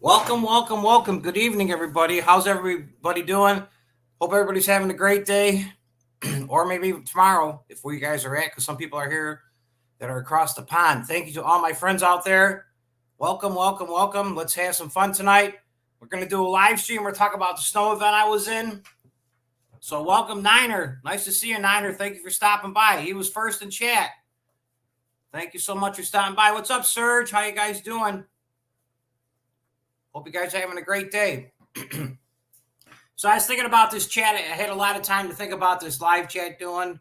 Welcome, welcome, welcome. Good evening, everybody. How's everybody doing? Hope everybody's having a great day, or maybe tomorrow, if where you guys are at, because some people are here that are across the pond. Thank you to all my friends out there. Welcome, welcome, welcome. Let's have some fun tonight. We're going to do a live stream. We're talking about the snow event I was in. So, welcome, Niner. Nice to see you, Niner. Thank you for stopping by. He was first in chat. Thank you so much for stopping by. What's up, Serge? How you guys doing? Hope you guys are having a great day. So I was thinking about this chat. I had a lot of time to think about this live chat doing.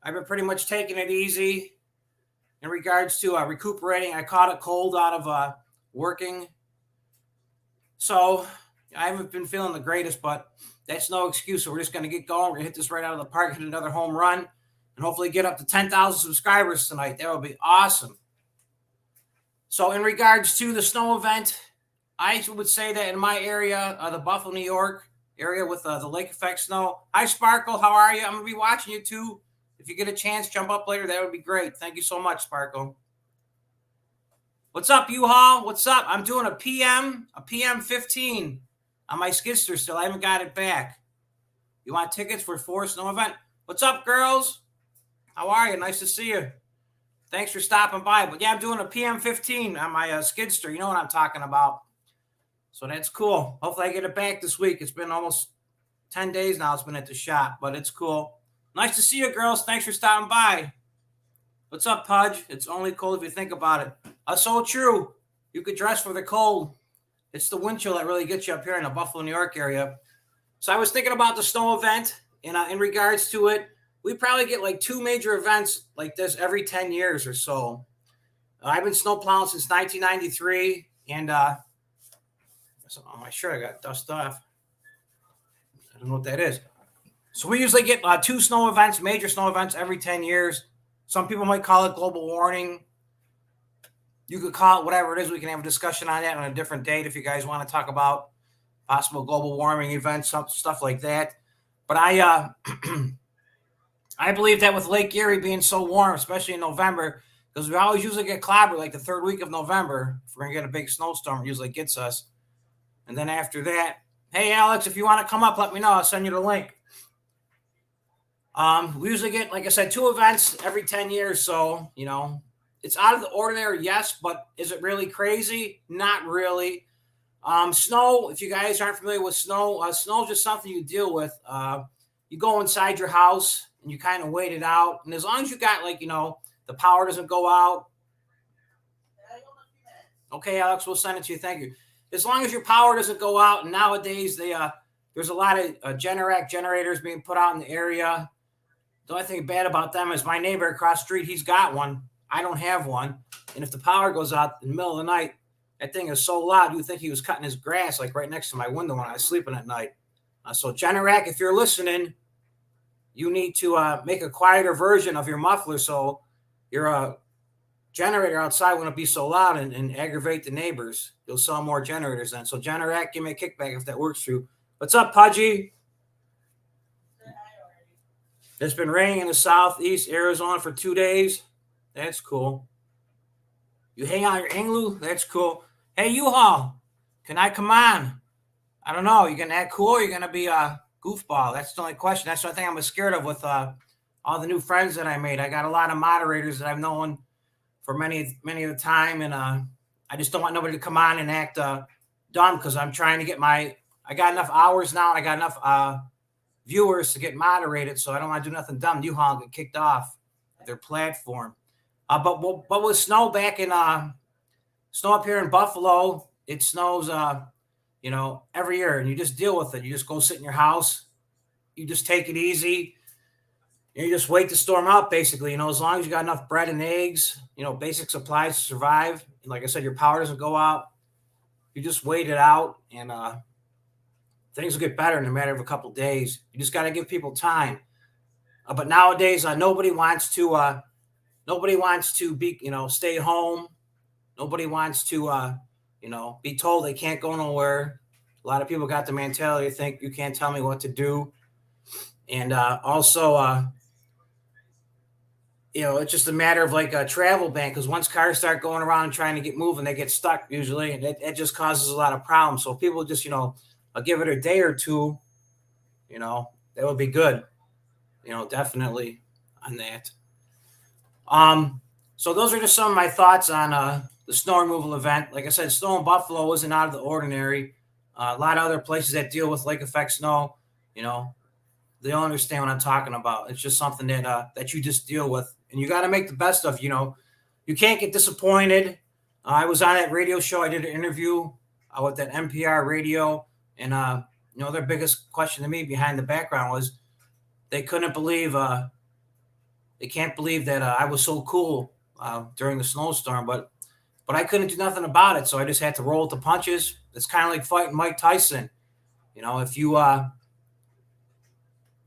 I've been pretty much taking it easy in regards to recuperating. I caught a cold out of working. So I haven't been feeling the greatest, but that's no excuse. So we're just going to get going. We're going to hit this right out of the park, hit another home run, and hopefully get up to 10,000 subscribers tonight. That would be awesome. So in regards to the snow event, I would say that in my area, the Buffalo, New York area with the lake effect snow. Hi, Sparkle. How are you? I'm going to be watching you too. If you get a chance, jump up later. That would be great. Thank you so much, Sparkle. What's up, U-Haul? What's up? I'm doing a PM 15 on my skidster still. I haven't got it back. You want tickets for snow event? What's up, girls? How are you? Nice to see you. Thanks for stopping by. But yeah, I'm doing a PM 15 on my skidster. You know what I'm talking about. So that's cool. Hopefully I get it back this week. It's been almost 10 days now. It's been at the shop, but it's cool. Nice to see you, girls. Thanks for stopping by. What's up, Pudge? It's only cold if you think about it. So true. You could dress for the cold. It's the wind chill that really gets you up here in the Buffalo, New York area. So I was thinking about the snow event, and in regards to it, we probably get like 2 major events like this every 10 years or so. I've been snowplowing since 1993, and on my shirt, I got dust off. I don't know what that is. So we usually get 2 snow events, major snow events every 10 years. Some people might call it global warming. You could call it whatever it is. We can have a discussion on that on a different date if you guys want to talk about possible global warming events, stuff like that. But I believe that with Lake Erie being so warm, especially in November, because we always usually get clobbered like the 3rd week of November. If we're going to get a big snowstorm, it usually gets us. And then after that, hey, Alex, if you want to come up, let me know. I'll send you the link. We usually get, like I said, 2 events every 10 years. So, it's out of the ordinary, yes, but is it really crazy? Not really. Snow, if you guys aren't familiar with snow, snow is just something you deal with. You go inside your house and you kind of wait it out. And as long as you got, the power doesn't go out. Okay, Alex, we'll send it to you. Thank you. As long as your power doesn't go out, and nowadays there's a lot of Generac generators being put out in the area. The only thing bad about them is my neighbor across the street, he's got one. I don't have one. And if the power goes out in the middle of the night, that thing is so loud, you would think he was cutting his grass like right next to my window when I was sleeping at night. So Generac, if you're listening, you need to make a quieter version of your muffler so your generator outside wouldn't be so loud and aggravate the neighbors. You'll sell more generators then. So Generac, give me a kickback if that works for you. What's up, Pudgy? It's been raining in the southeast Arizona for 2 days. That's cool. You hang out your igloo? That's cool. Hey, U-Haul, can I come on? I don't know. You going to act cool or you going to be a goofball? That's the only question. That's the only thing I'm scared of with all the new friends that I made. I got a lot of moderators that I've known for many of the time, and I just don't want nobody to come on and act dumb because I'm trying to get I got enough hours now, and I got enough viewers to get moderated, so I don't want to do nothing dumb. U-Haul get kicked off their platform. But with snow back in snow up here in Buffalo, it snows every year, and you just deal with it. You just go sit in your house, you just take it easy. You just wait the storm out, basically. As long as you got enough bread and eggs, basic supplies to survive. And like I said, your power doesn't go out. You just wait it out, and things will get better in a matter of a couple of days. You just got to give people time. But nowadays, nobody wants to be, stay home. Nobody wants to, be told they can't go nowhere. A lot of people got the mentality to think you can't tell me what to do. And also, it's just a matter of like a travel ban, because once cars start going around and trying to get moving, they get stuck usually, and it just causes a lot of problems. So people just, I'll give it a day or two, that would be good, definitely on that. So those are just some of my thoughts on the snow removal event. Like I said, snow in Buffalo wasn't out of the ordinary. A lot of other places that deal with lake effect snow, you know, they'll understand what I'm talking about. It's just something that you just deal with, and you got to make the best of. You can't get disappointed. I was on that radio show. I did an interview with that NPR radio, and their biggest question to me behind the background was they couldn't believe they can't believe that I was so cool during the snowstorm, but I couldn't do nothing about it, so I just had to roll with the punches. It's kind of like fighting Mike Tyson. If you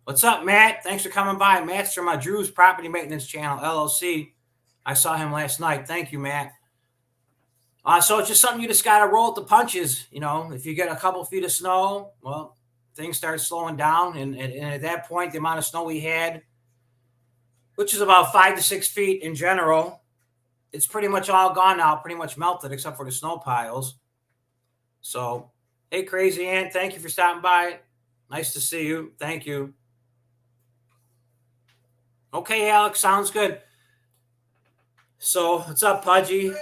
what's up, Matt? Thanks for coming by. Matt's from Drew's Property Maintenance Channel, LLC. I saw him last night. Thank you, Matt. So it's just something you just got to roll with the punches. If you get a couple feet of snow, well, things start slowing down. And at that point, the amount of snow we had, which is about 5 to 6 feet in general, it's pretty much all gone now, pretty much melted except for the snow piles. So, hey, Crazy Ant, thank you for stopping by. Nice to see you. Thank you. Okay, Alex, sounds good. So, what's up, Pudgy?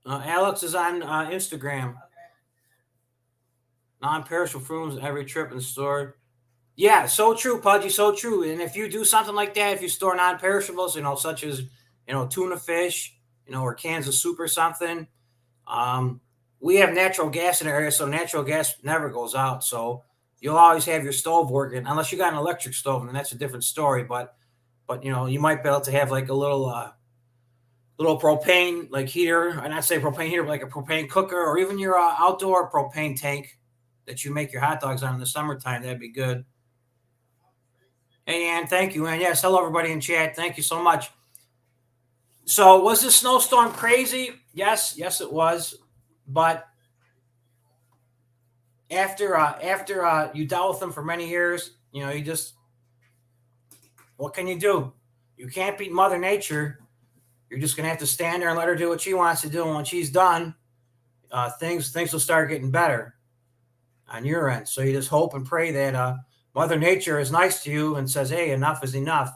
Alex is on Instagram. Non-perishable fruits every trip in the store. Yeah, so true, Pudgy, so true. And if you do something like that, if you store non-perishables, such as, tuna fish, or cans of soup or something, we have natural gas in the area, so natural gas never goes out. So you'll always have your stove working, unless you got an electric stove, and that's a different story. But you might be able to have like a little propane like heater. I not say propane heater, but like a propane cooker, or even your outdoor propane tank that you make your hot dogs on in the summertime. That'd be good. Hey, Ann, thank you, Ann. Yes, hello, everybody in chat. Thank you so much. So was this snowstorm crazy? Yes, it was. But after you dealt with them for many years, you just, what can you do? You can't beat Mother Nature. You're just going to have to stand there and let her do what she wants to do. And when she's done, things will start getting better on your end. So you just hope and pray that Mother Nature is nice to you and says, hey, enough is enough.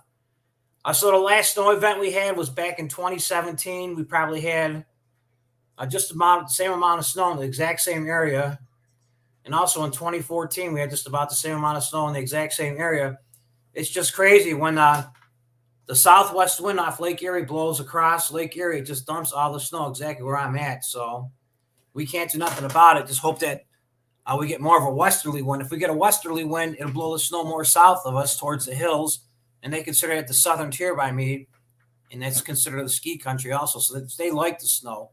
So the last snow event we had was back in 2017. We probably had just the same amount of snow in the exact same area. And also in 2014, we had just about the same amount of snow in the exact same area. It's just crazy when the southwest wind off Lake Erie blows across Lake Erie. It just dumps all the snow exactly where I'm at. So we can't do nothing about it. Just hope that we get more of a westerly wind. If we get a westerly wind, it'll blow the snow more south of us towards the hills. And they consider it the southern tier by me. And that's considered the ski country also. So they like the snow.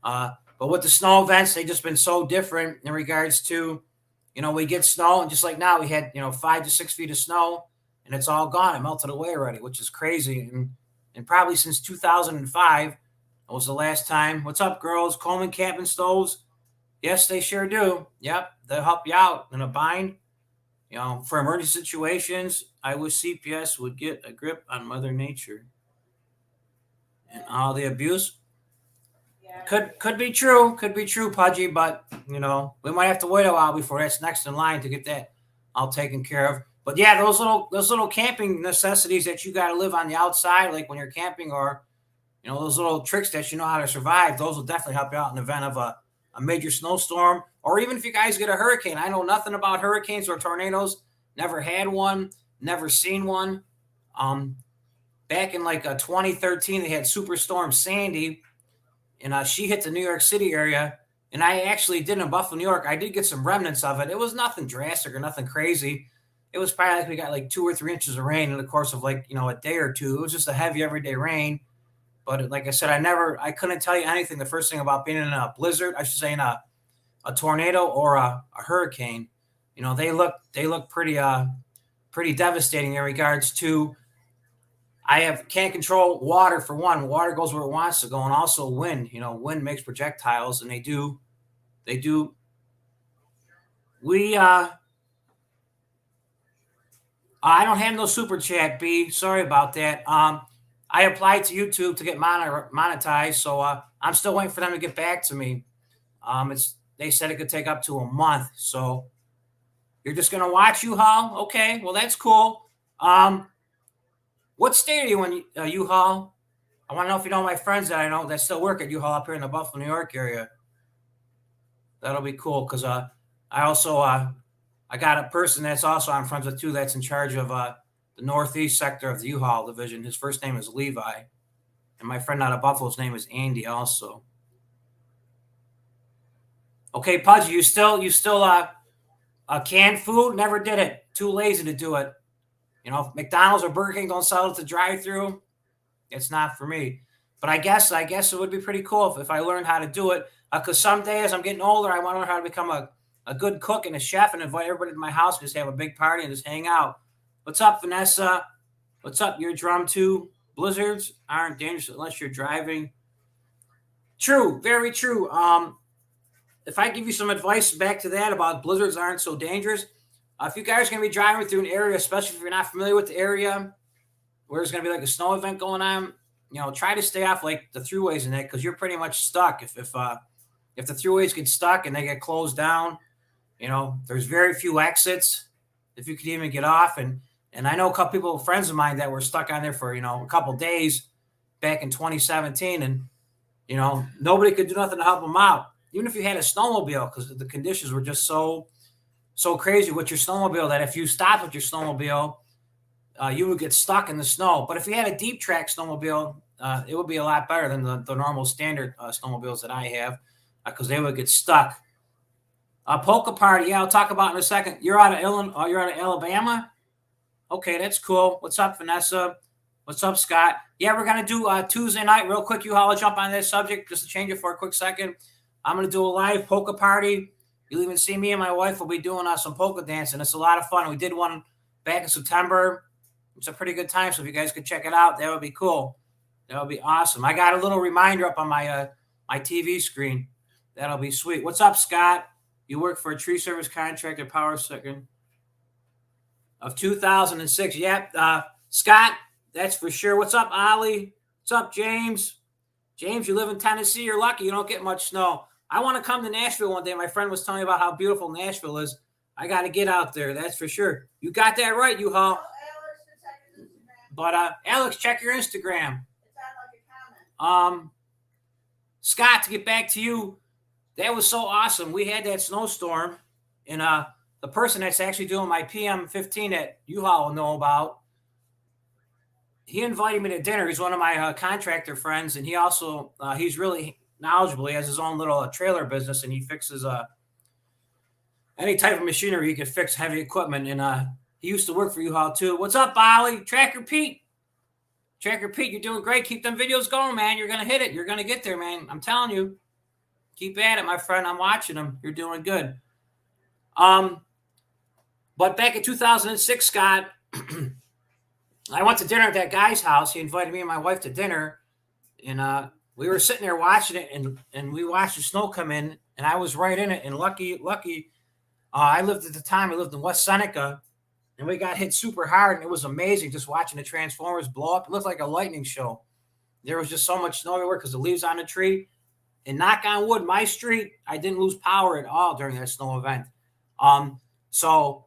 But with the snow events, they've just been so different in regards to, we get snow. And just like now, we had, 5 to 6 feet of snow. And it's all gone. It melted away already, which is crazy. And probably since 2005, it was the last time. What's up, girls? Coleman Camping Stoves? Yes, they sure do. Yep, they'll help you out in a bind. For emergency situations, I wish CPS would get a grip on Mother Nature. And all the abuse. Yeah. Could be true, Pudgy, but, we might have to wait a while before that's next in line to get that all taken care of. But yeah, those little camping necessities that you got to live on the outside, like when you're camping, or, those little tricks that you know how to survive, those will definitely help you out in the event of a major snowstorm, or even if you guys get a hurricane. I know nothing about hurricanes or tornadoes. Never had one, never seen one. Back in like 2013, they had Superstorm Sandy, and she hit the New York City area. And I actually did in Buffalo, New York. I did get some remnants of it. It was nothing drastic or nothing crazy. It was probably like we got like 2 or 3 inches of rain in the course of like, a day or two. It was just a heavy everyday rain. But like I said, I couldn't tell you anything. The first thing about being in a blizzard, I should say in a tornado or a hurricane, they look pretty devastating in regards to, can't control water for one. Water goes where it wants to go, and also wind. Wind makes projectiles, and they do. We I don't have no super chat, B. Sorry about that. I applied to YouTube to get monetized, so I'm still waiting for them to get back to me. They said it could take up to a month, so you're just gonna watch U-Haul? Okay, well that's cool. What state are you in, U-Haul? I want to know if you know my friends that I know that still work at U-Haul up here in the Buffalo, New York area. That'll be cool because I also I got a person that's also I'm friends with too that's in charge of the northeast sector of the U-Haul division. His first name is Levi, and my friend out of Buffalo's name is Andy also. Okay, Pudgy, you still canned food? Never did it. Too lazy to do it. You know, if McDonald's or Burger King don't sell it to drive-through, it's not for me. But I guess it would be pretty cool if I learned how to do it. Because someday as I'm getting older, I want to learn how to become a good cook and a chef and invite everybody to my house and just have a big party and just hang out. What's up, Vanessa? What's up? You're drum too. Blizzards aren't dangerous unless you're driving. True, very true. If I give you some advice back to that about blizzards aren't so dangerous, if you guys are going to be driving through an area, especially if you're not familiar with the area, where there's going to be like a snow event going on, try to stay off like the throughways and that because you're pretty much stuck. If the throughways get stuck and they get closed down, there's very few exits if you could even get off. And I know a couple people, friends of mine, that were stuck on there for a couple days back in 2017, and nobody could do nothing to help them out. Even if you had a snowmobile, because the conditions were just so crazy with your snowmobile that if you stopped with your snowmobile, you would get stuck in the snow. But if you had a deep track snowmobile, it would be a lot better than the normal standard snowmobiles that I have, because they would get stuck. Polka party, yeah, I'll talk about in a second. You're out of Illinois. You're out of Alabama. Okay, that's cool. What's up, Vanessa? What's up, Scott? Yeah, we're gonna do Tuesday night real quick. I'll jump on this subject just to change it for a quick second. I'm gonna do a live polka party. You'll even see me and my wife will be doing some polka dancing. It's a lot of fun. We did one back in September. It's a pretty good time. So if you guys could check it out, that would be cool. That would be awesome. I got a little reminder up on my TV screen. That'll be sweet. What's up, Scott? You work for a tree service contractor, power second of 2006. Yep, Scott, that's for sure. What's up, Ollie? What's up, James? James, you live in Tennessee. You're lucky. You don't get much snow. I want to come to Nashville one day. My friend was telling me about how beautiful Nashville is. I got to get out there. That's for sure. You got that right, U-Haul. But Alex, check your Instagram. Scott, to get back to you, that was so awesome. We had that snowstorm, and the person that's actually doing my PM15 at U-Haul will know about. He invited me to dinner. He's one of my contractor friends, and he also he's really knowledgeable. He has his own little trailer business, and he fixes any type of machinery. He can fix heavy equipment, and he used to work for U-Haul too. What's up, Ollie? Tracker Pete, you're doing great. Keep them videos going, man. You're gonna hit it. You're gonna get there, man. I'm telling you. Keep at it, my friend. I'm watching them. You're doing good. But back in 2006, Scott, I went to dinner at that guy's house. He invited me and my wife to dinner, and we were sitting there watching it, and we watched the snow come in, and I was right in it. And lucky, I lived at the time. I lived in West Seneca, and we got hit super hard, and it was amazing just watching the Transformers blow up. It looked like a lightning show. There was just so much snow everywhere because the leaves on the tree. And knock on wood, my street, I didn't lose power at all during that snow event. So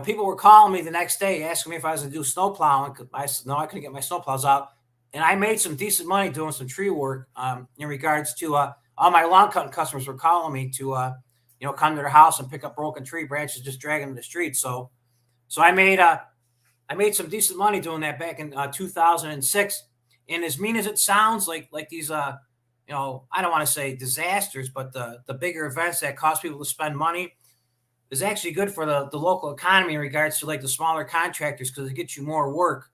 people were calling me the next day asking me if I was going to do snow plowing. I said, no, I couldn't get my snow plows out. And I made some decent money doing some tree work in regards to all my lawn cutting customers were calling me to, come to their house and pick up broken tree branches, just dragging them to the street. So I made some decent money doing that back in 2006. And as mean as it sounds, like these I don't want to say disasters, but the bigger events that cause people to spend money is actually good for the local economy in regards to like the smaller contractors because it gets you more work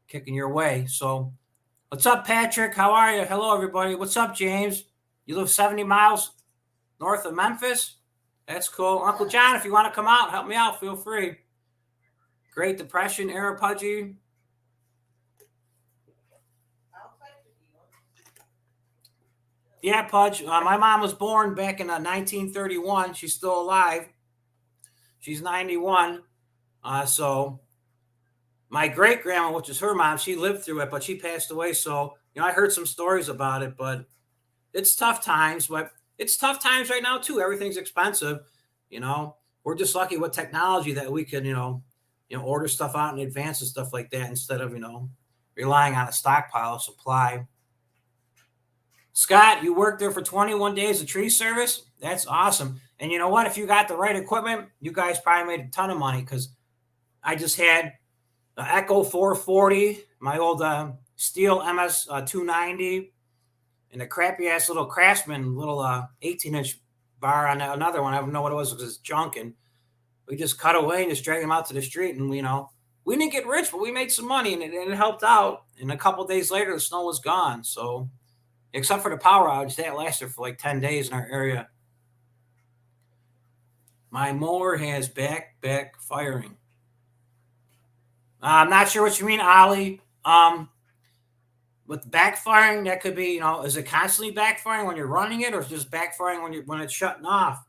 kicking your way. So what's up, Patrick? How are you? Hello, everybody. What's up, James? You live 70 miles north of Memphis? That's cool. Uncle John, if you want to come out, help me out, feel free. Great Depression era, Pudgy. Yeah, Pudge. My mom was born back in 1931. She's still alive. She's 91. So My great grandma, which is her mom, she lived through it, but she passed away. So, I heard some stories about it, but it's tough times. But it's tough times right now too. Everything's expensive. You know, we're just lucky with technology that we can, order stuff out in advance and stuff like that instead of, relying on a stockpile of supply. Scott, you worked there for 21 days of tree service. That's awesome. And you know what? If you got the right equipment, you guys probably made a ton of money because I just had the Echo 440, my old Steel MS 290, and the crappy ass little Craftsman little 18-inch bar on another one. I don't know what it was. It was junk. And we just cut away and just dragged them out to the street. And, we didn't get rich, but we made some money and it helped out. And a couple of days later, the snow was gone. So, except for the power outage, that lasted for like 10 days in our area. My mower has backfiring. I'm not sure what you mean, Ollie. With backfiring, that could be, is it constantly backfiring when you're running it, or is it just backfiring when it's shutting off?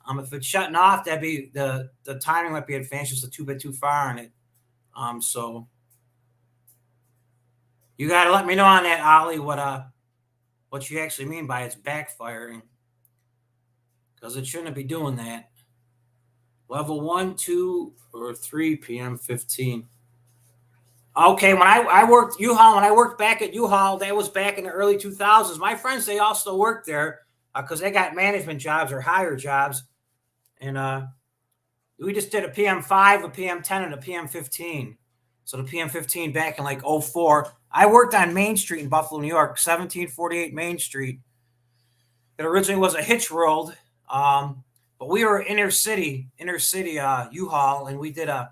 If it's shutting off, that'd be the timing might be advanced just a bit too far on it. So you got to let me know on that, Ollie, what you actually mean by it's backfiring, because it shouldn't be doing that. Level 1, 2, or 3 PM 15. Okay, when I worked U-Haul, when I worked back at U-Haul, that was back in the early 2000s. My friends, they all still work there because they got management jobs or higher jobs. And we just did a PM5, a PM10, and a PM15. So the PM15 back in like 04. I worked on Main Street in Buffalo, New York, 1748 Main Street. It originally was a hitch road, but we were inner city U-Haul, and we did a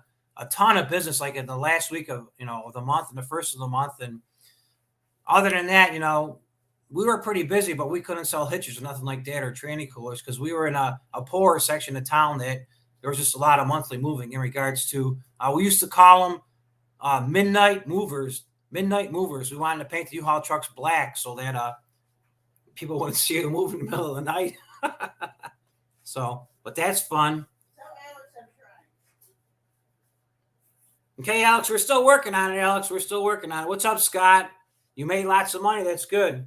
ton of business like in the last week of the month and the first of the month. And other than that, we were pretty busy, but we couldn't sell hitches or nothing like that or tranny coolers because we were in a poorer section of town that there was just a lot of monthly moving in regards to we used to call them midnight movers. We wanted to paint the U-Haul trucks black so that people wouldn't see them move in the middle of the night. So, but that's fun. Okay, Alex, we're still working on it, Alex. We're still working on it. What's up, Scott? You made lots of money. That's good.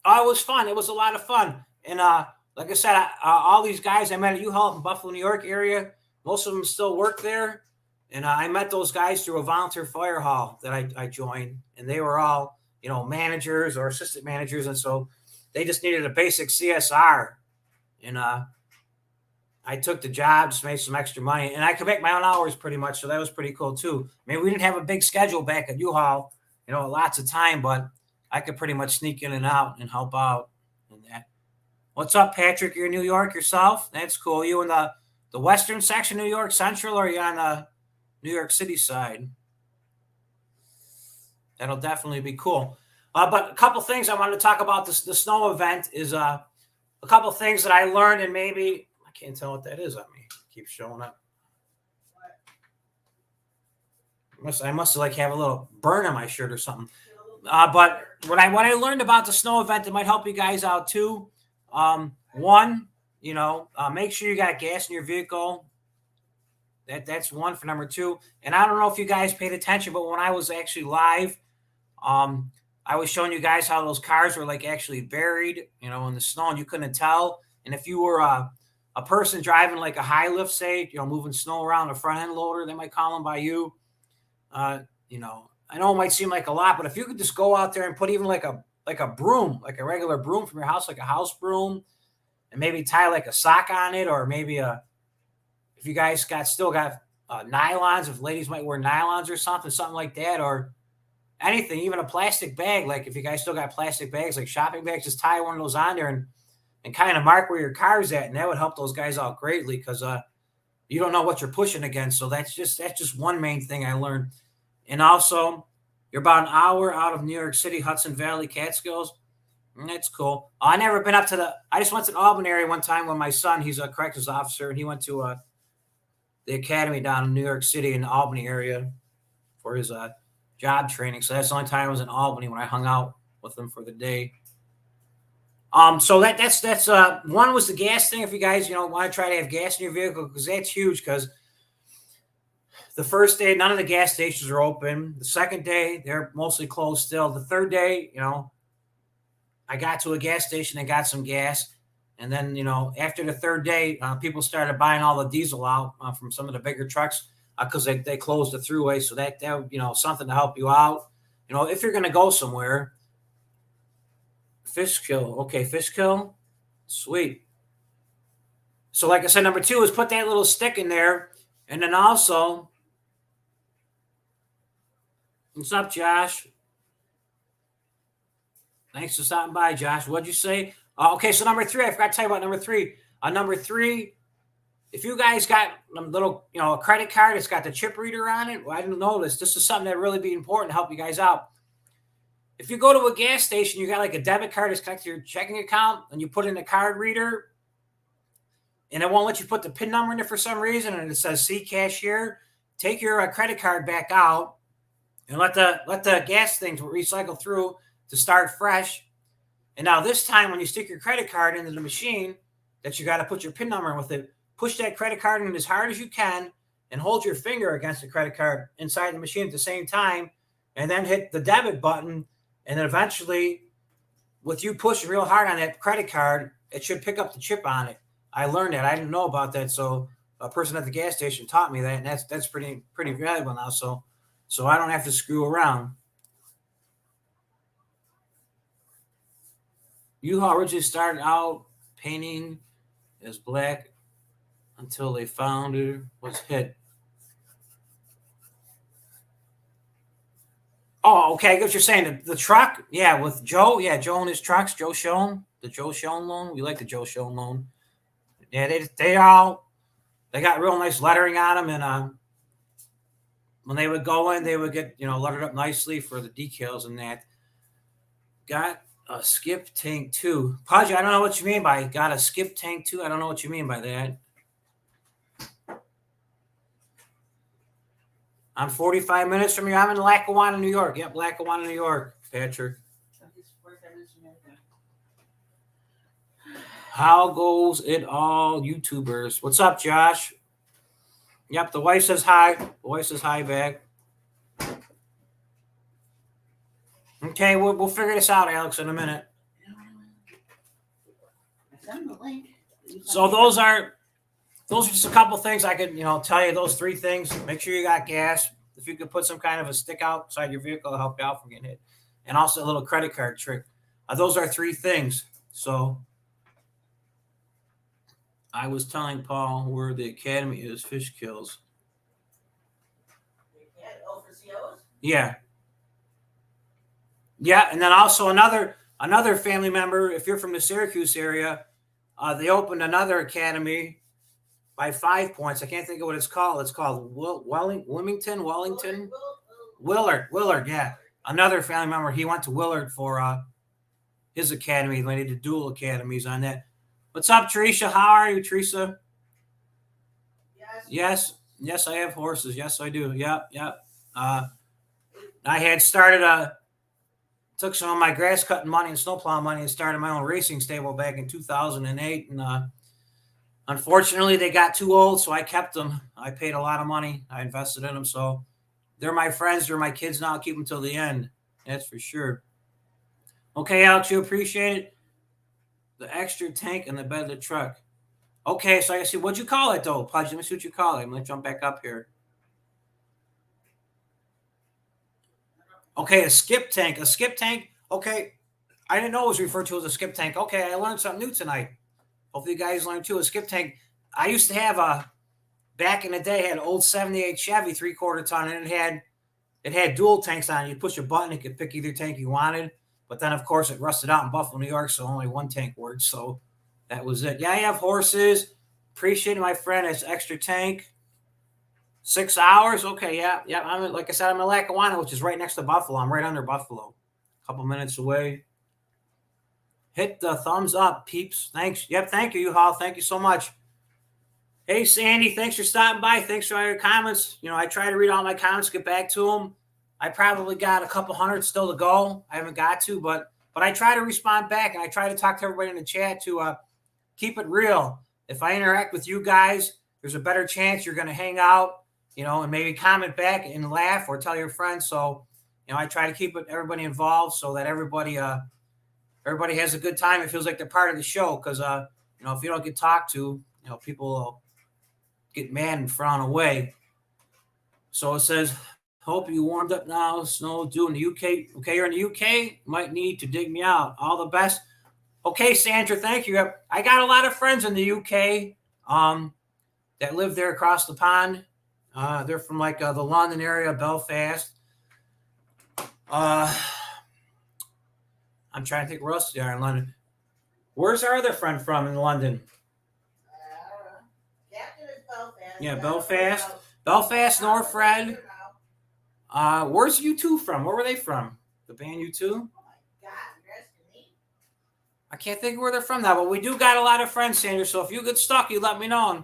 Oh, it was fun. It was a lot of fun. And like I said, all these guys I met at U-Haul in Buffalo, New York area, most of them still work there. And I met those guys through a volunteer fire hall that I joined. And they were all, managers or assistant managers. And so they just needed a basic CSR. And I took the job, just made some extra money. And I could make my own hours pretty much. So that was pretty cool, too. I mean, we didn't have a big schedule back at U-Haul, lots of time. But I could pretty much sneak in and out and help out in that. What's up, Patrick? You're in New York yourself? That's cool. You in the western section of New York Central, or are you on the New York City side? That'll definitely be cool. But a couple things I wanted to talk about the snow event is a couple things that I learned, and maybe I can't tell what that is on me. It keeps showing up. I must like have a little burn on my shirt or something. But what I learned about the snow event that might help you guys out too. One, make sure you got gas in your vehicle. That's one for number two. And I don't know if you guys paid attention, but when I was actually live, I was showing you guys how those cars were like actually buried, in the snow, and you couldn't tell. And if you were a person driving like a high lift, say, moving snow around, a front end loader, they might call them by you. I know it might seem like a lot, but if you could just go out there and put even like a broom, like a regular broom from your house, like a house broom, and maybe tie like a sock on it, or maybe if you guys still got nylons, if ladies might wear nylons or something like that, or anything, even a plastic bag. Like if you guys still got plastic bags, like shopping bags, just tie one of those on there and kind of mark where your car's at, and that would help those guys out greatly because you don't know what you're pushing against. So that's just one main thing I learned. And also, you're about an hour out of New York City, Hudson Valley, Catskills. That's cool. I never been up to I just went to the Albany area one time with my son. He's a corrections officer, and he went to the academy down in New York City in the Albany area for his job training. So that's the only time I was in Albany when I hung out with him for the day. So that's one was the gas thing. If you guys want to try to have gas in your vehicle, because that's huge. Because The first day, none of the gas stations are open. The second day, they're mostly closed still. The third day, I got to a gas station and got some gas. And then, after the third day, people started buying all the diesel out from some of the bigger trucks because they closed the throughway. So that something to help you out. If you're going to go somewhere, Fishkill. Okay, Fishkill. Sweet. So like I said, number 2 is put that little stick in there. And then also, what's up, Josh? Thanks for stopping by, Josh. What'd you say? Okay, so number 3, I forgot to tell you about number 3. Number 3, if you guys got a little, a credit card, it's got the chip reader on it. Well, I didn't know this. This is something that really be important to help you guys out. If you go to a gas station, you got like a debit card that's connected to your checking account, and you put in the card reader, and it won't let you put the PIN number in it for some reason, and it says "See cashier." Take your credit card back out, and let the gas things recycle through to start fresh. And now this time, when you stick your credit card into the machine, that you got to put your PIN number in with it, push that credit card in as hard as you can, and hold your finger against the credit card inside the machine at the same time, and then hit the debit button. And then eventually, with you pushing real hard on that credit card, it should pick up the chip on it. I learned that. I didn't know about that. So a person at the gas station taught me that, and that's pretty valuable now. So I don't have to screw around. U-Haul originally started out painting as black until they found it was hit. Oh, okay. I get what you're saying. The truck, yeah, with Joe. Yeah, Joe and his trucks. Joe Schoen. The Joe Schoen loan. We like the Joe Schoen loan. Yeah, they got real nice lettering on them, and when they would go in, they would get lettered up nicely for the decals and that. Got a skip tank too. Pudge, I don't know what you mean by got a skip tank too. I don't know what you mean by that. I'm 45 minutes from you. I'm in Lackawanna, New York. Yep, Lackawanna, New York, Patrick. How goes it all, YouTubers? What's up, Josh? Yep, the wife says hi. The wife says hi back. Okay, we'll figure this out, Alex, in a minute. So those are just a couple things I could, tell you. Those 3 things. Make sure you got gas. If you could put some kind of a stick outside your vehicle to help you out from getting hit. And also a little credit card trick. Those are 3 things. So I was telling Paul where the academy is, Fishkills. Yeah. Yeah, and then also another family member, if you're from the Syracuse area, they opened another academy by 5 points. I can't think of what it's called. It's called Wellington. Willard, yeah. Another family member, he went to Willard for his academy. They did dual academies on that. What's up, Teresa? How are you, Teresa? Yes, I have horses. Yes, I do. Yeah. I had took some of my grass cutting money and snowplow money and started my own racing stable back in 2008. And unfortunately, they got too old, so I kept them. I paid a lot of money. I invested in them. So they're my friends. They're my kids now. I'll keep them till the end. That's for sure. Okay, Alex, you appreciate it? The extra tank in the bed of the truck. Okay, so I see. What'd you call it, though, Pudge? Let me see what you call it. I'm going to jump back up here. Okay, a skip tank. A skip tank. Okay. I didn't know it was referred to as a skip tank. Okay, I learned something new tonight. Hopefully you guys learned too. A skip tank. I used to have back in the day, had an old 78 Chevy 3/4 ton, and it had dual tanks on it. You push a button, it could pick either tank you wanted. But then, of course, it rusted out in Buffalo, New York, so only one tank worked. So that was it. Yeah, I have horses. Appreciate it, my friend. It's extra tank. 6 hours. Okay, yeah. Like I said, I'm in Lackawanna, which is right next to Buffalo. I'm right under Buffalo. A couple minutes away. Hit the thumbs up, peeps. Thanks. Yep, thank you, U-Haul. Thank you so much. Hey, Sandy, thanks for stopping by. Thanks for all your comments. I try to read all my comments, get back to them. I probably got a couple hundred still to go. I haven't got to, but I try to respond back, and I try to talk to everybody in the chat to keep it real. If I interact with you guys, there's a better chance you're going to hang out and maybe comment back and laugh or tell your friends. So, I try to keep everybody involved so that everybody has a good time. It feels like they're part of the show because, if you don't get talked to, people will get mad and frown away. So it says, hope you warmed up now. Snow due in the UK. Okay, you're in the UK. Might need to dig me out. All the best. Okay, Sandra, thank you. I got a lot of friends in the UK that live there across the pond. They're from like the London area, Belfast. I'm trying to think where else they are in London. Where's our other friend from in London? Captain is Belfast. Yeah, Belfast. Belfast, Northfred. Where's U2 from? Where were they from? The band U2? Oh my God, you're asking me? I can't think of where they're from now, but we do got a lot of friends, Sandra. So if you get stuck, you let me know, and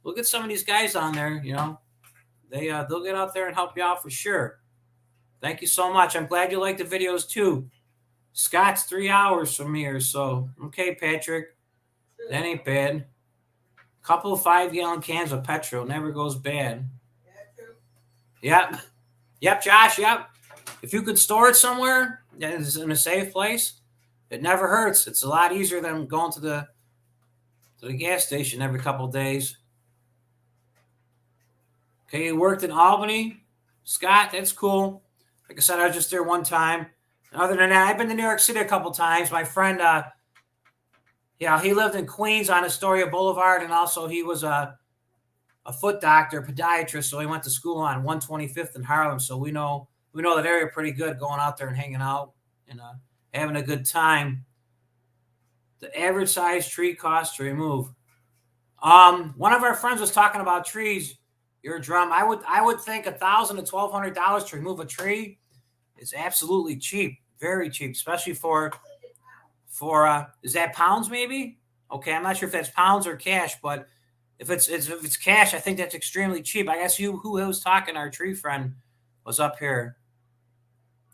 we'll get some of these guys on there. They'll get out there and help you out for sure. Thank you so much. I'm glad you like the videos too. Scott's 3 hours from here, so okay, Patrick, that ain't bad. Couple of 5-gallon cans of petrol never goes bad. Yep, Josh. Yep. If you could store it somewhere in a safe place, it never hurts. It's a lot easier than going to the gas station every couple of days. Okay, you worked in Albany, Scott. That's cool. Like I said, I was just there one time. Other than that, I've been to New York City a couple times. My friend, he lived in Queens on Astoria Boulevard, and also he was a foot doctor, podiatrist, so he went to school on 125th in Harlem. So we know that area pretty good, going out there and hanging out and having a good time. The average size tree cost to remove. One of our friends was talking about trees. Your drum, I would think $1,000 to $1,200 to remove a tree is absolutely cheap, very cheap, especially for is that pounds maybe? Okay, I'm not sure if that's pounds or cash, but if it's cash, I think that's extremely cheap. I guess who was talking, our tree friend was up here.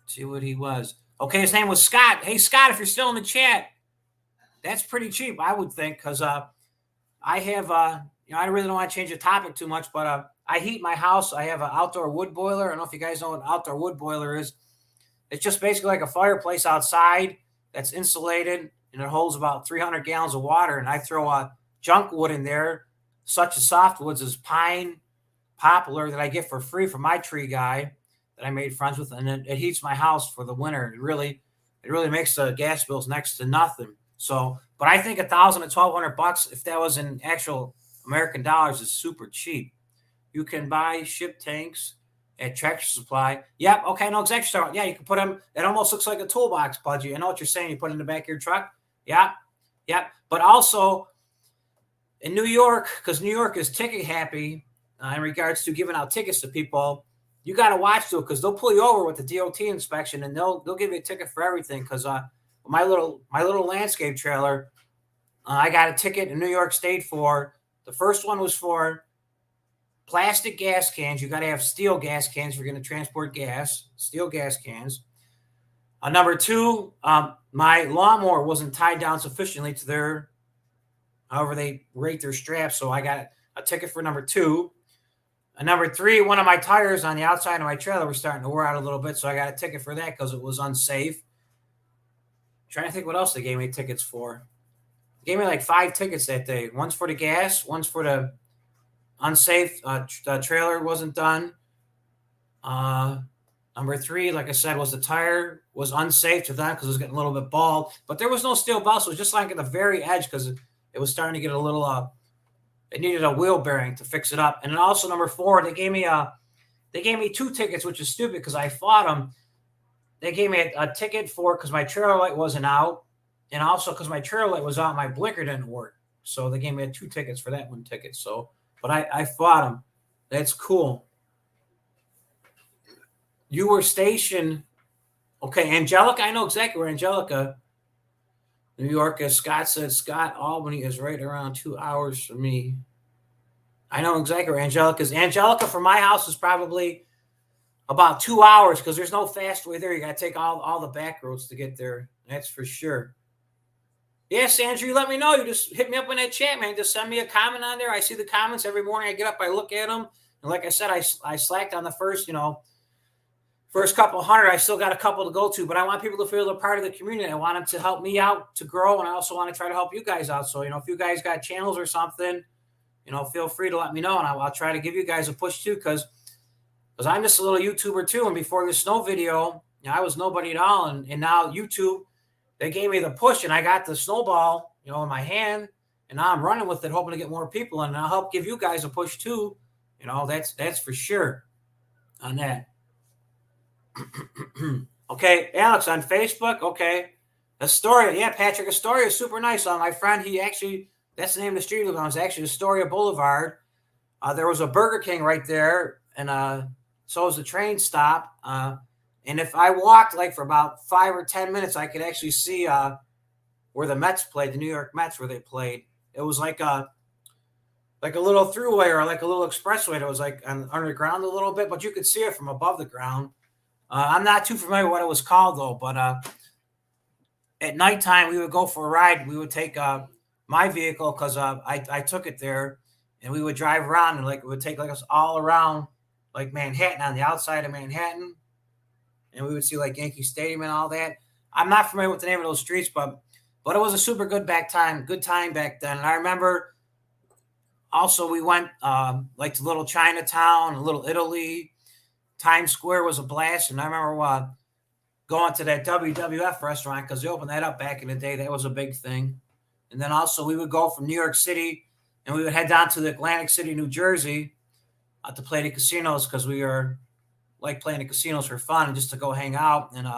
Let's see what he was. Okay, his name was Scott. Hey Scott, if you're still in the chat, that's pretty cheap, I would think, because I have I really don't want to change the topic too much, but I heat my house. I have an outdoor wood boiler. I don't know if you guys know what an outdoor wood boiler is. It's just basically like a fireplace outside that's insulated, and it holds about 300 gallons of water. And I throw junk wood in there, such as softwoods as pine, poplar that I get for free from my tree guy that I made friends with, and it heats my house for the winter. It really makes the gas bills next to nothing. So, but I think $1,000 to $1,200, if that was in actual American dollars, is super cheap. You can buy ship tanks at Tractor Supply. Yep. Okay. I know exactly. Yeah, you can put them. It almost looks like a toolbox, Pudgy. I know what you're saying. You put it in the back of your truck. Yep. But also in New York, because New York is ticket happy in regards to giving out tickets to people, you got to watch it because they'll pull you over with the DOT inspection and they'll give you a ticket for everything. Because my little landscape trailer, I got a ticket in New York State for. The first one was for plastic gas cans. You got to have steel gas cans if you're going to transport gas. Steel gas cans. Number two, my lawnmower wasn't tied down sufficiently to however they rate their straps. So I got a ticket for number two. And number three, one of my tires on the outside of my trailer was starting to wear out a little bit. So I got a ticket for that because it was unsafe. I'm trying to think what else they gave me tickets for. They gave me like 5 tickets that day. One's for the gas. One's for the unsafe. The trailer wasn't done. Number 3, like I said, was the tire was unsafe to them because it was getting a little bit bald. But there was no steel belt, so it was just like at the very edge because it was starting to get a little. It needed a wheel bearing to fix it up. And then also number 4, they gave me 2 tickets, which is stupid because I fought them. They gave me a ticket for because my trailer light wasn't out, and also because my trailer light was out, my blinker didn't work. So they gave me 2 tickets for that 1 ticket. So, but I fought them. That's cool. You were stationed. Okay, Angelica, I know exactly where Angelica, New York, as Scott said. Scott, Albany is right around 2 hours from me. I know exactly where Angelica is. Angelica from my house is probably about 2 hours because there's no fast way there. You got to take all the back roads to get there. That's for sure. Yes, Andrew, you let me know. You just hit me up in that chat, man. Just send me a comment on there. I see the comments every morning. I get up, I look at them. And like I said, I slacked on the first couple hundred. I still got a couple to go to, but I want people to feel they're part of the community. I want them to help me out to grow, and I also want to try to help you guys out. So, if you guys got channels or something, feel free to let me know, and I'll try to give you guys a push too, because I'm just a little YouTuber too. And before this snow video, I was nobody at all, and now YouTube, they gave me the push, and I got the snowball, in my hand, and now I'm running with it, hoping to get more people, and I'll help give you guys a push too. That's for sure on that. Okay, Alex on Facebook. Okay, Astoria. Yeah, Patrick, Astoria is super nice. My friend, that's the name of the street on. It's actually Astoria Boulevard. There was a Burger King right there, and so was the train stop. And if I walked like for about 5 or 10 minutes, I could actually see where the Mets played, the New York Mets, where they played. It was like a little throughway or like a little expressway. It was like underground a little bit, but you could see it from above the ground. I'm not too familiar with what it was called though, but at nighttime we would go for a ride. We would take my vehicle because I took it there, and we would drive around, and it would take us all around like Manhattan, on the outside of Manhattan, and we would see like Yankee Stadium and all that. I'm not familiar with the name of those streets, but it was a super good time back then. And I remember also we went like to Little Chinatown, Little Italy. Times Square was a blast, and I remember going to that WWF restaurant because they opened that up back in the day. That was a big thing. And then also we would go from New York City, and we would head down to the Atlantic City, New Jersey, to play the casinos, because we were like playing the casinos for fun and just to go hang out. And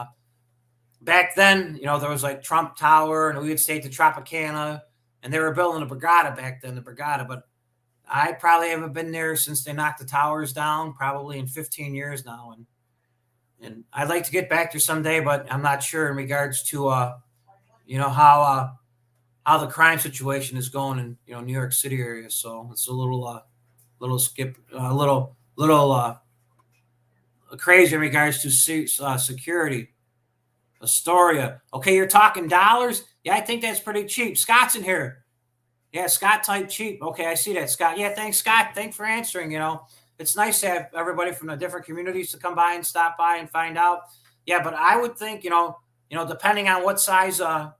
back then, there was like Trump Tower, and we would stay at the Tropicana, and they were building the Borgata back then, but I probably haven't been there since they knocked the towers down, probably in 15 years now. And I'd like to get back there someday, but I'm not sure in regards to, how the crime situation is going in, New York City area. So it's a little crazy in regards to security. Astoria. Okay, you're talking dollars? Yeah, I think that's pretty cheap. Scott's in here. Yeah, Scott type cheap. Okay, I see that, Scott. Yeah, thanks, Scott. Thanks for answering. It's nice to have everybody from the different communities to come by and stop by and find out. Yeah, but I would think, depending on what size, how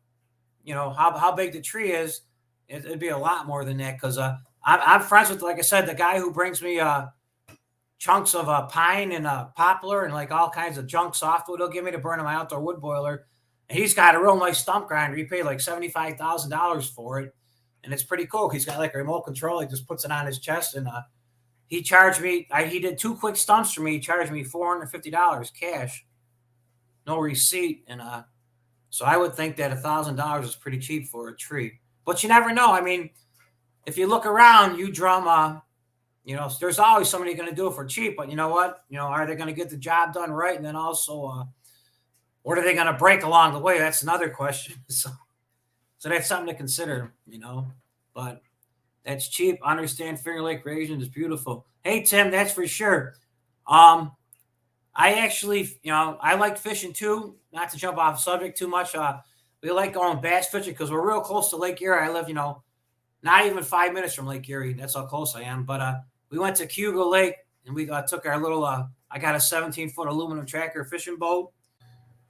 big the tree is, it'd be a lot more than that, because I'm friends with, like I said, the guy who brings me chunks of pine and poplar and like all kinds of junk softwood he'll give me to burn in my outdoor wood boiler. And he's got a real nice stump grinder. He paid like $75,000 for it. And it's pretty cool. He's got like a remote control. He just puts it on his chest, and he charged me. He did 2 quick stumps for me. He charged me $450 cash, no receipt. And so I would think that $1,000 is pretty cheap for a tree. But you never know. I mean, if you look around, you drum, there's always somebody going to do it for cheap. But you know what? Are they going to get the job done right? And then also, what are they going to break along the way? That's another question. So that's something to consider, but that's cheap. I understand Finger Lake Raisin is beautiful. Hey, Tim, that's for sure. I actually, I like fishing too, not to jump off subject too much. We like going bass fishing because we're real close to Lake Erie. I live, not even 5 minutes from Lake Erie. That's how close I am. But we went to Cuba Lake, and we took our little, I got a 17-foot aluminum tracker fishing boat.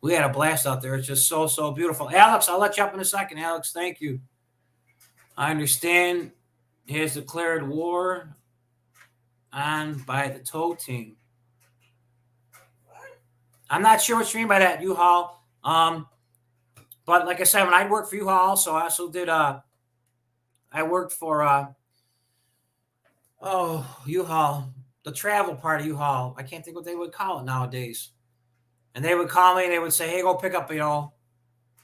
We had a blast out there. It's just so, so beautiful. Alex, I'll let you up in a second. Alex, thank you. I understand he has declared war on by the tow team. I'm not sure what you mean by that, U-Haul. But like I said, when I worked for U-Haul, so I also did, I worked for, U-Haul, the travel part of U-Haul. I can't think what they would call it nowadays. And they would call me and they would say, hey, go pick up, a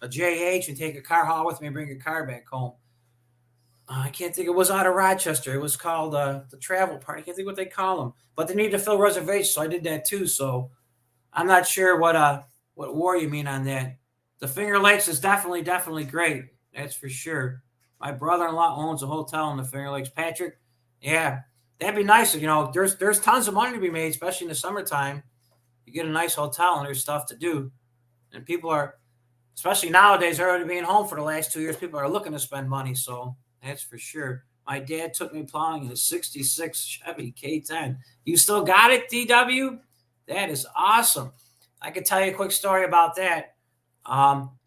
JH and take a car haul with me and bring your car back home. I can't think. It was out of Rochester. It was called the travel part. I can't think what they call them. But they need to fill reservations, so I did that too. So I'm not sure what war you mean on that. The Finger Lakes is definitely great. That's for sure. My brother-in-law owns a hotel in the Finger Lakes. Patrick, yeah, that'd be nice. There's tons of money to be made, especially in the summertime. You get a nice hotel and there's stuff to do. And people are, especially nowadays, they're already being home for the last 2 years. People are looking to spend money. So that's for sure. My dad took me plowing in a 66 Chevy K10. You still got it, DW? That is awesome. I could tell you a quick story about that.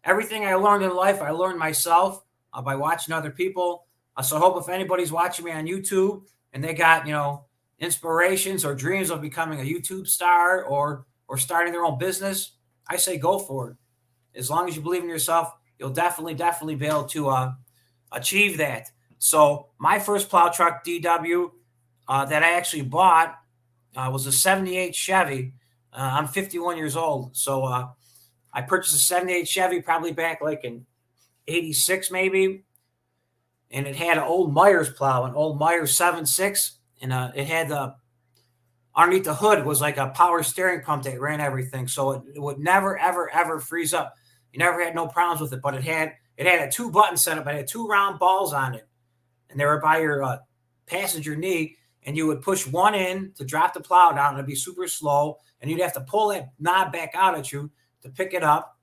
Everything I learned in life, I learned myself by watching other people. So I hope if anybody's watching me on YouTube and they got, inspirations or dreams of becoming a YouTube star or starting their own business, I say go for it. As long as you believe in yourself, you'll definitely be able to achieve that. So my first plow truck, DW, that I actually bought was a 78 Chevy. I'm 51 years old. So I purchased a 78 Chevy probably back like in 86 maybe. And it had an old Myers plow, an old Myers 7.6. And it had underneath the hood was like a power steering pump that ran everything. So it would never, ever freeze up. You never had no problems with it, but it had a 2-button setup. It had 2 round balls on it, and they were by your passenger knee. And you would push one in to drop the plow down, and it'd be super slow. And you'd have to pull that knob back out at you to pick it up.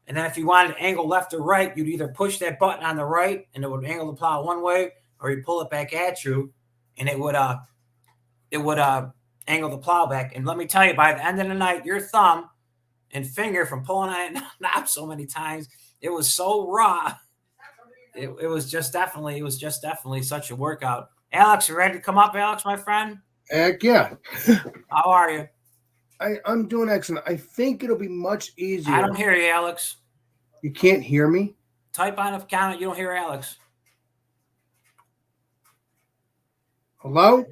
And then if you wanted to angle left or right, you'd either push that button on the right, and it would angle the plow one way, or you pull it back at you, and it would angle the plow back. And let me tell you, by the end of the night, your thumb and finger from pulling on that knob so many times, it was so raw. It was just definitely such a workout. Alex, you ready to come up, Alex, my friend? Heck yeah. How are you? I'm doing excellent. I think it'll be much easier. I don't hear you, Alex. You can't hear me? Type on a comment. You don't hear Alex. Hello?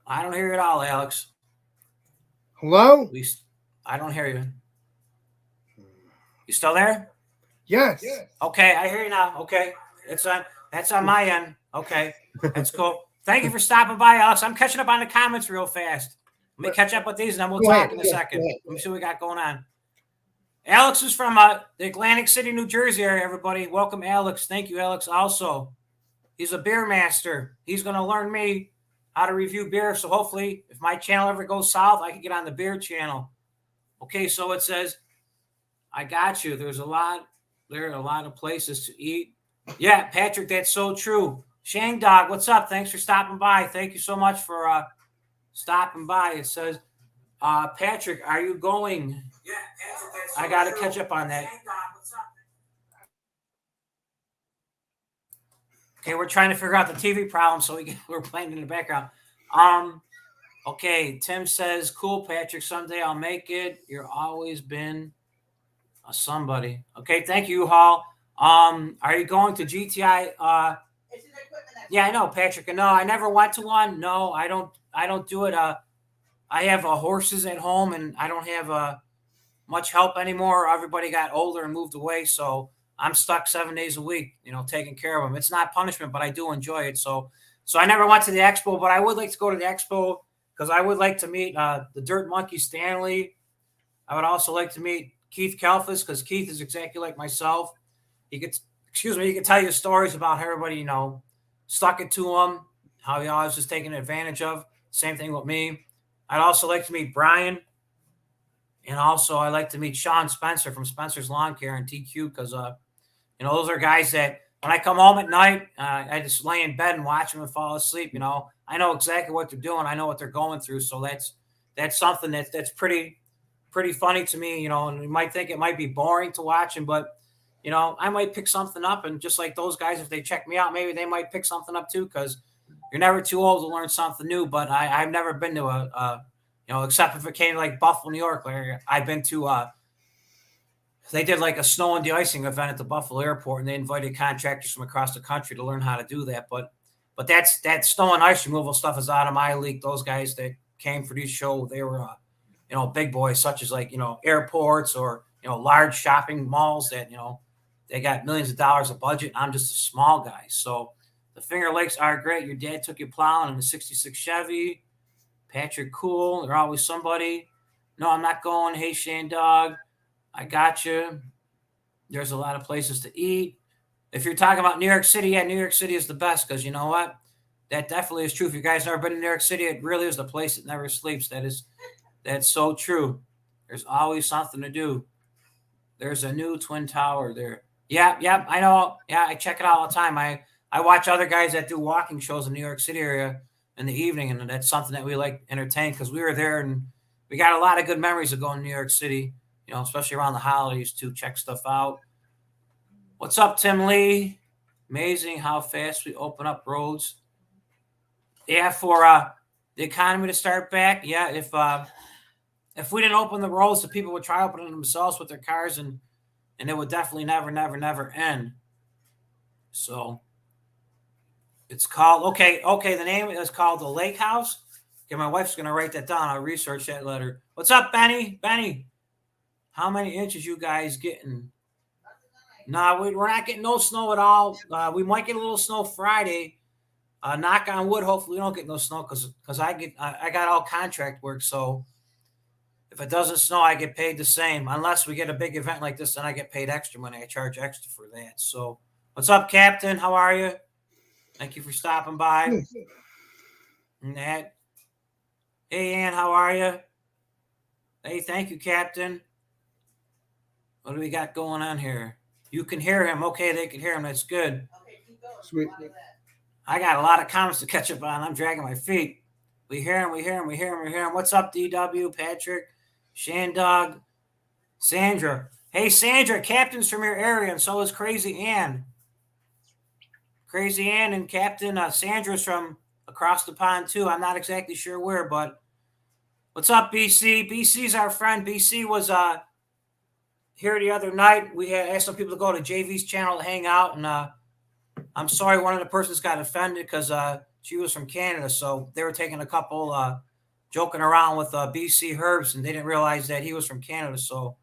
I don't hear you at all, Alex. Hello? I don't hear you. You still there? Yes. Okay, I hear you now. Okay, that's on my end. Okay, that's cool. Thank you for stopping by, Alex. I'm catching up on the comments real fast. Let me catch up with these, and then we'll talk in a second. Let me see what we got going on. Alex is from the Atlantic City, New Jersey area, everybody. Welcome, Alex. Thank you, Alex. Also, he's a beer master. He's going to learn me how to review beer. So hopefully, if my channel ever goes south, I can get on the beer channel. Okay, so it says, I got you. There are a lot of places to eat. Yeah, Patrick, that's so true. Shang Dog, what's up? Thanks for stopping by. Thank you so much for stopping by. It says, Patrick, are you going? Yeah, Patrick, that's so I got to catch up on that. Shang Dog, what's up? Okay, we're trying to figure out the TV problem, so we're playing in the background. Okay, Tim says, cool, Patrick. Someday I'll make it. You're always been a somebody. Okay, thank you, Hall. Are you going to GTI? Yeah, I know, Patrick. No, I never went to one. No, I don't do it. I have horses at home, and I don't have much help anymore. Everybody got older and moved away, so I'm stuck 7 days a week, taking care of them. It's not punishment, but I do enjoy it. So I never went to the expo, but I would like to go to the expo because I would like to meet the Dirt Monkey Stanley. I would also like to meet Keith Kalfas because Keith is exactly like myself. He could tell you stories about how everybody, stuck it to him, how he always was taken advantage of. Same thing with me. I'd also like to meet Brian. And also I like to meet Sean Spencer from Spencer's Lawn Care and TQ because, those are guys that when I come home at night, I just lay in bed and watch them and fall asleep. I know exactly what they're doing. I know what they're going through. So that's something that's pretty funny to me, and you might think it might be boring to watch them, but I might pick something up, and just like those guys, if they check me out, maybe they might pick something up too, because you're never too old to learn something new. But I've never been to except if it came to like Buffalo, New York, where I've been to, they did like a snow and de-icing event at the Buffalo airport, and they invited contractors from across the country to learn how to do that. But that snow and ice removal stuff is out of my league. Those guys that came for these shows, they were, big boys, such as like, airports or, large shopping malls that, they got millions of dollars of budget. I'm just a small guy. So the Finger Lakes are great. Your dad took you plowing in a 66 Chevy. Patrick, cool. They're always somebody. No, I'm not going. Hey, Shane Dog, I got you. There's a lot of places to eat. If you're talking about New York City, yeah, New York City is the best because you know what? That definitely is true. If you guys never been to New York City, it really is the place that never sleeps. That's so true. There's always something to do. There's a new Twin Tower there. Yeah, I know. Yeah, I check it out all the time. I watch other guys that do walking shows in the New York City area in the evening, and that's something that we like entertain because we were there and we got a lot of good memories of going to New York City. Especially around the holidays to check stuff out. What's up, Tim Lee? Amazing how fast we open up roads. Yeah, for the economy to start back. Yeah, if we didn't open the roads, the people would try opening themselves with their cars, and it would definitely never end. So it's called okay. The name is called the Lake House. Okay, my wife's gonna write that down. I'll research that later. What's up, Benny? Benny, how many inches you guys getting? Nah, we're not getting no snow at all. We might get a little snow Friday. Knock on wood. Hopefully, we don't get no snow because I got all contract work. So if it doesn't snow, I get paid the same. Unless we get a big event like this, then I get paid extra money. I charge extra for that. So what's up, Captain? How are you? Thank you for stopping by. And that. Hey, Ann, how are you? Hey, thank you, Captain. What do we got going on here? You can hear him. Okay, they can hear him. That's good. Okay, keep going. Sweet. I got a lot of comments to catch up on. I'm dragging my feet. We hear him. What's up, DW, Patrick, Shandog, Sandra? Hey, Sandra, Captain's from your area, and so is Crazy Ann. Crazy Ann and Captain Sandra's from across the pond, too. I'm not exactly sure where, but what's up, BC? BC's our friend. BC was here the other night. We had asked some people to go to JV's channel to hang out, and I'm sorry one of the persons got offended because she was from Canada, so they were taking a couple joking around with BC Herbs, and they didn't realize that he was from Canada, so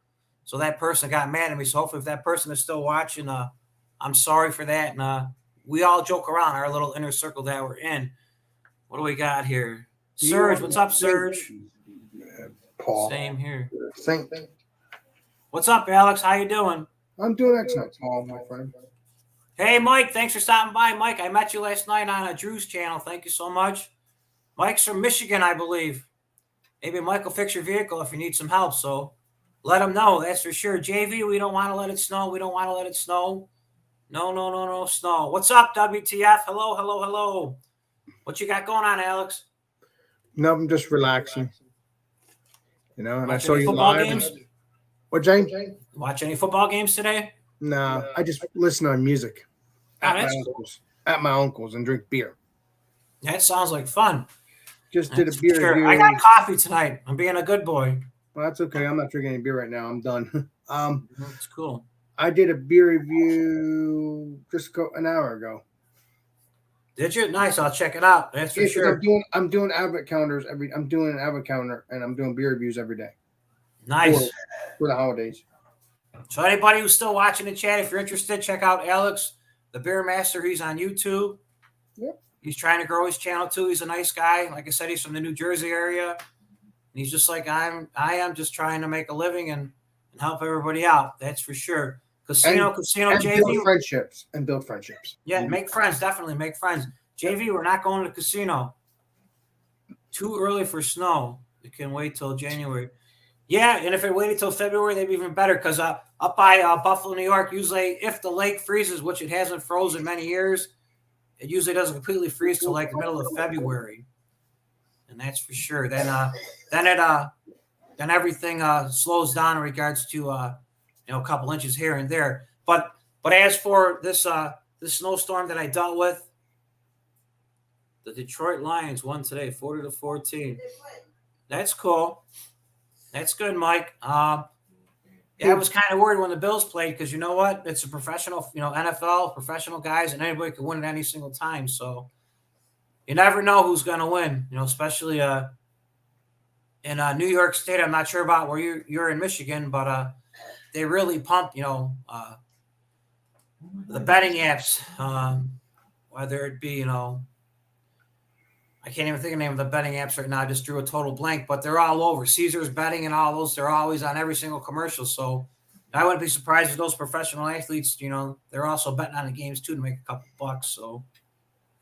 that person got mad at me. So hopefully if that person is still watching, I'm sorry for that, and we all joke around our little inner circle that we're in. What do we got here? Serge, what's up, Serge? Paul. Same here. Same. What's up, Alex? How you doing? I'm doing excellent, Paul, my friend. Hey, Mike, thanks for stopping by. Mike, I met you last night on Drew's channel. Thank you so much. Mike's from Michigan, I believe. Maybe Mike will fix your vehicle if you need some help, so let him know. That's for sure. JV, we don't want to let it snow. We don't want to let it snow. No, snow. What's up, WTF? Hello. What you got going on, Alex? No, I'm just relaxing. And Watch I saw any you football live. games? What, James? Watch any football games today? No, I just listen on music Oh, that's cool. at my uncle's and drink beer. That sounds like fun. Just did a That's for beer sure. review. I got coffee tonight. I'm being a good boy. Well, that's okay. I'm not drinking any beer right now. I'm done. That's cool. I did a beer review just an hour ago. Did you? Nice. I'll check it out. That's for sure. I'm doing advent counters I'm doing an advent counter and I'm doing beer reviews every day. Nice. For the holidays. So anybody who's still watching the chat, if you're interested, check out Alex, the Beer Master. He's on YouTube. Yep. He's trying to grow his channel too. He's a nice guy. Like I said, he's from the New Jersey area. And he's just like I am, just trying to make a living and help everybody out. That's for sure. Casino, and JV. Build friendships. Yeah, make friends. Definitely make friends. JV, we're not going to the casino. Too early for snow. You can wait till January. Yeah, and if it waited till February, they'd be even better because up by Buffalo, New York, usually if the lake freezes, which it hasn't frozen many years, it usually doesn't completely freeze till like the middle of February, and that's for sure. Then everything slows down in regards to a couple inches here and there. But as for this snowstorm that I dealt with, the Detroit Lions won today, 40-14. That's cool. That's good, Mike. Yeah, I was kind of worried when the Bills played because you know what? It's a professional, NFL, professional guys, and anybody can win at any single time. So you never know who's going to win, especially in New York State. I'm not sure about where you're in Michigan, but they really pump, the betting apps, whether it be, I can't even think of the name of the betting apps right now. I just drew a total blank, but they're all over. Caesars Betting and all those, they're always on every single commercial. So I wouldn't be surprised if those professional athletes, they're also betting on the games too to make a couple bucks. So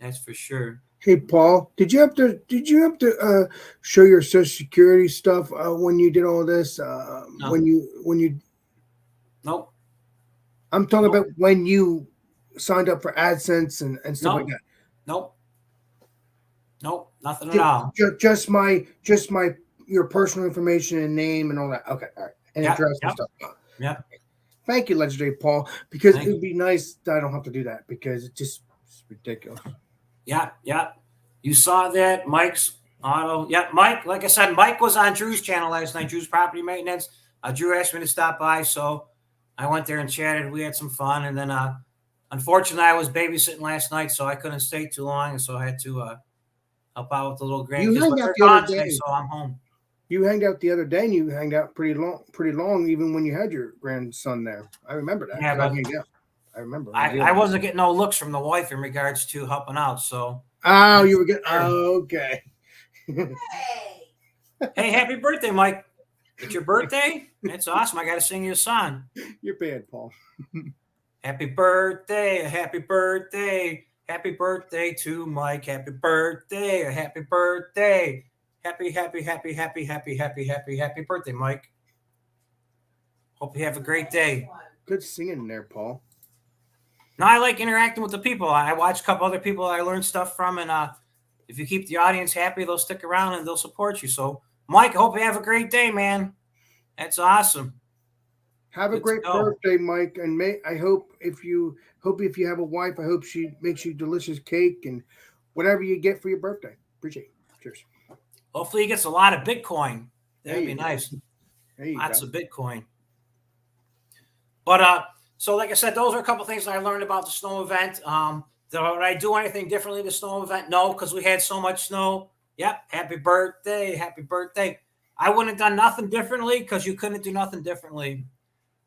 that's for sure. Hey, Paul, did you have to show your Social Security stuff when you did all this? No. When you Nope. I'm talking about when you signed up for AdSense and stuff like No, that. nope, nothing at all. Just my your personal information and name and all that. Okay, all right, and Yep, address and yep, stuff. yep. Thank you, Legendary Paul, because Thank it would be nice that I don't have to do that because it's ridiculous. Yeah, yeah. You saw that, Mike's auto. Yeah, Mike. Like I said, Mike was on Drew's channel last night. Drew's property maintenance. Drew asked me to stop by, so I went there and chatted. We had some fun, and then unfortunately, I was babysitting last night, so I couldn't stay too long, and so I had to help out with the little You grandkids. hung But out they're the other gone today, day. so I'm home. You hanged out the other day, and you hanged out pretty long, even when you had your grandson there. I remember that. Yeah, 'Cause I but hanged out. I remember. I wasn't getting no looks from the wife in regards to helping out. So Oh, you were getting. Oh, okay. Hey. hey, happy birthday, Mike! It's your birthday. That's awesome. I got to sing you a song. You're bad, Paul. Happy birthday, happy birthday, happy birthday to Mike. Happy birthday, happy birthday. Happy birthday, Mike. Hope you have a great day. Good singing there, Paul. No, I like interacting with the people. I watch a couple other people I learn stuff from, and if you keep the audience happy, they'll stick around and they'll support you. So, Mike, I hope you have a great day, man. That's awesome. Have a Good to great know. birthday, Mike, and I hope if you have a wife, I hope she makes you delicious cake and whatever you get for your birthday. Appreciate it. Cheers. Hopefully, he gets a lot of Bitcoin. That'd be There you go. nice. There you Lots go. of Bitcoin. But so like I said, those are a couple things that I learned about the snow event. Did I do anything differently the snow event? No, because we had so much snow. Yep. Happy birthday. Happy birthday. I wouldn't have done nothing differently because you couldn't do nothing differently.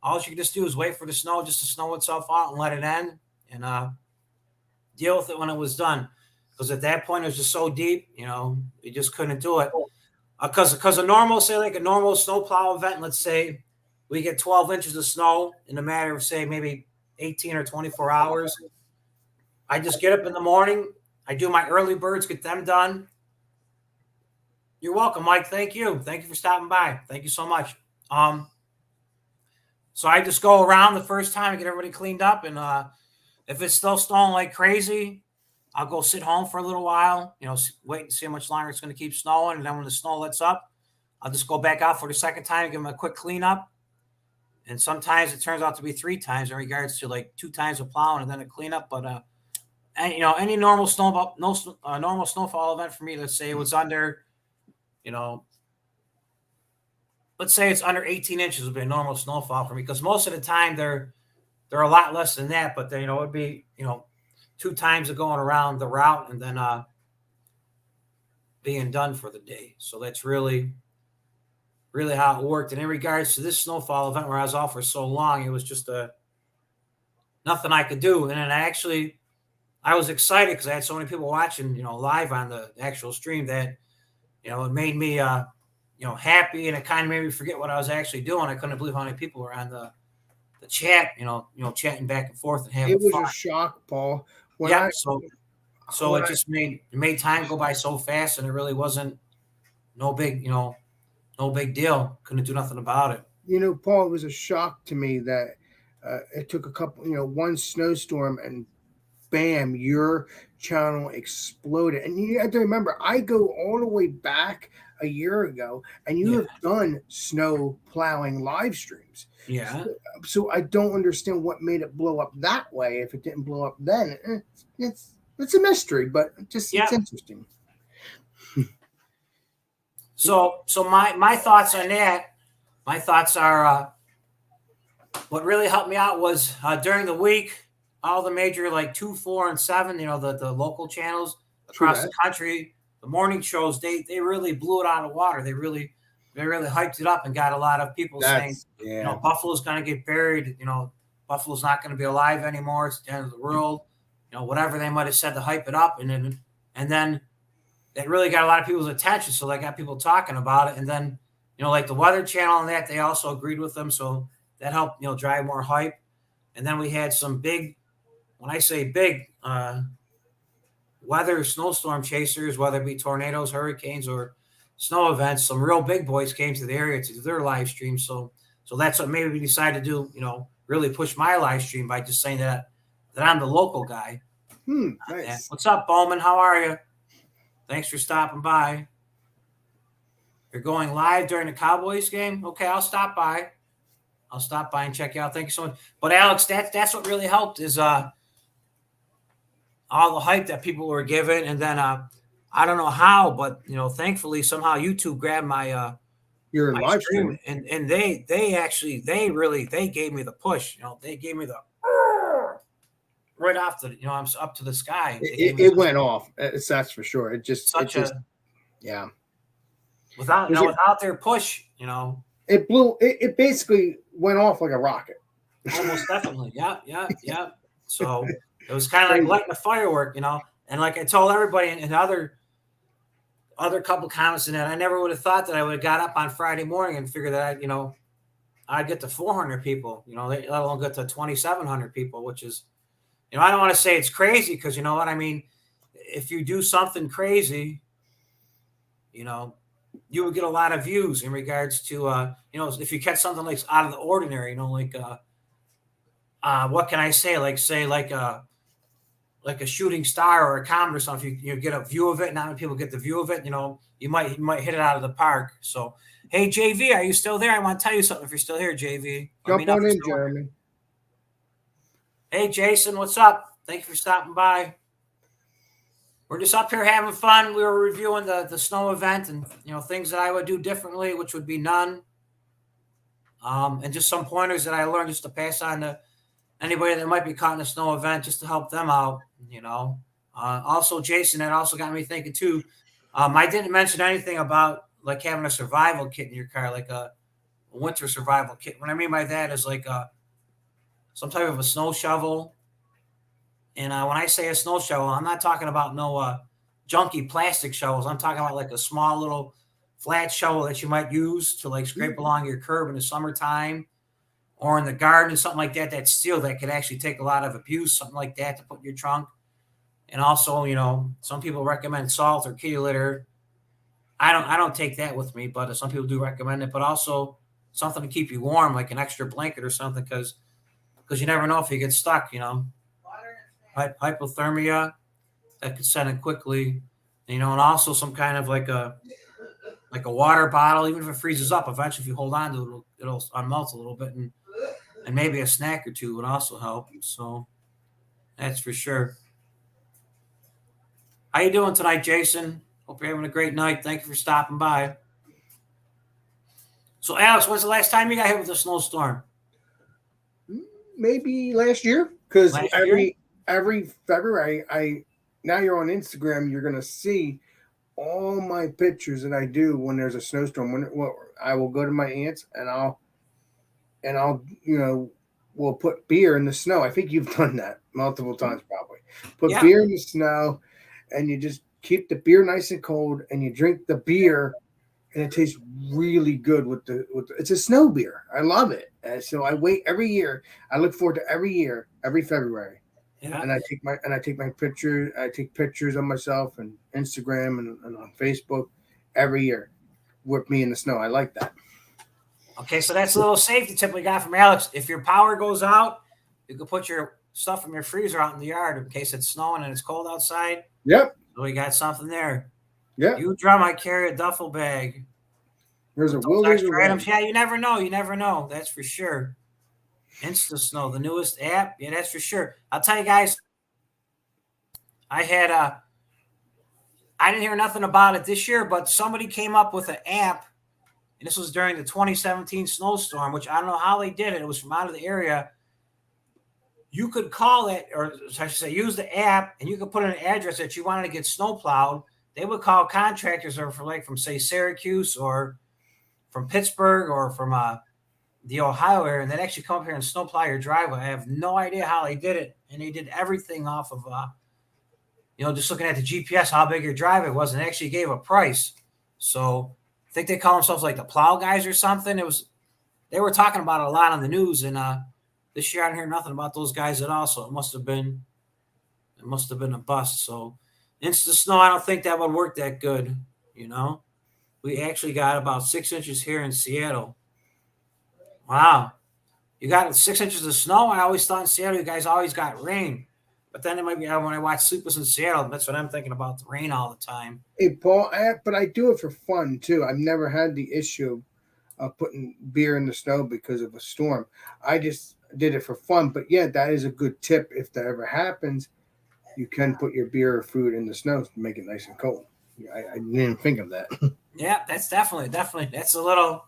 All you could just do is wait for the snow just to snow itself out and let it end and deal with it when it was done. Because at that point, it was just so deep, you just couldn't do it. Because a normal, say like a normal snowplow event, let's say we get 12 inches of snow in a matter of, say, maybe 18 or 24 hours. I just get up in the morning. I do my early birds, get them done. You're welcome, Mike. Thank you. Thank you for stopping by. Thank you so much. So I just go around the first time and get everybody cleaned up. And if it's still snowing like crazy, I'll go sit home for a little while, wait and see how much longer it's going to keep snowing. And then when the snow lets up, I'll just go back out for the second time and give them a quick cleanup. And sometimes it turns out to be 3 times in regards to like 2 times of plowing and then a cleanup. But and any normal normal snowfall event for me, let's say it was under, let's say it's under 18 inches would be a normal snowfall for me because most of the time they're a lot less than that. But it would be 2 times of going around the route and then being done for the day. So that's really how it worked. And in regards to this snowfall event where I was off for so long, it was just nothing I could do. And then I was excited because I had so many people watching, live on the actual stream that, it made me, happy, and it kind of made me forget what I was actually doing. I couldn't believe how many people were on the chat, chatting back and forth and having It was fun. a shock, Paul. So it just made time go by so fast, and it really wasn't no big deal. Couldn't do nothing about it. Paul, it was a shock to me that it took a couple, one snowstorm and bam, your channel exploded. And you have to remember, I go all the way back a year ago, and you have done snow plowing live streams. Yeah. So I don't understand what made it blow up that way. If it didn't blow up then, it's a mystery, but it's interesting. So my thoughts on that, my thoughts are what really helped me out was during the week, all the major like 2, 4, and 7, the local channels across the country, the morning shows, they really blew it out of the water. They really hyped it up and got a lot of people saying, Buffalo's going to get buried. Buffalo's not going to be alive anymore. It's the end of the world. Whatever they might have said to hype it up. And then it really got a lot of people's attention. So they got people talking about it. And then, like the Weather Channel and that, they also agreed with them. So that helped, drive more hype. And then we had some big, when I say big, weather snowstorm chasers, whether it be tornadoes, hurricanes, or snow events, some real big boys came to the area to do their live stream. So that's what made me decide to do, really push my live stream by just saying that I'm the local guy. Nice. What's up, Bowman? How are you? Thanks for stopping by. You're going live during the Cowboys game? Okay, I'll stop by. I'll stop by and check you out. Thank you so much. But Alex, that's what really helped is all the hype that people were given, and then I don't know how, but thankfully somehow YouTube grabbed my Your my live stream, stream. and they gave me the push. They gave me the right off the I'm up to the sky. It went off. That's for sure. Yeah. Without their push, It blew. It basically went off like a rocket. almost definitely. Yeah. So it was kind of like lighting a firework, And like I told everybody in other couple comments in that, I never would have thought that I would have got up on Friday morning and figured that I'd get to 400 people, let alone get to 2,700 people, which is, I don't want to say it's crazy because you know what I mean. If you do something crazy, you would get a lot of views in regards to, if you catch something like out of the ordinary, what can I say? Like a shooting star or a comet or something. You get a view of it. Not many people get the view of it. You might hit it out of the park. So, hey, JV, are you still there? I want to tell you something if you're still here, JV. Jump on in, Jeremy. Hey, Jason, what's up? Thank you for stopping by. We're just up here having fun. We were reviewing the snow event and, things that I would do differently, which would be none. And just some pointers that I learned just to pass on to anybody that might be caught in a snow event just to help them out, Also, Jason, that also got me thinking, too. I didn't mention anything about, like, having a survival kit in your car, like a winter survival kit. What I mean by that is, like, some type of a snow shovel. And when I say a snow shovel, I'm not talking about no junky plastic shovels. I'm talking about like a small little flat shovel that you might use to like scrape along your curb in the summertime or in the garden, something like that. That's steel that could actually take a lot of abuse, something like that to put in your trunk. And also, some people recommend salt or kitty litter. I don't take that with me, but some people do recommend it. But also something to keep you warm, like an extra blanket or something, because you never know if you get stuck, hypothermia that could set in quickly, and also some kind of like a water bottle. Even if it freezes up, eventually if you hold on to it, it'll unmelt a little bit, and maybe a snack or two would also help. So that's for sure. How you doing tonight, Jason? Hope you're having a great night. Thank you for stopping by. So, Alex, when's the last time you got hit with a snowstorm? Maybe last year, because every February, now you're on Instagram, you're gonna see all my pictures that I do when there's a snowstorm. I will go to my aunt's and I'll we'll put beer in the snow. I think you've done that multiple times, probably. Put beer in the snow, and you just keep the beer nice and cold, and you drink the beer, and it tastes really good with the it's a snow beer. I love it. And so I wait every year. I look forward to every year, every February. Yeah. And I take my pictures. I take pictures of myself and Instagram and on Facebook every year with me in the snow. I like that. Okay, so that's a little safety tip we got from Alex. If your power goes out, you can put your stuff from your freezer out in the yard in case it's snowing and it's cold outside. Yep. So we got something there. Yeah. You drum, I carry a duffel bag. There's a wilderness items. Yeah, you never know. You never know. That's for sure. Insta Snow, the newest app. Yeah, that's for sure. I'll tell you guys, I didn't hear nothing about it this year, but somebody came up with an app, and this was during the 2017 snowstorm, which I don't know how they did it. It was from out of the area. You could call it, or I should say, use the app, and you could put in an address that you wanted to get snow plowed. They would call contractors or from say Syracuse or from Pittsburgh or from the Ohio area, and they'd actually come up here and snowplow your driveway. I have no idea how they did it, and they did everything off of just looking at the GPS, how big your driveway was, and actually gave a price. So I think they call themselves like the plow guys or something. They were talking about it a lot on the news, and this year I didn't hear nothing about those guys at all. So it must have been a bust. So Insta Snow, I don't think that would work that good. We actually got about 6 inches here in Seattle. Wow. You got 6 inches of snow. I always thought in Seattle you guys always got rain, but then it might be when I watch Sleepless in Seattle. That's what I'm thinking about, the rain all the time. Hey, Paul, but I do it for fun too. I've never had the issue of putting beer in the snow because of a storm. I just did it for fun. But yeah, that is a good tip. If that ever happens, you can put your beer or food in the snow to make it nice and cold. I didn't think of that. Yeah, that's definitely that's a little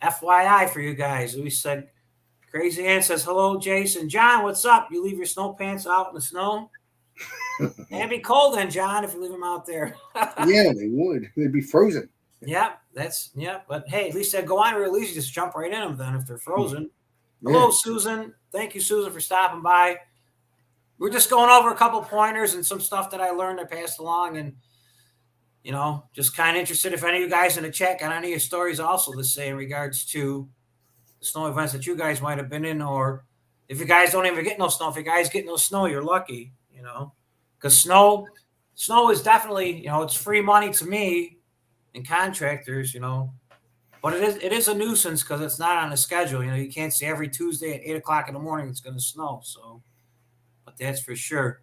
FYI for you guys. We said Crazy Ann says hello, Jason. John, what's up? You leave your snow pants out in the snow? It'd be cold then, John, if you leave them out there. Yeah, they would. They'd be frozen. Yeah, but hey, at least they go on real easy. Just jump right in them then if they're frozen. Hello, Susan. Thank you, Susan, for stopping by. We're just going over a couple pointers and some stuff that I learned I passed along, and just kind of interested if any of you guys in the chat got any of your stories also to say in regards to the snow events that you guys might have been in, or if you guys don't even get no snow. If you guys get no snow, you're lucky, because snow is definitely, it's free money to me and contractors, but it is a nuisance because it's not on a schedule. You can't say every Tuesday at 8:00 in the morning it's going to snow. So, but that's for sure.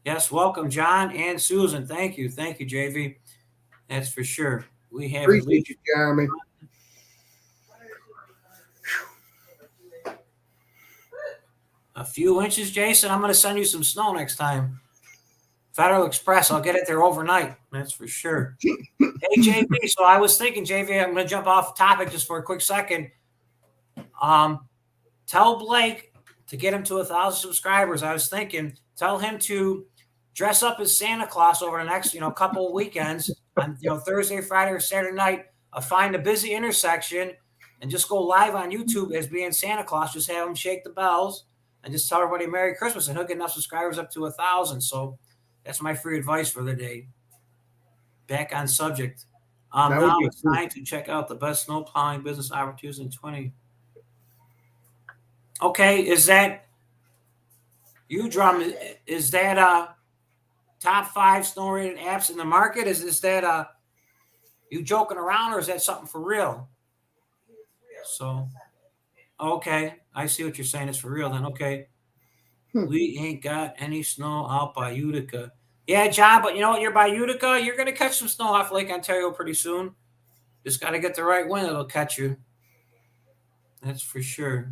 Yes, welcome, John and Susan. Thank you, JV. That's for sure. We have Appreciate you, Jeremy. A few inches, Jason. I'm going to send you some snow next time. Federal Express. I'll get it there overnight. That's for sure. Hey, JV. So I was thinking, JV, I'm going to jump off topic just for a quick second. Tell Blake to get him to 1,000 subscribers. I was thinking, tell him to dress up as Santa Claus over the next, couple of weekends on, Thursday, Friday, or Saturday night. Find a busy intersection and just go live on YouTube as being Santa Claus. Just have him shake the bells and just tell everybody Merry Christmas, and he'll get enough subscribers up to 1,000. So that's my free advice for the day. Back on subject. Now it's time to check out the best snow plowing business opportunities in 20. Okay, is that you, Drum? Is that top 5 snow rated apps in the market? Is that you joking around, or is that something for real? So, okay, I see what you're saying. It's for real then. Okay. We ain't got any snow out by Utica. Yeah, John, but you know what? You're by Utica. You're going to catch some snow off Lake Ontario pretty soon. Just got to get the right wind. It'll catch you. That's for sure.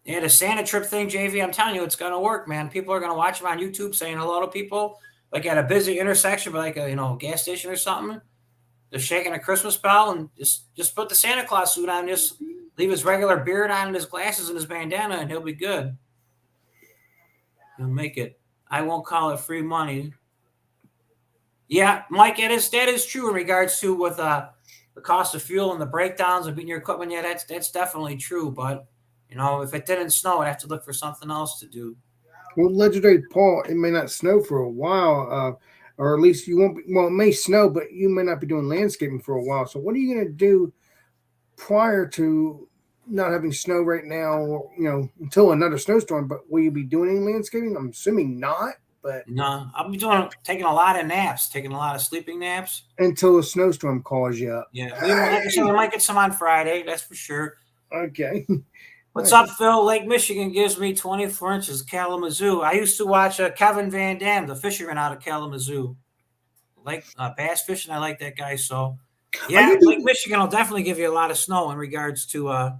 Yeah, the Santa trip thing, JV, I'm telling you, it's going to work, man. People are going to watch him on YouTube saying hello to people, like at a busy intersection, like a gas station or something. They're shaking a Christmas bell, and just put the Santa Claus suit on, just leave his regular beard on and his glasses and his bandana, and he'll be good. He'll make it. I won't call it free money. Yeah, Mike, that is true in regards to with the cost of fuel and the breakdowns and beating your equipment. Yeah, that's definitely true. But if it didn't snow, I'd have to look for something else to do. Well, legendary Paul, it may not snow for a while, or at least you won't be. Well, it may snow, but you may not be doing landscaping for a while. So, what are you going to do prior to not having snow right now? Until another snowstorm. But will you be doing any landscaping? I'm assuming not. But no, I'll be taking a lot of naps, taking a lot of sleeping naps until a snowstorm calls you up. Yeah, like I said, we might get some on Friday. That's for sure. Okay. What's up, Phil? Lake Michigan gives me 24 inches of Kalamazoo. I used to watch Kevin Van Dam, the fisherman out of Kalamazoo. Like bass fishing, I like that guy. So, yeah, Lake Michigan will definitely give you a lot of snow in regards to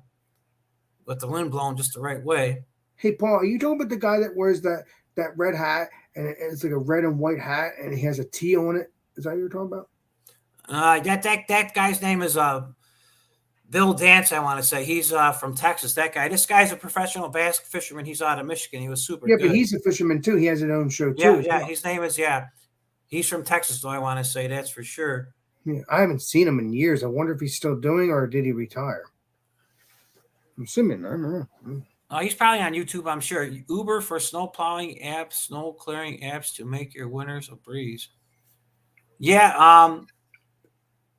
with the wind blowing just the right way. Hey, Paul, are you talking about the guy that wears that red hat, and it's like a red and white hat, and he has a T on it? Is that what you're talking about? That guy's name is Bill Dance, I want to say. He's from Texas, that guy. This guy's a professional bass fisherman. He's out of Michigan. He was super good. But he's a fisherman, too. He has his own show, too. Yeah, his name is, he's from Texas, though, I want to say. That's for sure. Yeah, I haven't seen him in years. I wonder if he's still doing, or did he retire? I'm assuming. I don't know. He's probably on YouTube, I'm sure. Uber for snow plowing apps, snow clearing apps to make your winters a breeze. Yeah,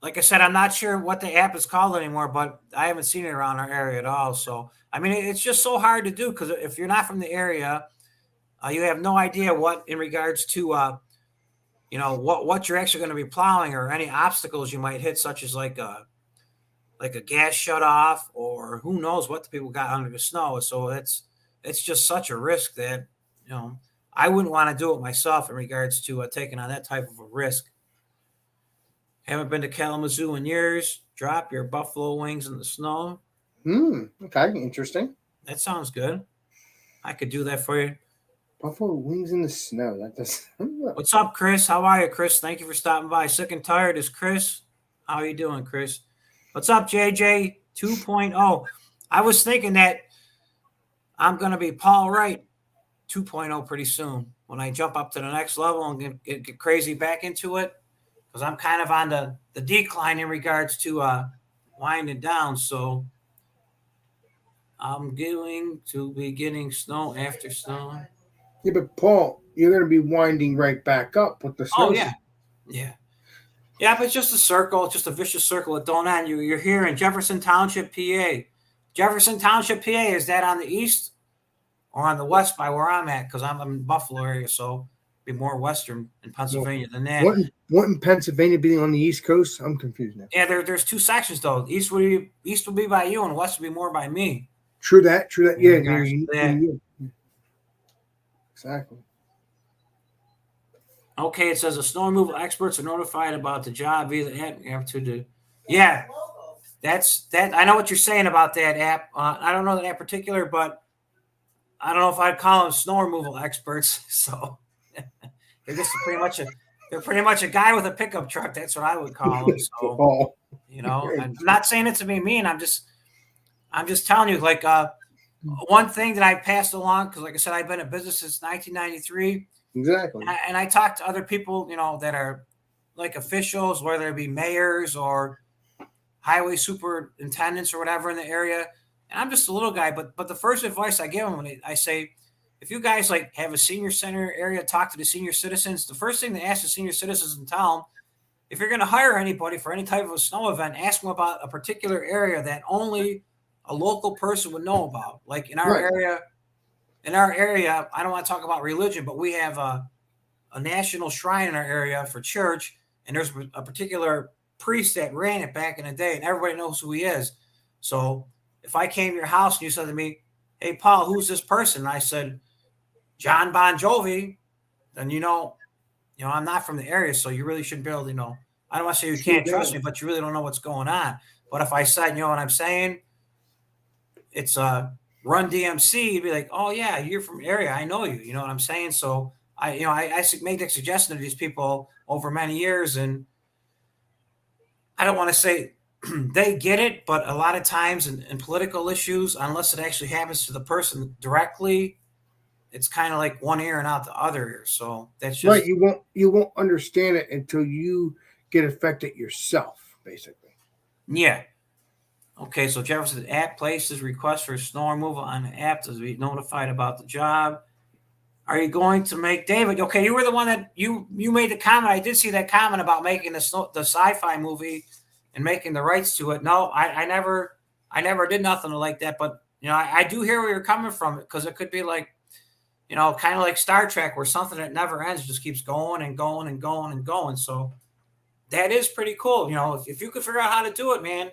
like I said, I'm not sure what the app is called anymore, but I haven't seen it around our area at all. So, I mean, it's just so hard to do because if you're not from the area, you have no idea what in regards to, what you're actually going to be plowing or any obstacles you might hit, such as like like a gas shut off, or who knows what the people got under the snow. So it's just such a risk that I wouldn't want to do it myself in regards to taking on that type of a risk. Haven't been to Kalamazoo in years. Drop your buffalo wings in the snow. Okay, interesting. That sounds good. I could do that for you. Buffalo wings in the snow. That does. What's up, Chris? How are you, Chris? Thank you for stopping by. Sick and tired is Chris. How are you doing, Chris? What's up, JJ 2.0? I was thinking that I'm going to be Paul Wright 2.0 pretty soon when I jump up to the next level and get crazy back into it, because I'm kind of on the decline in regards to winding down. So I'm going to be getting snow after snow. Yeah, but Paul, you're going to be winding right back up with the snow. Oh, yeah. Yeah. Yeah, but it's just a circle. It's just a vicious circle that don't end. You're here in Jefferson Township, PA. Jefferson Township, PA, is that on the east or on the west by where I'm at? Because I'm in Buffalo area, so be more western in Pennsylvania than that. Wouldn't Pennsylvania be on the East Coast? I'm confused now. Yeah, there's two sections though. East would be by you, and west would be more by me. True that. Yeah, exactly. Okay, it says the snow removal experts are notified about the job via the app. You have to do. Yeah, that's that. I know what you're saying about that app. I don't know that particular, but I don't know if I'd call them snow removal experts. So they're just pretty much a guy with a pickup truck. That's what I would call them. So I'm not saying it to be mean. I'm just telling you, like one thing that I passed along, because like I said, I've been in business since 1993. Exactly. And I talk to other people, that are like officials, whether it be mayors or highway superintendents or whatever in the area. And I'm just a little guy, but the first advice I give them, I say, if you guys like have a senior center area, talk to the senior citizens. The first thing to ask the senior citizens in town, if you're going to hire anybody for any type of a snow event, ask them about a particular area that only a local person would know about. Like in our area. In our area, I don't want to talk about religion, but we have a national shrine in our area for church, and there's a particular priest that ran it back in the day, and everybody knows who he is. So if I came to your house and you said to me, "Hey, Paul, who's this person?" And I said, "John Bon Jovi," then I'm not from the area, so you really shouldn't be able to, I don't want to say you can't trust me, but you really don't know what's going on. But if I said, you know what I'm saying, it's Run DMC, you'd be like, "Oh yeah, you're from the area. I know you." You know what I'm saying? So I made that suggestion to these people over many years, and I don't want to say they get it, but a lot of times in political issues, unless it actually happens to the person directly, it's kind of like one ear and out the other ear. So that's just right. You won't understand it until you get affected yourself, basically. Yeah. Okay, so Jefferson app places request for snow removal on the app to be notified about the job. Are you going to make David? Okay, you were the one that you made the comment. I did see that comment about making the sci-fi movie and making the rights to it. No, I never did nothing like that. But I do hear where you're coming from, because it could be like, kind of like Star Trek, where something that never ends just keeps going and going and going and going. So that is pretty cool. If you could figure out how to do it, man,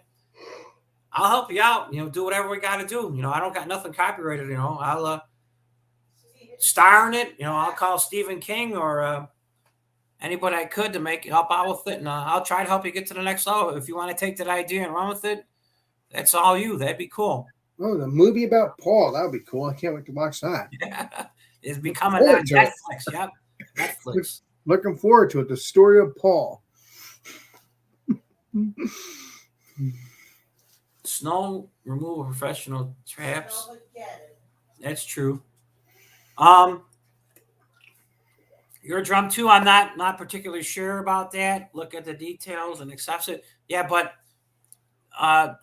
I'll help you out. Do whatever we got to do. I don't got nothing copyrighted. I'll star in it. I'll call Stephen King or anybody I could to help out with it, and I'll try to help you get to the next level. If you want to take that idea and run with it, that's all you. That'd be cool. Oh, the movie about Paul. That would be cool. I can't wait to watch that. Yeah. It's becoming on Netflix. Yep, Netflix. Looking forward to it. The story of Paul. Snow removal professional traps. That's true. Your drum too. I'm not particularly sure about that. Look at the details and accepts it. Yeah, but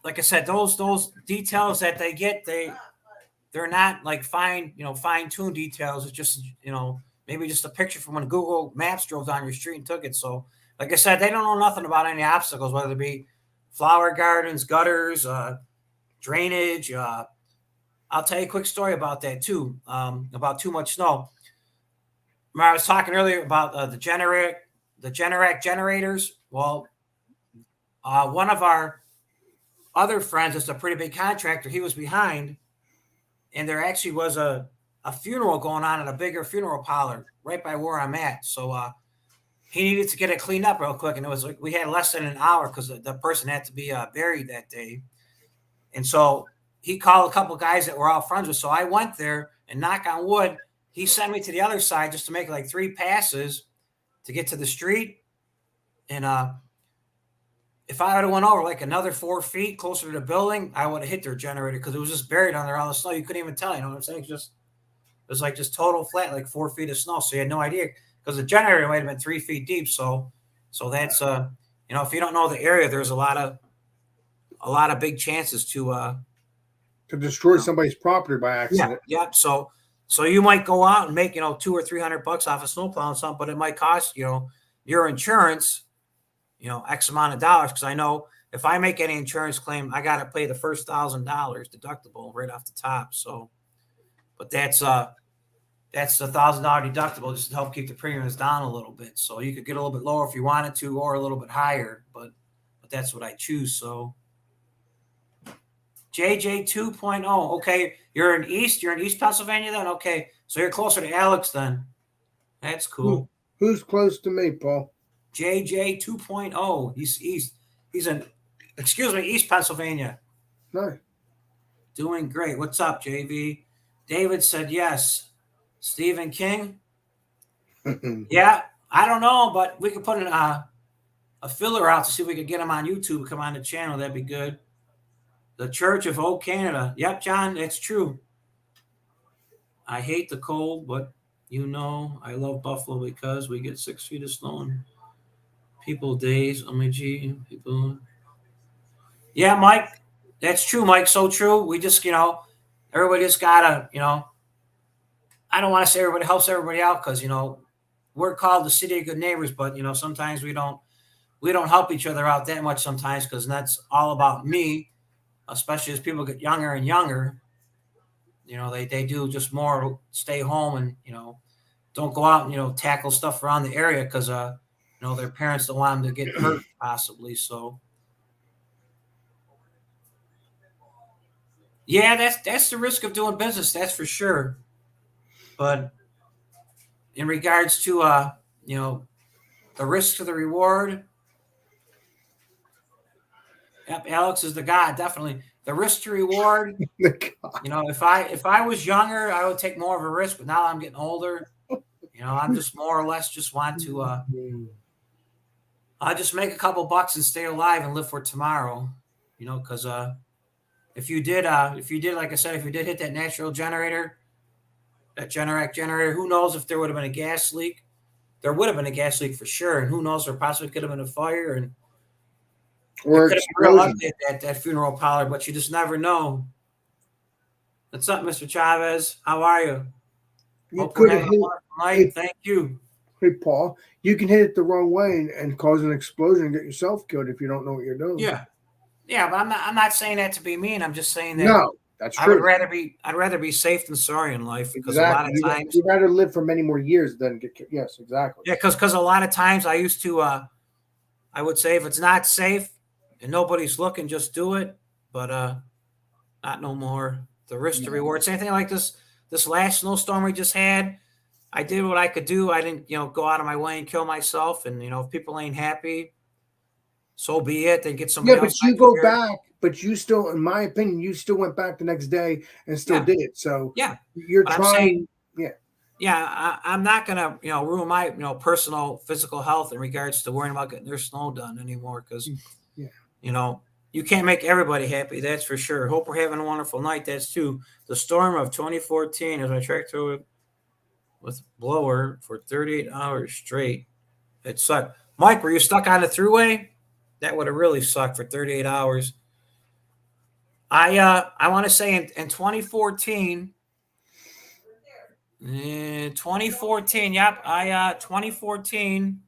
like I said, those details that they get, they're not like fine-tuned details. It's just maybe just a picture from when Google Maps drove down your street and took it. So like I said, they don't know nothing about any obstacles, whether it be flower gardens, gutters, drainage. I'll tell you a quick story about that too, about too much snow. Remember I was talking earlier about the Generac generators. Well, one of our other friends, it's a pretty big contractor. He was behind, and there actually was a funeral going on at a bigger funeral parlor right by where I'm at. So he needed to get it cleaned up real quick, and it was like we had less than an hour because the person had to be buried that day. And so he called a couple guys that we're all friends with. So I went there, and knock on wood, he sent me to the other side just to make like 3 passes to get to the street. And if I would have went over like another 4 feet closer to the building, I would have hit their generator because it was just buried under all the snow. You couldn't even tell. You know what I'm saying? It was like just total flat, like 4 feet of snow. So you had no idea because the generator might have been 3 feet deep. So that's if you don't know the area, there's a lot of big chances to destroy somebody's property by accident. Yeah. So you might go out and make $200 or $300 off a snowplow and something, but it might cost your insurance X amount of dollars. Because I know if I make any insurance claim, I got to pay the first $1,000 deductible right off the top. So, but that's the $1,000 deductible just to help keep the premiums down a little bit. So you could get a little bit lower if you wanted to, or a little bit higher. But that's what I choose. So JJ 2.0. Okay, you're in East Pennsylvania then. Okay, so you're closer to Alex then. That's cool. Who's close to me, Paul? JJ 2.0. He's East. He's in, East Pennsylvania. Nice. Doing great. What's up, JV? David said yes. Stephen King. Yeah, I don't know, but we could put a filler out to see if we could get him on YouTube. Come on the channel. That'd be good. The Church of Old Canada. Yep, John, that's true. I hate the cold, but I love Buffalo because we get 6 feet of snow and people days. Oh my G, people. Yeah, Mike, that's true, Mike. So true. We just, everybody just gotta, I don't want to say everybody helps everybody out because, we're called the city of good neighbors, but sometimes we don't help each other out that much sometimes because that's all about me. Especially as people get younger and younger, they do just more stay home and, don't go out and, tackle stuff around the area because, their parents don't want them to get hurt possibly. So, yeah, that's the risk of doing business. That's for sure. But in regards to, the risk to the reward, yep, Alex is the guy. Definitely the risk to reward. If I was younger, I would take more of a risk. But now I'm getting older. I'm just more or less just want to. I just make a couple bucks and stay alive and live for tomorrow. Because if you did, like I said, if you did hit that natural generator, that Generac generator, who knows if there would have been a gas leak? There would have been a gas leak for sure, and who knows? There possibly could have been a fire and. Or could have been real ugly at that funeral parlor, but you just never know. What's up, Mr. Chavez? How are you? Hope we're having a wonderful night. Thank you. Hey, Paul, you can hit it the wrong way and cause an explosion and get yourself killed if you don't know what you're doing. Yeah, but I'm not saying that to be mean. I'm just saying that. No, that's true. I'd rather be safe than sorry in life because a lot of times you'd rather live for many more years than get killed. Yes, exactly. Yeah, because a lot of times I used to, I would say if it's not safe and nobody's looking, just do it. But not no more. The risk to reward. Same thing like this last snowstorm we just had. I did what I could do. I didn't, go out of my way and kill myself. And if people ain't happy, so be it. They get somebody else. Yeah, but you go back. But you still, in my opinion, you still went back the next day and still did it. So you're trying. I'm not gonna, ruin my, personal physical health in regards to worrying about getting their snow done anymore. Because, you can't make everybody happy. That's for sure. Hope we're having a wonderful night. That's too. The storm of 2014 as I tracked through it with blower for 38 hours straight. It sucked. Mike, were you stuck on the thruway? That would have really sucked for 38 hours. I want to say in 2014. In 2014, yep. 2014.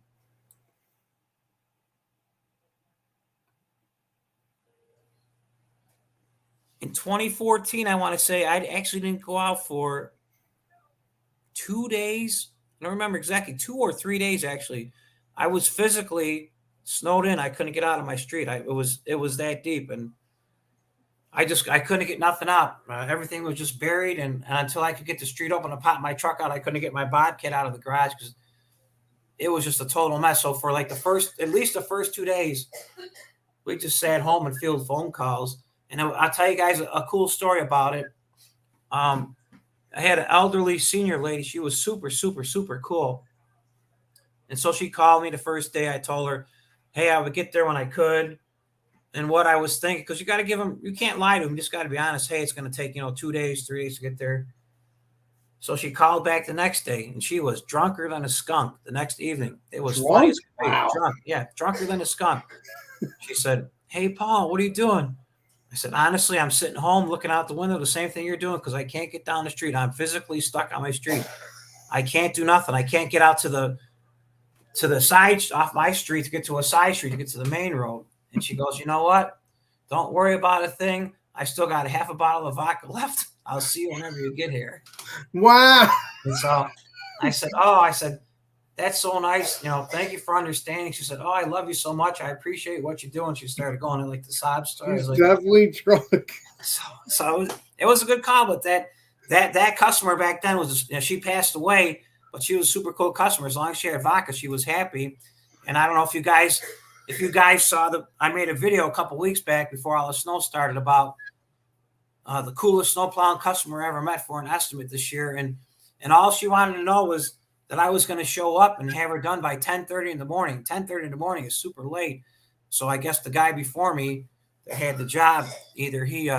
In 2014, I want to say I actually didn't go out for 2 days. I don't remember exactly, 2 or 3 days actually. I was physically snowed in. I couldn't get out of my street. It was that deep, and I couldn't get nothing out. Everything was just buried, and until I could get the street open and pop my truck out, I couldn't get my Bobcat out of the garage because it was just a total mess. So for like at least the first 2 days, we just sat home and fielded phone calls. And I'll tell you guys a cool story about it. I had an elderly senior lady. She was super, super, super cool. And so she called me the first day. I told her, hey, I would get there when I could. And what I was thinking, because you got to give them, you can't lie to them. You just got to be honest. Hey, it's going to take, 2 days, 3 days to get there. So she called back the next day, and she was drunker than a skunk the next evening. It was funny as Wow. drunk. Yeah, drunker than a skunk. She said, hey, Paul, what are you doing? I said, honestly, I'm sitting home looking out the window, the same thing you're doing, because I can't get down the street. I'm physically stuck on my street. I can't do nothing. I can't get out to the side off my street to get to a side street to get to the main road. And she goes, you know what? Don't worry about a thing. I still got a half a bottle of vodka left. I'll see you whenever you get here. Wow. And so I said, that's so nice. Thank you for understanding. She said, oh, I love you so much. I appreciate what you do. And she started going in like the sob story. He's Like, definitely drunk. So it was a good call, but that customer back then was, she passed away, but she was a super cool customer. As long as she had vodka, she was happy. And I don't know if you guys saw I made a video a couple weeks back before all the snow started about the coolest snowplowing customer I ever met for an estimate this year. And all she wanted to know was that I was going to show up and have her done by 10:30 in the morning. 10:30 in the morning is super late. So I guess the guy before me that had the job, either he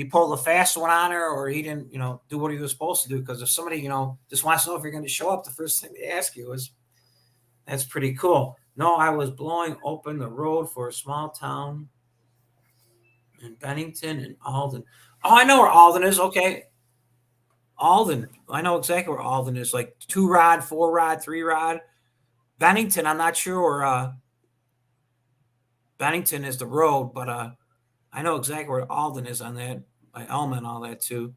pulled a fast one on her or he didn't, do what he was supposed to do. Because if somebody, just wants to know if you're going to show up, the first thing they ask you is, that's pretty cool. No, I was blowing open the road for a small town in Bennington and Alden. Oh, I know where Alden is. Okay. Alden. I know exactly where Alden is. Like 2-rod, 4-rod, 3-rod. Bennington, I'm not sure where Bennington is the road, but I know exactly where Alden is on that, by Elma and all that too.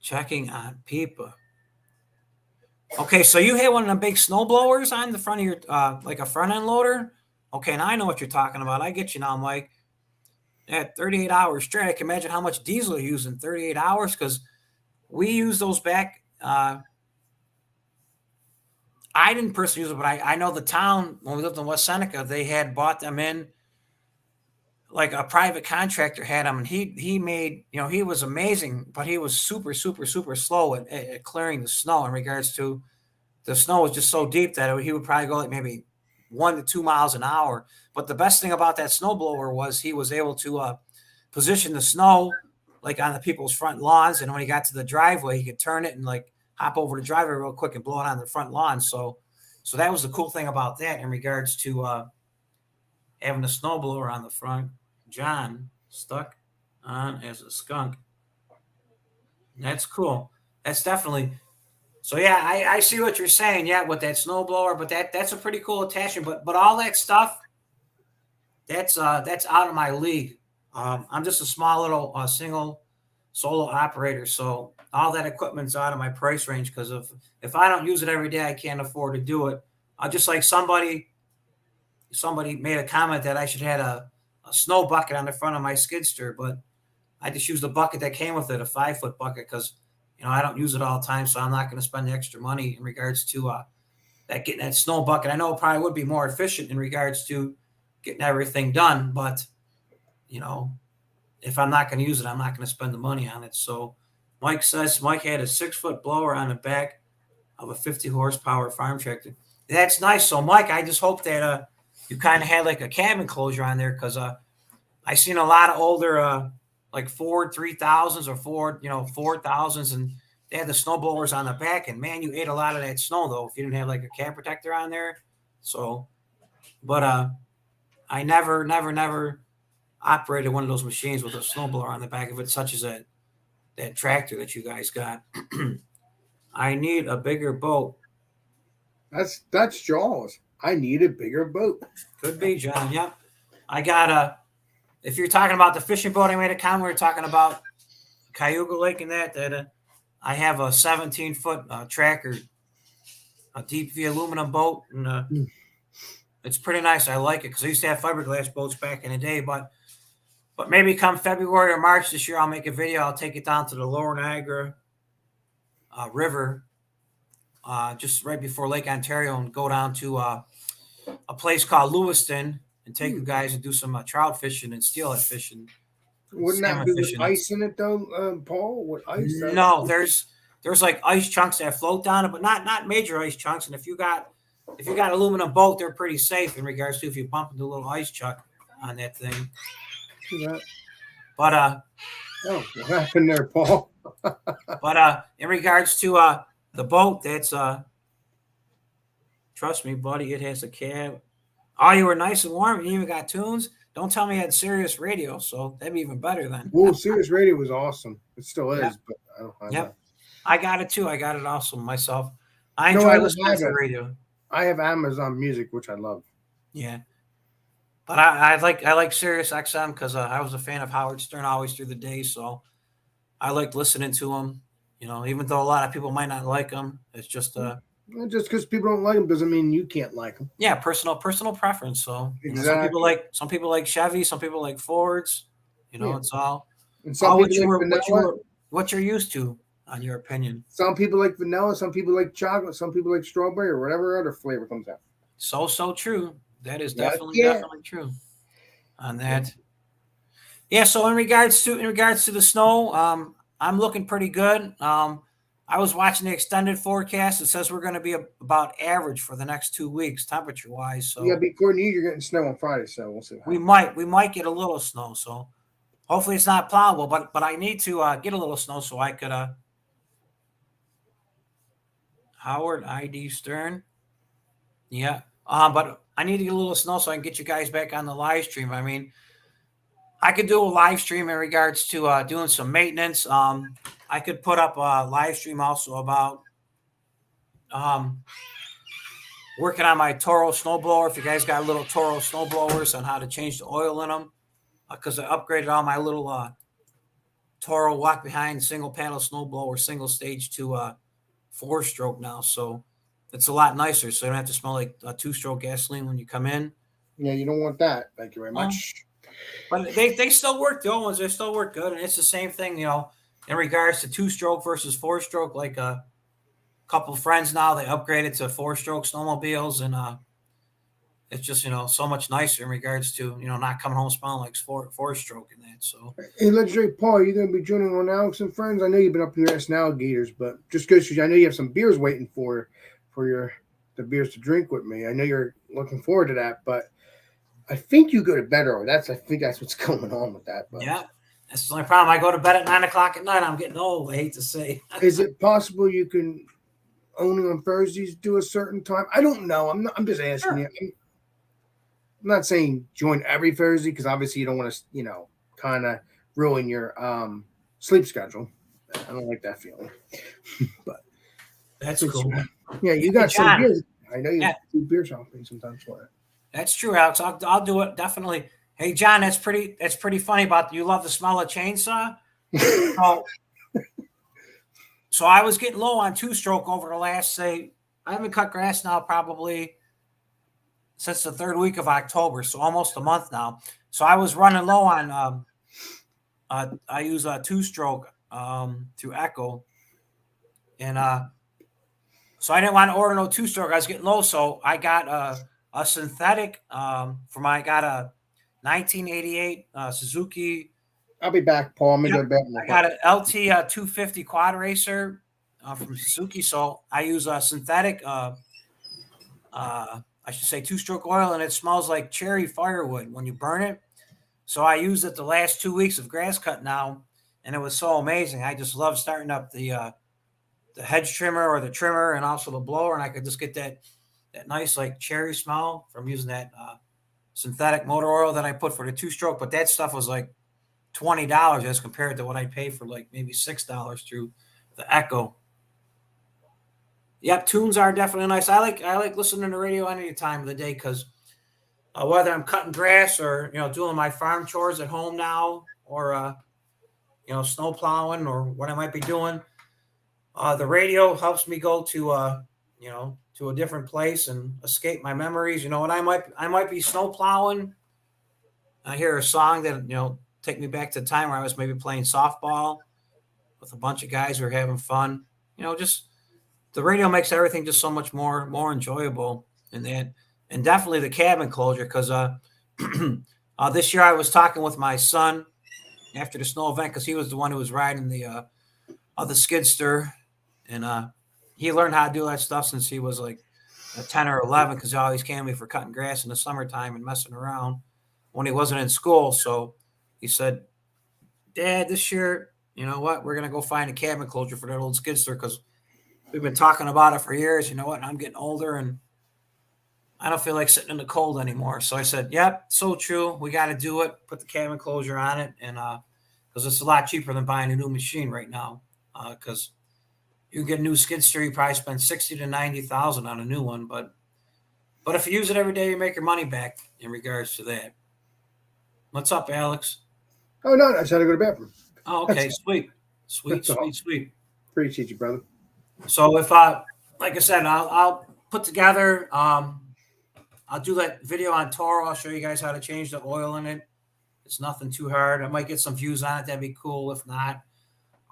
Checking on Peepa. Okay, so you had one of the big snow blowers on the front of your, like a front end loader? Okay, now I know what you're talking about. I get you now, Mike. At 38 hours straight, I can imagine how much diesel you use in 38 hours because we use those back. I didn't personally use it, but I know the town, when we lived in West Seneca, they had bought them in. Like a private contractor had them, and he made, he was amazing, but he was super, super, super slow at clearing the snow in regards to the snow was just so deep that he would probably go like maybe 1 to 2 miles an hour. But the best thing about that snowblower was he was able to position the snow like on the people's front lawns. And when he got to the driveway, he could turn it and like hop over the driveway real quick and blow it on the front lawn. So that was the cool thing about that in regards to having a snowblower on the front. John stuck on as a skunk. That's cool. That's definitely. So yeah, I see what you're saying. Yeah, with that snowblower, but that's a pretty cool attachment. But all that stuff, that's out of my league. I'm just a small little single solo operator, so all that equipment's out of my price range because if I don't use it every day, I can't afford to do it. Just like somebody made a comment that I should have a snow bucket on the front of my skidster, but I just used the bucket that came with it, a 5-foot bucket, because I don't use it all the time, so I'm not going to spend the extra money in regards to getting that snow bucket. I know it probably would be more efficient in regards to getting everything done, but if I'm not going to use it, I'm not going to spend the money on it. So Mike says Mike had a 6-foot blower on the back of a 50 horsepower farm tractor. That's nice. So Mike, I just hope that you kind of had like a cabin closure on there, because I seen a lot of older like Ford 3000s or Ford 4000s, and they had the snow blowers on the back, and man, you ate a lot of that snow though if you didn't have like a cab protector on there. So, but I never operated one of those machines with a snowblower on the back of it, such as that tractor that you guys got. I need a bigger boat. That's Jaws. I need a bigger boat. Could be, John. Yep. I got if you're talking about the fishing boat I made a comment, we were talking about Cayuga Lake and that I have a 17-foot tracker, a deep V aluminum boat, and it's pretty nice. I like it because I used to have fiberglass boats back in the day, but But maybe come February or March this year, I'll make a video. I'll take it down to the Lower Niagara River, just right before Lake Ontario, and go down to a place called Lewiston and take you guys and do some trout fishing and steelhead fishing, Wouldn't that salmon be with fishing. ice in it though, Paul? With ice? No, there's like ice chunks that float down it, but not major ice chunks. And if you got aluminum boat, they're pretty safe in regards to if you bump into a little ice chunk on that thing. Yeah. But Oh, what happened there, Paul? but in regards to the boat, that's trust me, buddy, it has a cab. Oh, you were nice and warm. You even got tunes. Don't tell me you had Sirius radio, so that'd be even better then. Well, Sirius Radio was awesome. It still is, Yep. but I don't have Yep. that. I got it too. I got it also myself. I No, enjoy I don't listening have to the it. radio. I have Amazon Music, which I love. Yeah. But I like Sirius XM because I was a fan of Howard Stern always through the day, so I liked listening to him. You know, even though a lot of people might not like him, it's just Just because people don't like them doesn't mean you can't like them. yeah, personal preference. So you know, Exactly. some people like Chevy, some people like Fords. You know, Yeah. it's all And some what people like vanilla. what you're used to, on your opinion. Some people like vanilla. Some people like chocolate. Some people like strawberry or whatever other flavor comes out. So true. That is Yeah, definitely true on that. Yeah. So in regards to the snow, I'm looking pretty good. I was watching the extended forecast. It says we're going to be about average for the next 2 weeks, temperature wise. So Yeah, according to you, you're getting snow on Friday, so we'll see. we might get a little snow. So hopefully it's not plowable, but I need to get a little snow so I could. Howard ID Stern. Yeah. But I need to get a little snow so I can get you guys back on the live stream. I mean, I could do a live stream in regards to doing some maintenance. I could put up a live stream also about working on my Toro snowblower. If you guys got little Toro snowblowers, on how to change the oil in them, because I upgraded all my little Toro walk behind single panel snowblower, single stage to 4-stroke now. So it's a lot nicer. So you don't have to smell like a 2-stroke gasoline when you come in. Yeah, you don't want that. Thank you very much. But they still work. The old ones, they still work good. And it's the same thing, you know, in regards to 2-stroke versus 4-stroke. Like a couple of friends now, they upgraded to 4-stroke snowmobiles. And it's just, you know, so much nicer in regards to, you know, not coming home smelling like 4-stroke and that. So, Hey, legendary Paul, are you going to be joining on Alex and Friends? I know you've been up here at Alligators, but just because I know you have some beers waiting for the beers to drink with me. I know you're looking forward to that, but I think you go to bed early. I think that's what's going on with that. But yeah, that's the only problem. I go to bed at 9 o'clock at night. I'm getting old. I hate to say. Is it possible you can only on Thursdays do a certain time? I don't know. I'm just asking you. I'm not saying join every Thursday because obviously you don't want to, you know, kind of ruin your sleep schedule. I don't like that feeling. But That's cool. Yeah, you got some John. beers. I know you do beer shopping sometimes for it. That's true, Alex. I'll do it definitely. Hey, John, that's pretty funny about you love the smell of chainsaw. So I was getting low on 2-stroke over the last, say, I haven't cut grass now probably since the 3rd week of October, so almost a month now. So I was running low on. I use a 2-stroke through Echo, and so I didn't want to order no 2-stroke. I was getting low, so I got a synthetic I got a 1988 Suzuki. I'll be back, Paul. I'm gonna go to bed. I got an LT 250 quad racer from Suzuki, so I use a synthetic. I should say 2-stroke oil, and it smells like cherry firewood when you burn it. So I used it the last 2 weeks of grass cut now, and it was so amazing. I just love starting up the hedge trimmer or the trimmer and also the blower, and I could just get that nice like cherry smell from using that synthetic motor oil that I put for the 2-stroke. But that stuff was like $20 as compared to what I paid for like maybe $6 through the Echo. Yep, tunes are definitely nice. I like listening to radio any time of the day because whether I'm cutting grass or doing my farm chores at home now, or snow plowing or what I might be doing, the radio helps me go to to a different place and escape my memories. And I might be snow plowing. I hear a song that take me back to the time where I was maybe playing softball with a bunch of guys who were having fun. Just the radio makes everything just so much more enjoyable. And definitely the cabin closure, because this year I was talking with my son after the snow event, because he was the one who was riding the skidster, and he learned how to do that stuff since he was like 10 or 11, because he always came to me for cutting grass in the summertime and messing around when he wasn't in school. So he said, Dad, this year, you know what, we're going to go find a cabin closure for that old skidster, because we've been talking about it for years. You know what, and I'm getting older and I don't feel like sitting in the cold anymore. So I said, yep, so true. We got to do it. Put the cabin closure on it. And because it's a lot cheaper than buying a new machine right now. Because you get a new skid steer, you probably spend 60 to 90,000 on a new one. But if you use it every day, you make your money back in regards to that. What's up, Alex? Oh, no, I just had to go to the bathroom. Oh, okay, sweet. Appreciate you, brother. So if like I said, I'll put together. I'll do that video on Toro. I'll show you guys how to change the oil in it. It's nothing too hard. I might get some views on it. That'd be cool. If not,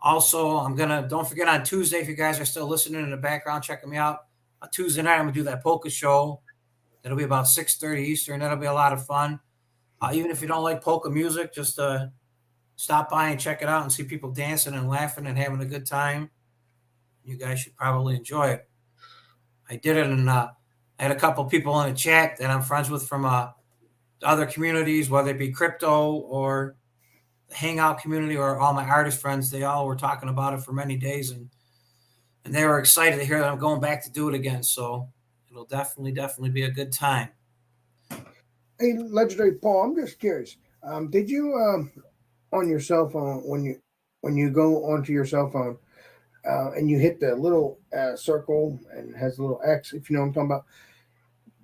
also, don't forget on Tuesday, if you guys are still listening in the background, checking me out. On Tuesday night, I'm going to do that polka show. That'll be about 6:30 Eastern. That'll be a lot of fun. Even if you don't like polka music, just stop by and check it out and see people dancing and laughing and having a good time. You guys should probably enjoy it. I did it, and I had a couple people in the chat that I'm friends with from other communities, whether it be crypto or the Hangout community or all my artist friends. They all were talking about it for many days, and they were excited to hear that I'm going back to do it again. So it'll definitely be a good time. Hey, Legendary Paul, I'm just curious. Did you on your cell phone, when you go onto your cell phone and you hit the little circle and it has a little X, if you know what I'm talking about,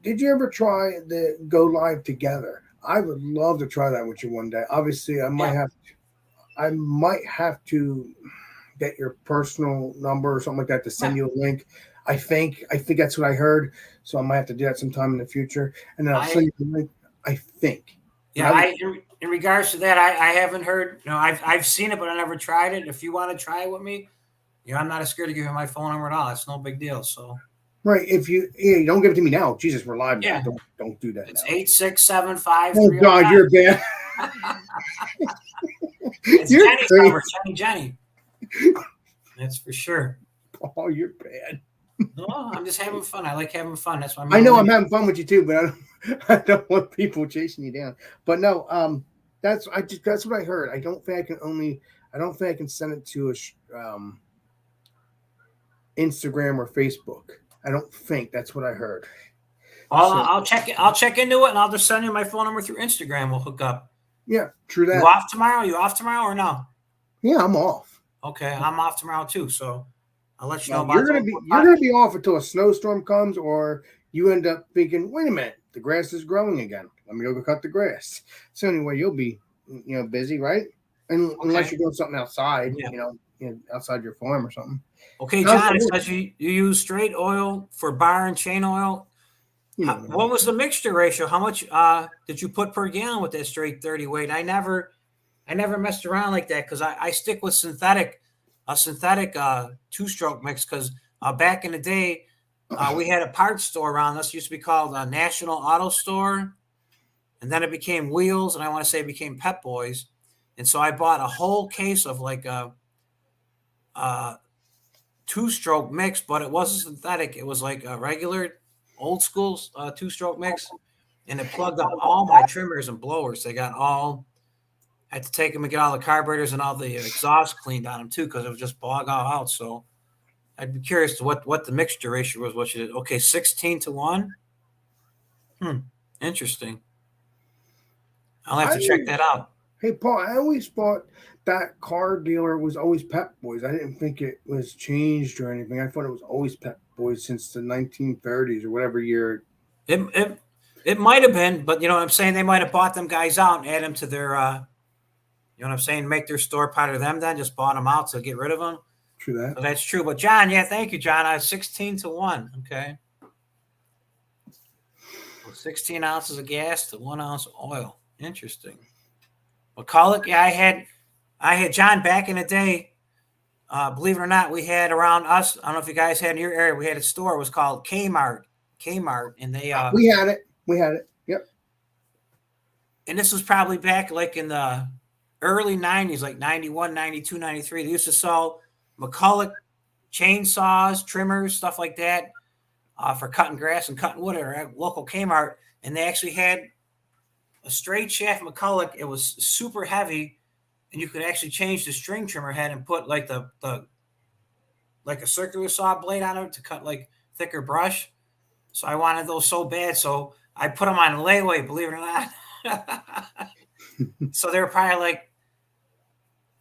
did you ever try the go live together? I would love to try that with you one day. Obviously, I might have to get your personal number or something like that to send you a link. I think that's what I heard. So I might have to do that sometime in the future. And then I'll send you the link. I think. Yeah, in regards to that, I haven't heard. I've seen it, but I never tried it. If you want to try it with me, I'm not scared to give you my phone number at all. It's no big deal. So. Right. If you don't give it to me now. Jesus, we're live now. Yeah. Don't do that. It's 86753. Oh God, you're bad. It's You're Jenny's crazy. number, Jenny. That's for sure. Oh, you're bad. No, I'm just having fun. I like having fun. That's why I know I'm having fun with you too, but I don't want people chasing you down. But no, that's what I heard. I don't think I can send it to a Instagram or Facebook. I don't think that's what I heard. Well, I'll check it. I'll check into it, and I'll just send you my phone number through Instagram. We'll hook up. Yeah, true that. You off tomorrow or no? Yeah, I'm off. Okay, I'm off tomorrow too. So I'll let you know about. You're gonna be off until a snowstorm comes, or you end up thinking, wait a minute, the grass is growing again. Let me go cut the grass. So anyway, you'll be busy, right? And unless you're doing something outside, outside your farm or something. Okay, John, it says you use straight oil for bar and chain oil. What was the mixture ratio? How much did you put per gallon with that straight 30 weight? I never messed around like that, because I stick with a synthetic two-stroke mix, because back in the day we had a parts store around us. It used to be called National Auto Store, and then it became Wheels, and I want to say it became Pep Boys. And so I bought a whole case of like a two-stroke mix, but it wasn't synthetic. It was like a regular old school two-stroke mix, and it plugged up all my trimmers and blowers. I had to take them and get all the carburetors and all the exhaust cleaned on them too, because it was just bog all out. So I'd be curious to what the mixture ratio was. What you did? Okay, 16-1. Interesting. I'll have to check that out. Hey, Paul, I always thought that car dealer was always Pep Boys. I didn't think it was changed or anything. I thought it was always Pep Boys since the 1930s or whatever year. It might have been, but you know what I'm saying? They might have bought them guys out and add them to their, you know what I'm saying? Make their store part of them then, just bought them out to get rid of them. True that. So that's true. But John, thank you, John. I was 16-1. Okay. Well, 16 ounces of gas to 1 ounce of oil. Interesting. McCulloch. Yeah, I had John back in the day. Believe it or not, we had around us. I don't know if you guys had in your area. We had a store. It was called Kmart. Kmart, and they We had it. We had it. Yep. and this was probably back like in the early 90s, like 91, 92, 93. They used to sell McCulloch chainsaws, trimmers, stuff like that for cutting grass and cutting wood at local Kmart. And they actually had a straight shaft McCulloch. It was super heavy, and you could actually change the string trimmer head and put like the like a circular saw blade on it to cut like thicker brush. So I wanted those so bad, so I put them on layaway, believe it or not. So they were probably like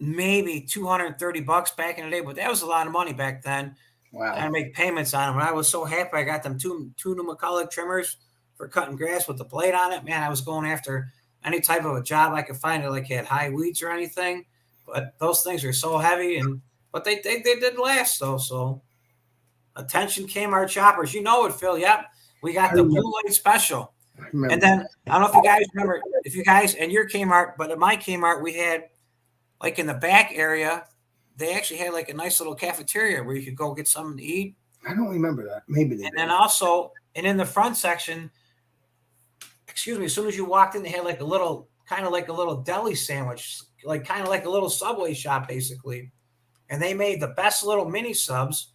maybe $230 back in the day, but that was a lot of money back then. Wow. I make payments on them. And I was so happy I got them two new McCulloch trimmers for cutting grass with the blade on it. Man, I was going after any type of a job I could find that like had high weeds or anything. But those things are so heavy, but they did last though. So attention Kmart shoppers, you know it, Phil. Yep. We got the blue light special. And then I don't know if you guys remember, if you guys and your Kmart, but at my Kmart, we had like in the back area, they actually had like a nice little cafeteria where you could go get something to eat. I don't remember that. Maybe they And did. then also, and in the front section, excuse me, as soon as you walked in, they had like a little, kind of like a little deli sandwich, like kind of like a little Subway shop, basically. And they made the best little mini subs.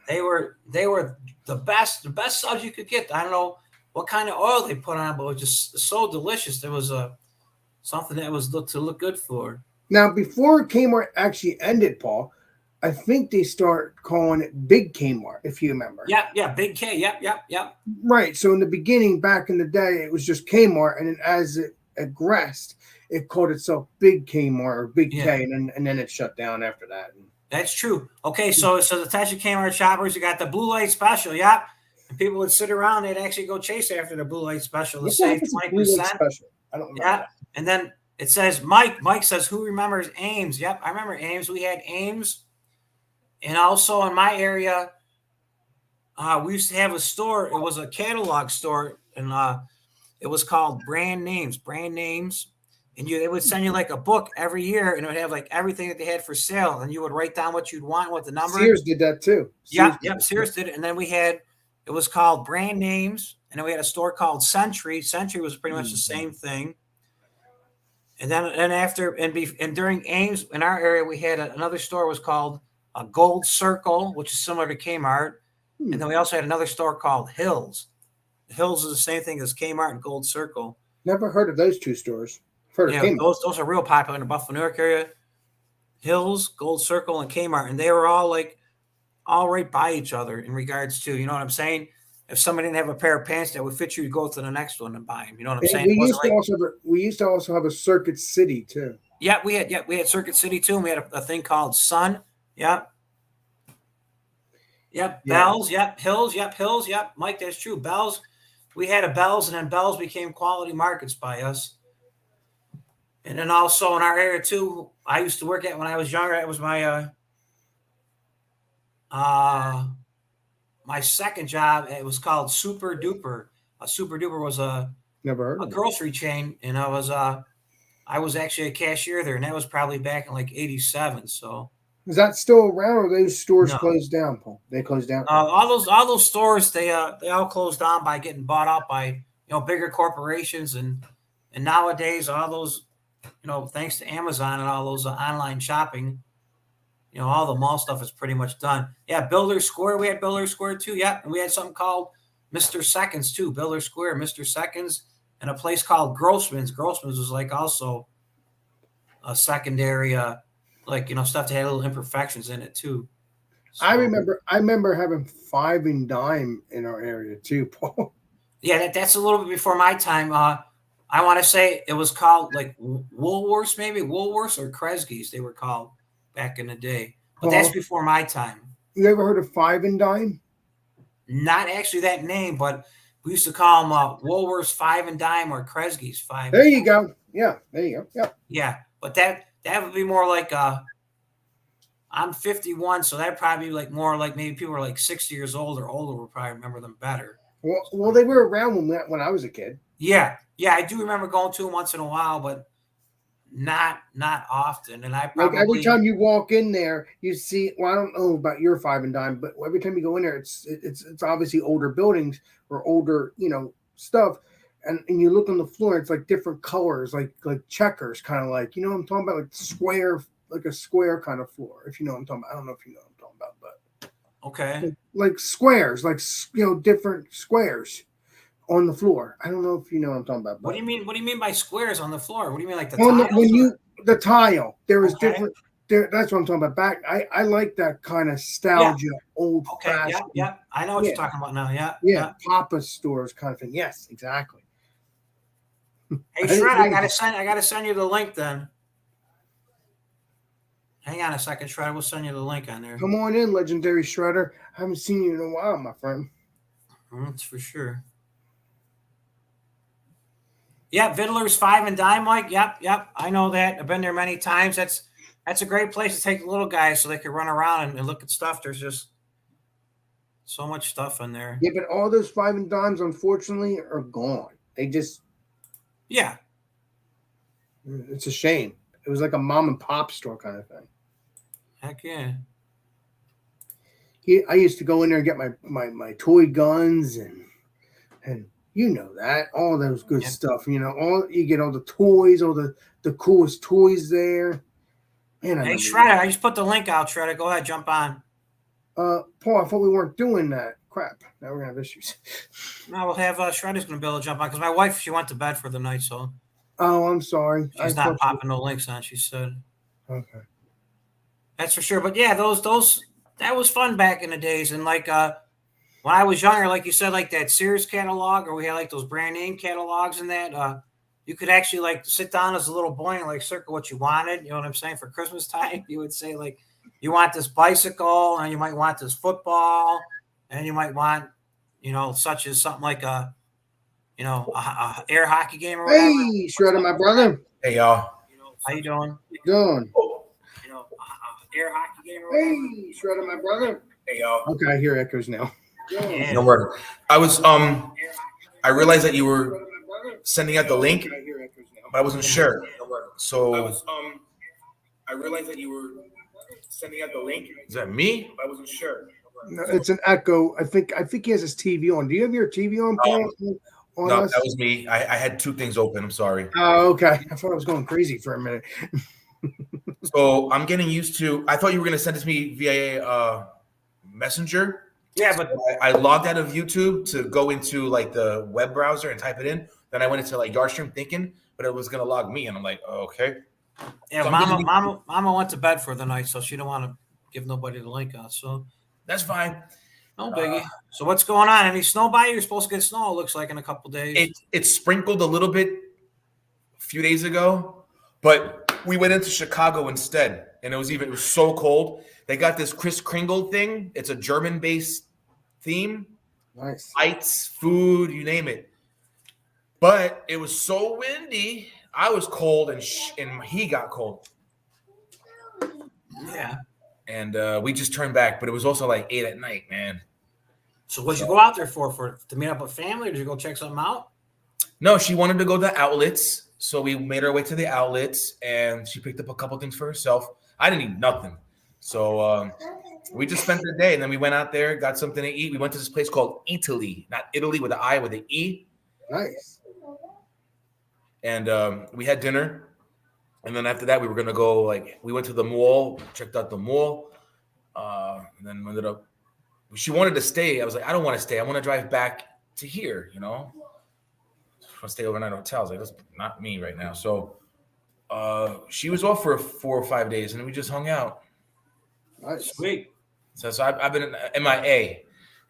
They were the best subs you could get. I don't know what kind of oil they put on, but it was just so delicious. There was something that was to look good for. Now, before Kmart actually ended, Paul, I think they start calling it Big Kmart, if you remember. Yeah, Big K. Yep. Right. So in the beginning, back in the day, it was just Kmart, and then as it progressed, it called itself Big Kmart or Big K, and then it shut down after that. That's true. Okay, so the Tasha Kmart shoppers, you got the blue light special, yeah. And people would sit around, they'd actually go chase after the blue light special to save 20%. I don't remember. Yeah, and then it says Mike. Mike says, who remembers Ames? Yep, I remember Ames. We had Ames. And also in my area, we used to have a store. It was a catalog store, and it was called Brand Names. And they would send you like a book every year, and it would have like everything that they had for sale, and you would write down what you'd want, what the number. Sears did that too. Sears did it. And then it was called Brand Names, and then we had a store called Century. Century was pretty much the same thing. And then and during Ames in our area, we had another store was called Gold Circle, which is similar to Kmart. And then we also had another store called Hills. Hills is the same thing as Kmart and Gold Circle. Never heard of those two stores. Those are real popular in the Buffalo, New York area. Hills, Gold Circle, and Kmart, and they were all right by each other in regards to, you know what I'm saying? If somebody didn't have a pair of pants that would fit you, go to the next one and buy them. You know what I'm saying? We used to also have a Circuit City too. Yeah, we had Circuit City too, and we had a thing called Sun. Yep. Bells. Yep. Hills. Yep. Mike, that's true. Bells. We had a Bells, and then Bells became Quality Markets by us. And then also in our area too, I used to work at when I was younger. It was my my second job. It was called Super Duper. Super Duper was a grocery chain, and I was actually a cashier there, and that was probably back in like '87. So is that still around, or those stores closed down, Paul? They closed down. All those stores they all closed down by getting bought up by bigger corporations, and nowadays all those. Thanks to Amazon and all those online shopping, all the mall stuff is pretty much done. Yeah, Builder Square. We had Builder Square too. Yeah, and we had something called Mr. Seconds too. Builder Square, Mr. Seconds, and a place called Grossman's. Grossman's was like also a secondary, stuff that had little imperfections in it too. So, I remember having Five and Dime in our area too, Paul. Yeah, that's a little bit before my time. I want to say it was called like Woolworths, maybe Woolworths or Kresge's they were called back in the day. But that's before my time. You ever heard of Five and Dime? Not actually that name, but we used to call them Woolworths Five and Dime or Kresge's Five. There you go. Yeah, there you go. Yeah. Yeah, but that would be more like I'm 51, so that'd probably be like more like maybe people are like 60 years old or older will probably remember them better. Well, they were around when I was a kid. Yeah, I do remember going to them once in a while, but not often, and I Like every probably time you walk in there, you see. Well, I don't know about your five and dime, but every time you go in there, it's obviously older buildings or older, stuff. And you look on the floor, it's like different colors, like checkers, kind of like what I'm talking about, like square, like a square kind of floor. If you know what I'm talking about, I don't know if you know what I'm talking about, but okay. like squares, like different squares on the floor. I don't know if you know what I'm talking about, What do but you mean? What do you mean by squares on the floor? What do you mean, like the on tiles? Or? the tile, there is Okay. different. There, that's what I'm talking about. Back, I like that kind of Yeah. nostalgia, old Okay. Yeah. fashioned. Yeah. I know what Yeah, you're talking about now. Yeah. yeah, Yeah. Papa stores kind of thing. Yes, exactly. Hey, I didn't Shred, I know gotta that. send. I gotta send you the link then. Hang on a second, Shred. We'll send you the link on there. Come on in, legendary Shredder. I haven't seen you in a while, my friend. That's for sure. Yeah, Viddler's Five and Dime, Mike. Yep. I know that. I've been there many times. That's a great place to take the little guys so they can run around and look at stuff. There's just so much stuff in there. Yeah, but all those five and dimes, unfortunately, are gone. They just, Yeah. it's a shame. It was like a mom and pop store kind of thing. Heck yeah. I used to go in there and get my toy guns and you know that all those good stuff. All you get all the toys, all the coolest toys there. Man, Hey, Shredder, I just put the link out, Shredder. Go ahead, jump on. Paul, I thought we weren't doing that. Crap. Now we're gonna have issues. No, we'll have Shredder's going to be able to jump on because my wife, she went to bed for the night, so Oh, I'm sorry. she's not popping no links on. She said. Okay. That's for sure. But yeah, those that was fun back in the days. And like when I was younger, like you said, like that Sears catalog, or we had like those brand name catalogs and that, you could actually like sit down as a little boy and like circle what you wanted. You know what I'm saying? For Christmas time, you would say like you want this bicycle, and you might want this football, and you might want, such as something like a air hockey game or whatever. Hey, Shredder, my brother. Hey, y'all. How you doing? Doing. Air hockey game or whatever. Hey, Shredder, my brother. Hey, y'all. Okay, I hear echoes now. Yeah. No word. I was I realized that you were sending out the link, but I wasn't sure. So I realized that you were sending out the link. Is that me? I wasn't sure. No, it's an echo. I think he has his TV on. Do you have your TV on, Paul? No, that was me. I had two things open. I'm sorry. Oh, okay. I thought I was going crazy for a minute. So I'm getting used to. I thought you were going to send it to me via Messenger. Yeah, but I logged out of YouTube to go into like the web browser and type it in. Then I went into like Yardstream thinking, but it was going to log me, and I'm like, oh, okay. yeah, So Mama went to bed for the night, so she don't want to give nobody the link out. So That's fine. no biggie. So what's going on? Any snow by you? You're supposed to get snow. It looks like in a couple days. It sprinkled a little bit a few days ago, but we went into Chicago instead, and it was so cold. They got this Kris Kringle thing. It's a German-based theme. Nice. Lights, food, you name it. But it was so windy. I was cold, and he got cold. Yeah. And we just turned back, but it was also like 8 at night, man. So what you go out there for to meet up with family, or did you go check something out? No, she wanted to go to the outlets, so we made our way to the outlets, and she picked up a couple things for herself. I didn't eat nothing, so we just spent the day, and then we went out there, got something to eat. We went to this place called Italy, not Italy with an I, with an E. Nice. And we had dinner, and then after that, we were gonna go. We went to the mall, checked out the mall, and then ended up. She wanted to stay. I was like, I don't want to stay. I want to drive back to here. I want to stay overnight at hotels. Like, that's not me right now. So she was off for 4 or 5 days, and we just hung out. Nice. Sweet. So I've been MIA,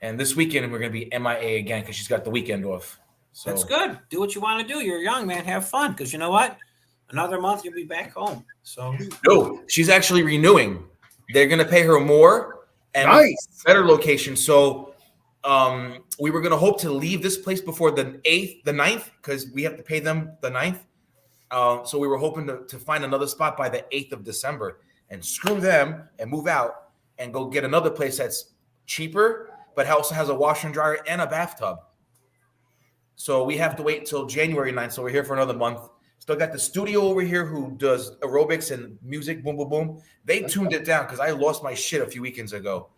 and this weekend we're gonna be MIA again because she's got the weekend off. So That's good. Do what you want to do. You're young, man. Have fun, because you know what? Another month you'll be back home. So no, she's actually renewing. They're gonna pay her more and Nice. better location. So we were gonna hope to leave this place before the 9th, because we have to pay them the 9th. So we were hoping to find another spot by the 8th of December and screw them and move out and go get another place that's cheaper, but also has a washer and dryer and a bathtub. So we have to wait until January 9th. So we're here for another month. Still got the studio over here who does aerobics and music, boom, boom, boom. They tuned it down because I lost my shit a few weekends ago.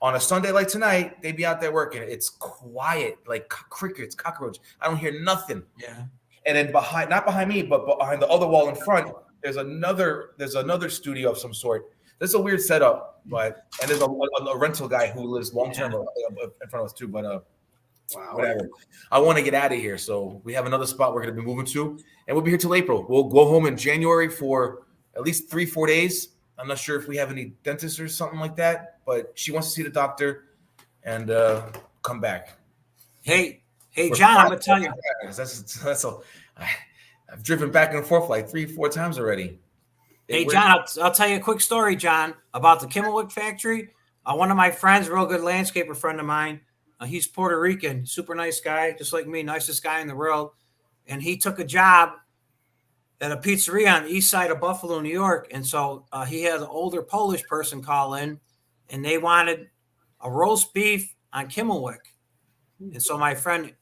On a Sunday like tonight, they be out there working. It's quiet, like crickets, cockroach. I don't hear nothing. Yeah. And then not behind me, but behind the other wall in front, there's another studio of some sort. There's a weird setup, and there's a rental guy who lives long term in front of us too. But Wow. whatever. I want to get out of here, so we have another spot we're going to be moving to, and we'll be here till April. We'll go home in January for at least 3-4 days. I'm not sure if we have any dentists or something like that, but she wants to see the doctor and come back. Hey, John, I'm gonna tell you. That's all. I've driven back and forth like 3-4 times already. Hey, John, I'll tell you a quick story, John, about the Kimmelwick factory. One of my friends, a real good landscaper friend of mine, he's Puerto Rican, super nice guy, just like me, nicest guy in the world. And he took a job at a pizzeria on the east side of Buffalo, New York. And so he had an older Polish person call in, and they wanted a roast beef on Kimmelwick. And so my friend,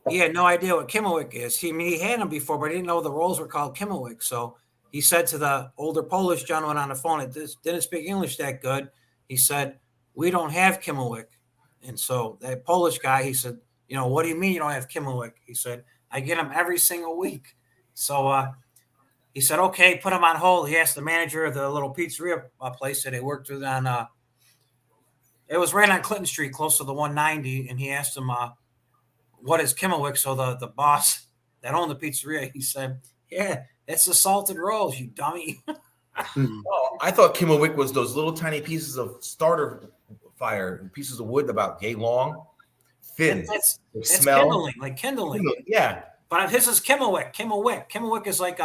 he had no idea what Kimmelwick is. He had them before, but he didn't know the rolls were called Kimmelwick. So he said to the older Polish gentleman on the phone, it didn't speak English that good. He said, "We don't have Kimmelwick." And so that Polish guy, he said, "What do you mean you don't have Kimmelwick?" He said, "I get them every single week." So he said, "Okay, put him on hold." He asked the manager of the little pizzeria place that they worked with on, it was right on Clinton Street, close to the 190. And he asked him, "What is Kimmelwick?" So the boss that owned the pizzeria, he said, "Yeah, it's the salted rolls, you dummy." Oh, I thought Kimmelwick was those little tiny pieces of starter fire, pieces of wood about yay long, thin. That's smell kindling. Yeah. But his is Kimmelwick. Kimmelwick is like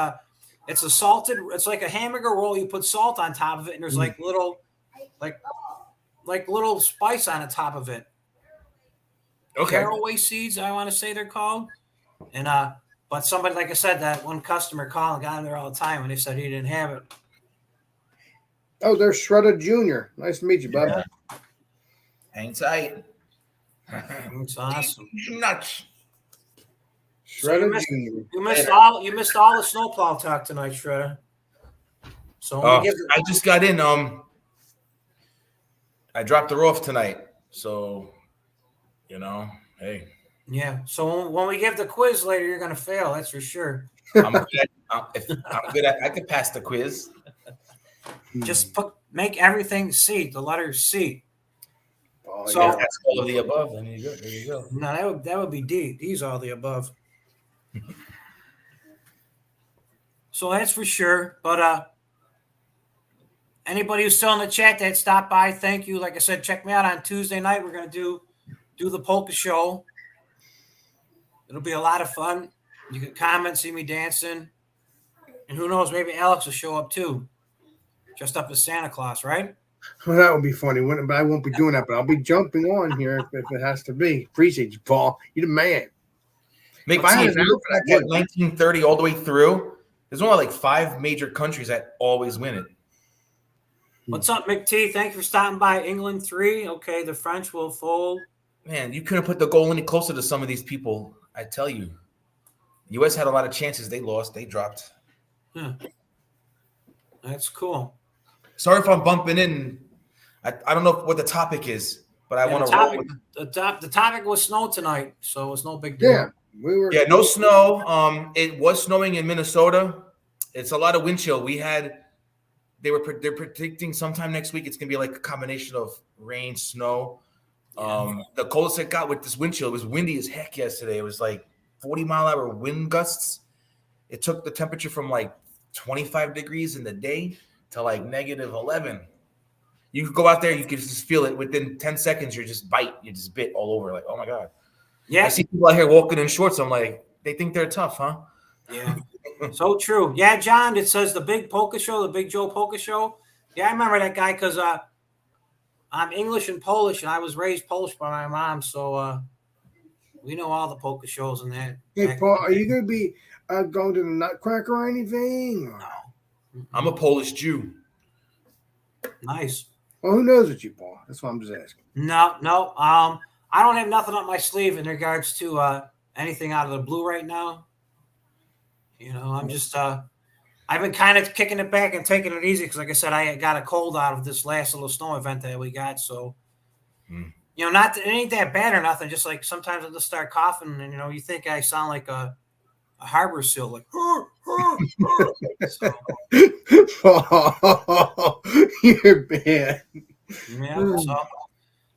it's like a hamburger roll. You put salt on top of it, and there's like little spice on the top of it. Okay. Caraway seeds, I want to say they're called. And but somebody, like I said, that one customer called and got in there all the time, and they said he didn't have it. Oh, there's Shredder Jr. Nice to meet you, bub. Yeah. Hang tight. It's awesome. Nuts. Shredder So Jr. You missed all the snowplow talk tonight, Shredder. So I just got in. I dropped her off tonight, so hey. Yeah. So when we give the quiz later, you're gonna fail. That's for sure. I'm good at. I could pass the quiz. Just make everything C. The letter C. Oh, So yeah. That's all of the above. There you go. No, that would be D. D's all the above. So that's for sure. But anybody who's still in the chat that stopped by, thank you. Like I said, check me out on Tuesday night. We're gonna do the polka show. It'll be a lot of fun. You can comment, see me dancing, and who knows, maybe Alex will show up too, dressed up as Santa Claus, right? Well, that would be funny, wouldn't it? But I won't be doing that. But I'll be jumping on here if it has to be. Appreciate you, Paul. You're the man. Make If I had an outfit, I that would. 1930 all the way through. There's only like 5 major countries that always win it. What's up, McT? Thank you for stopping by. England 3. Okay, the French will fold. Man, you couldn't put the goal any closer to some of these people. I tell you, the U.S. had a lot of chances. They lost. They dropped. Yeah. That's cool. Sorry if I'm bumping in. I don't know what the topic is, but I want to. The topic was snow tonight, so it's no big deal. Yeah, we were. Yeah, no snow. It was snowing in Minnesota. It's a lot of wind chill. They're predicting sometime next week. It's gonna be like a combination of rain, snow. The coldest it got with this wind chill, it was windy as heck yesterday. It was like 40-mile-an-hour wind gusts. It took the temperature from like 25 degrees in the day to like negative 11. You could go out there, you could just feel it within 10 seconds. You just bit all over. Like, oh my God. Yeah. I see people out here walking in shorts. I'm like, they think they're tough, huh? Yeah. So true. Yeah, John, it says the Big Polka Show, the Big Joe Polka Show. Yeah, I remember that guy because I'm English and Polish, and I was raised Polish by my mom, so we know all the polka shows and that. Hey, Paul, are you going to be going to the Nutcracker or anything? Or? I'm a Polish Jew. Nice. Well, who knows with you, Paul? That's what I'm just asking. No. I don't have nothing up my sleeve in regards to anything out of the blue right now. I'm just I've been kind of kicking it back and taking it easy because, like I said, I got a cold out of this last little snow event that we got. So, not it ain't that bad or nothing. Just like sometimes I just start coughing, and you think I sound like a harbor seal, like. So, Oh, you're bad. yeah. So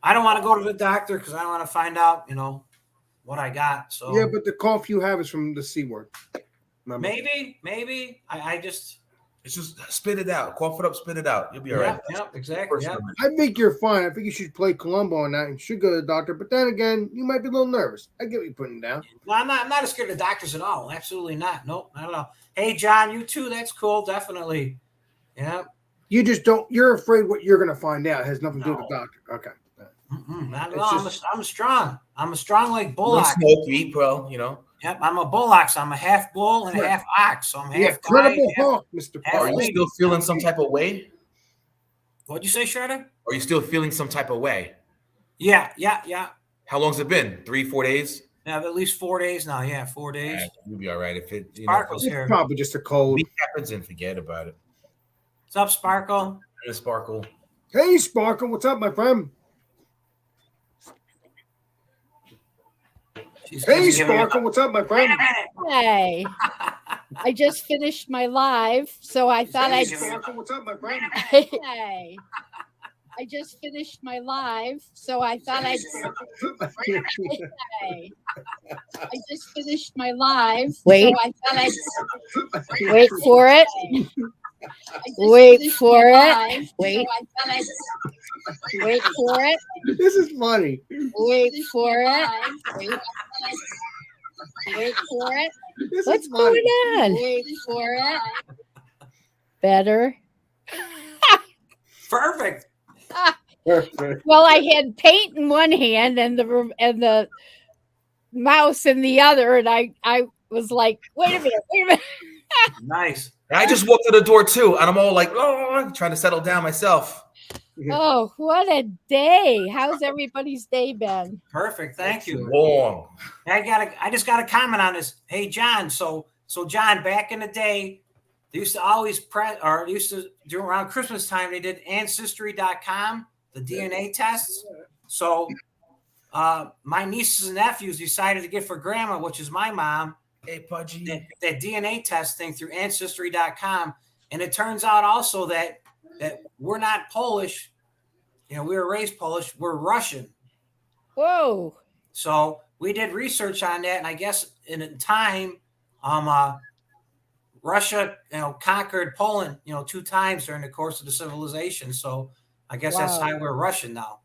I don't want to go to the doctor because I don't want to find out, what I got. So Yeah, but the cough you have is from the C word. Remember? Maybe. I just. It's just spit it out. Cough it up, spit it out. You'll be all right. Yeah, exactly. Yeah. I think you're fine. I think you should play Columbo on that and should go to the doctor. But then again, you might be a little nervous. I get what you're putting down. No, I'm not scared of doctors at all. Absolutely not. Nope, not at all. Hey, John, you too. That's cool. Definitely. Yeah. You just don't. You're afraid what you're going to find out. It has nothing to do with the doctor. Okay. Not at all. I'm strong. I'm a strong like bullock. Smoke, you eat, bro. Yep, I'm a bullock. So I'm a half bull and a half ox. So I'm half Incredible Hulk, Mr. half Are you still feeling some type of way? What'd you say, Shredder? Are you still feeling some type of way? Yeah. How long's it been? 3-4 days? Yeah, at least 4 days now. Yeah, 4 days. Yeah, you'll be all right. If it Sparkle's It's here. probably just a cold. week happens and forget about it. What's up, Sparkle? And Sparkle. Hey, Sparkle, what's up, my friend? Hey, Sparkle, what's up, my friend? Hey, I just finished my live, so I thought I'd. Sparkle, what's up, my friend? Hey, I just finished my live, so I thought I'd. Hey, I just finished my live. Wait, so I thought I'd. Wait for it. Wait for it. Wait. Wait for it. This is funny. Wait for it. Wait for it. This What's is funny. going on? Wait for it. Better. Perfect. Perfect. Well, I had paint in one hand and the mouse in the other, and I was like, wait a minute. Nice. I just walked to the door too, and I'm all like, trying to settle down myself. Oh, what a day! How's everybody's day been? Perfect. Thank you. Long. I just got a comment on this. Hey, John. So John, back in the day, they used to always do around Christmas time, they did Ancestry.com, the DNA tests. So my nieces and nephews decided to get for grandma, which is my mom, Hey, Pudgy. that DNA testing through Ancestry.com. And it turns out also that we're not Polish. We were raised Polish. We're Russian. Whoa! So we did research on that, and I guess in time, Russia, conquered Poland, 2 times during the course of the civilization. So I guess that's why we're Russian now,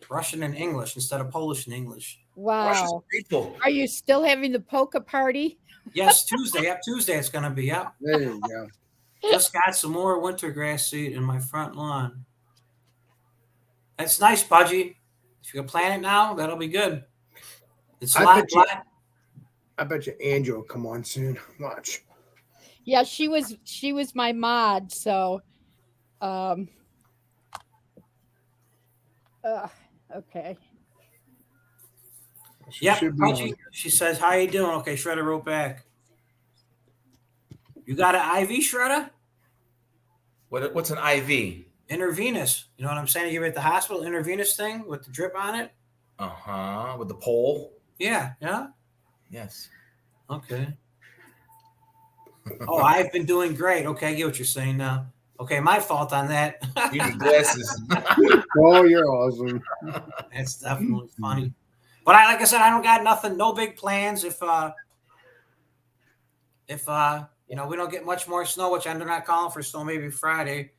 Russian and English instead of Polish and English. Wow! People. Are you still having the polka party? Yes, Tuesday. Yep, Tuesday it's gonna be. Yep. There you go. Just got some more winter grass seed in my front lawn. That's nice, Pudgy. If you can plant it now, that'll be good. It's a lot. I bet you Angel will come on soon. Watch. Yeah, she was my mod, so okay. Yep, Pudgy. She says, "How you doing?" Okay, Shredder wrote back. You got an IV, Shredder? What's an IV? Intravenous. You know what I'm saying? You give it at the hospital, intravenous thing with the drip on it. With the pole. Yeah. Yes. Okay. Oh, I've been doing great. Okay, I get what you're saying now. Okay, my fault on that. You need glasses. Oh, you're awesome. That's definitely funny. But like I said, I don't got nothing, no big plans. If we don't get much more snow, which I'm not calling for snow, maybe Friday,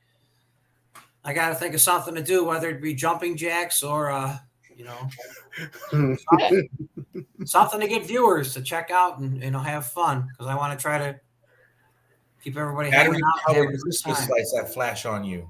I got to think of something to do, whether it be jumping jacks or something to get viewers to check out and have fun, because I want to try to keep everybody hanging out. How Christmas lights that flash on you?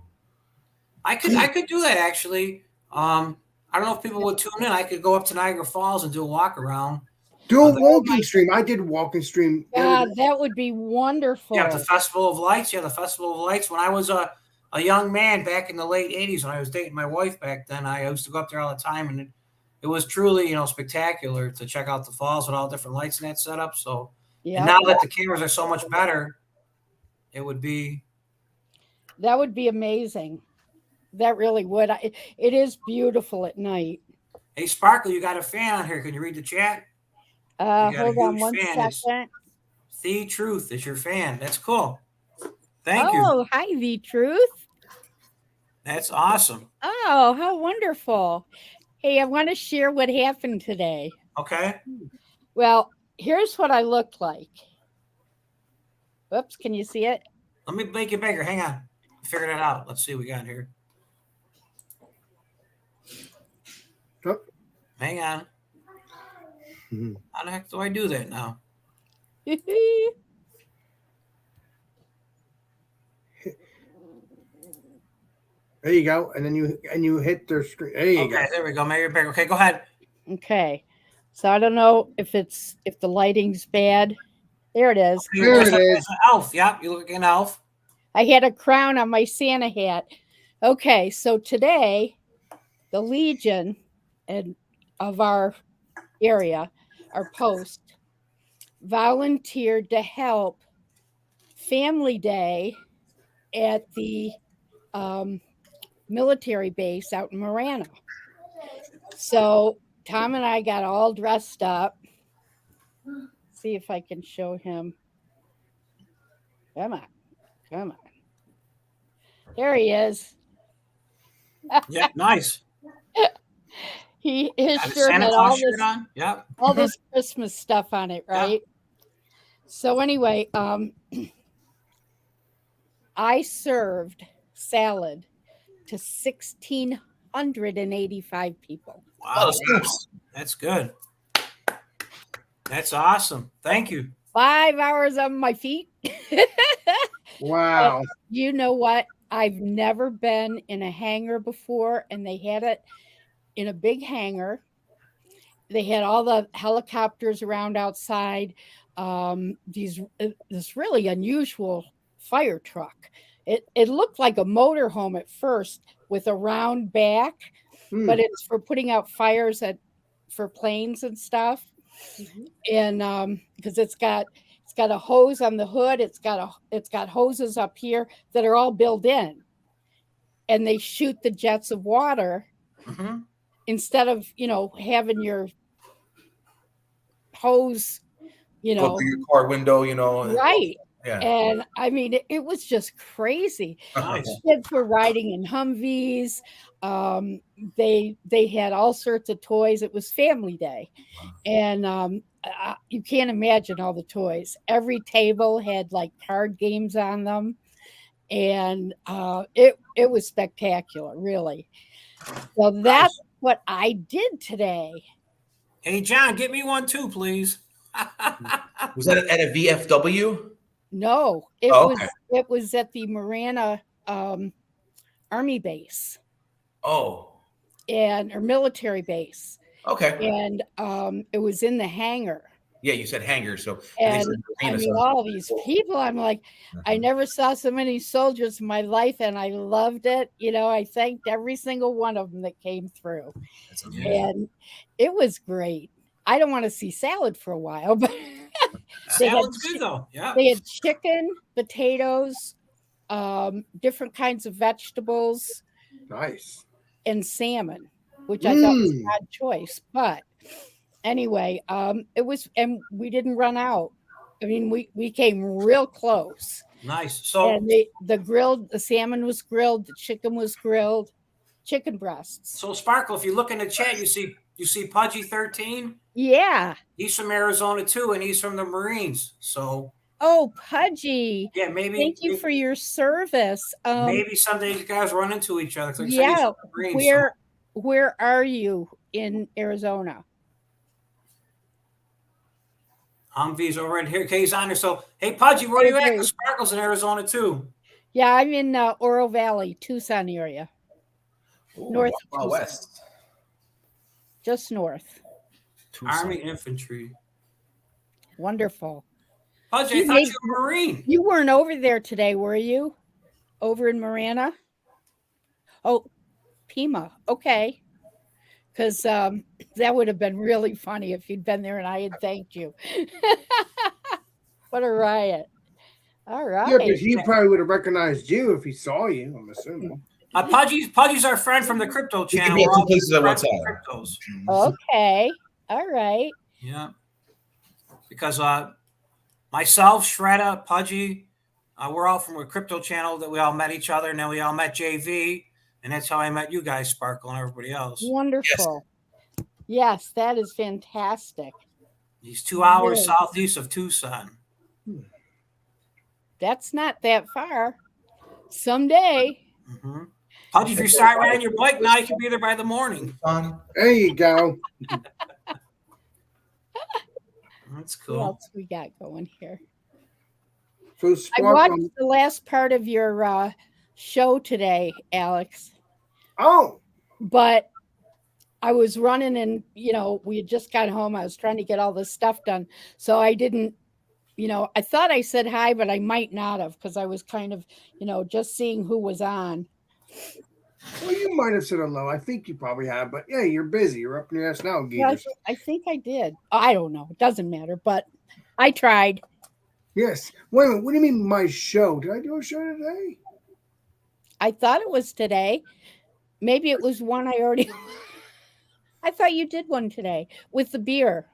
I could do that actually. I don't know if people would tune in. I could go up to Niagara Falls and do a walk around. Do a walking stream. I did a walking stream. God, that would be wonderful. Yeah, the Festival of Lights. Yeah, the Festival of Lights. When I was a young man back in the late 80s, when I was dating my wife back then, I used to go up there all the time, and it was truly, spectacular to check out the falls with all different lights in that setup. So Yeah. now that the cameras are so much better, it would be. That would be amazing. That really would. It is beautiful at night. Hey, Sparkle, you got a fan on here. Can you read the chat? You got a Hold on huge one fan. It's second. The Truth is your fan. That's cool. Thank you. Oh, hi, the truth. That's awesome. Oh, how wonderful. Hey, I want to share what happened today. Okay. Well, here's what I looked like. Whoops, can you see it? Let me make it bigger. Hang on. Figure that out. Let's see what we got here. Oh. Hang on. How the heck do I do that now? There you go, and then you hit their screen. There you go. Okay, there we go. Maybe bigger. Okay, go ahead. Okay. So I don't know if the lighting's bad. There it is. You're There dressed it up is. as an elf. Yep, you look like an elf. I had a crown on my Santa hat. Okay, so today the Legion of our area, our post, volunteered to help Family Day at the military base out in Marana. So Tom and I got all dressed up. See if I can show him. Come on. There he is. Yep, nice. His Got a shirt Santa had Claus shirt on. Yep. all this Christmas stuff on it, right? So anyway, I served salad to 1,685 people. Wow, that's good. That's awesome. Thank you. 5 hours on my feet. Wow. You know what? I've never been in a hangar before, and they had it in a big hangar. They had all the helicopters around outside. This really unusual fire truck. It looked like a motorhome at first with a round back, but it's for putting out fires for planes and stuff. And because it's got a hose on the hood, it's got hoses up here that are all built in, and they shoot the jets of water instead of having your hose, Go through your car window, right. Yeah. And I mean, it was just crazy. Nice. Kids were riding in Humvees. They had all sorts of toys. It was Family Day, and you can't imagine all the toys. Every table had like card games on them, and it was spectacular, really. So that's what I did today. Hey, John, get me one too, please. Was that at a VFW? No, it was at the Marana Army base. Oh. Or military base. Okay. And it was in the hangar. Yeah, you said hangar, so and I mean, all these people, I'm like, I never saw so many soldiers in my life, and I loved it. I thanked every single one of them that came through. That's amazing. And it was great. I don't want to see salad for a while, but salad's good though. Yeah. They had chicken, potatoes, different kinds of vegetables. Nice. And salmon, which I thought was an odd choice. But anyway, it was, and we didn't run out. I mean, we came real close. Nice. So and the salmon was grilled, the chicken was grilled, chicken breasts. So Sparkle, if you look in the chat, you see Pudgy 13. Yeah. He's from Arizona too, and he's from the Marines. So. Oh, Pudgy. Yeah, maybe. Thank you for your service. Maybe someday you guys run into each other. Like yeah. Where are you in Arizona? Humvee's over in here. He's on here. So, hey, Pudgy, where are you at? Because Sparkle's in Arizona too. Yeah, I'm in Oro Valley, Tucson area. North west. Just north. Tucson. Army infantry. Wonderful. Pudgy, I thought you were a Marine. You weren't over there today, were you? Over in Marana? Oh, Pima. Okay. Because that would have been really funny if you'd been there and I had thanked you. What a riot. All right. Yeah, but he probably would have recognized you if he saw you, I'm assuming. Pudgy's our friend from the crypto He channel. can be at We're two all places at one friends from time. Cryptos. Okay. All right. Yeah. Because myself, Shredda, Pudgy, we're all from a crypto channel that we all met each other, and then we all met JV, and that's how I met you guys, Sparkle, and everybody else. Wonderful. Yes, that is fantastic. He's 2 hours Really? southeast of Tucson. That's not that far. Someday. Mm-hmm. Pudgy, if you start riding your bike now, you can be there by the morning. There you go. That's What cool. else we got going here? So I Sparkle. watched the last part of your show today, Alex. Oh, But I was running and, we had just got home. I was trying to get all this stuff done. So I didn't, I thought I said hi, but I might not have because I was kind of, just seeing who was on. well, you might have said hello. I think you probably have, but yeah, you're busy. You're up in your ass now, Yeah, Gators. I think I did. I don't know. It doesn't matter, but I tried. Yes. Wait a minute. What do you mean my show? Did I do a show today? I thought it was today. Maybe it was one I already. I thought you did one today with the beer.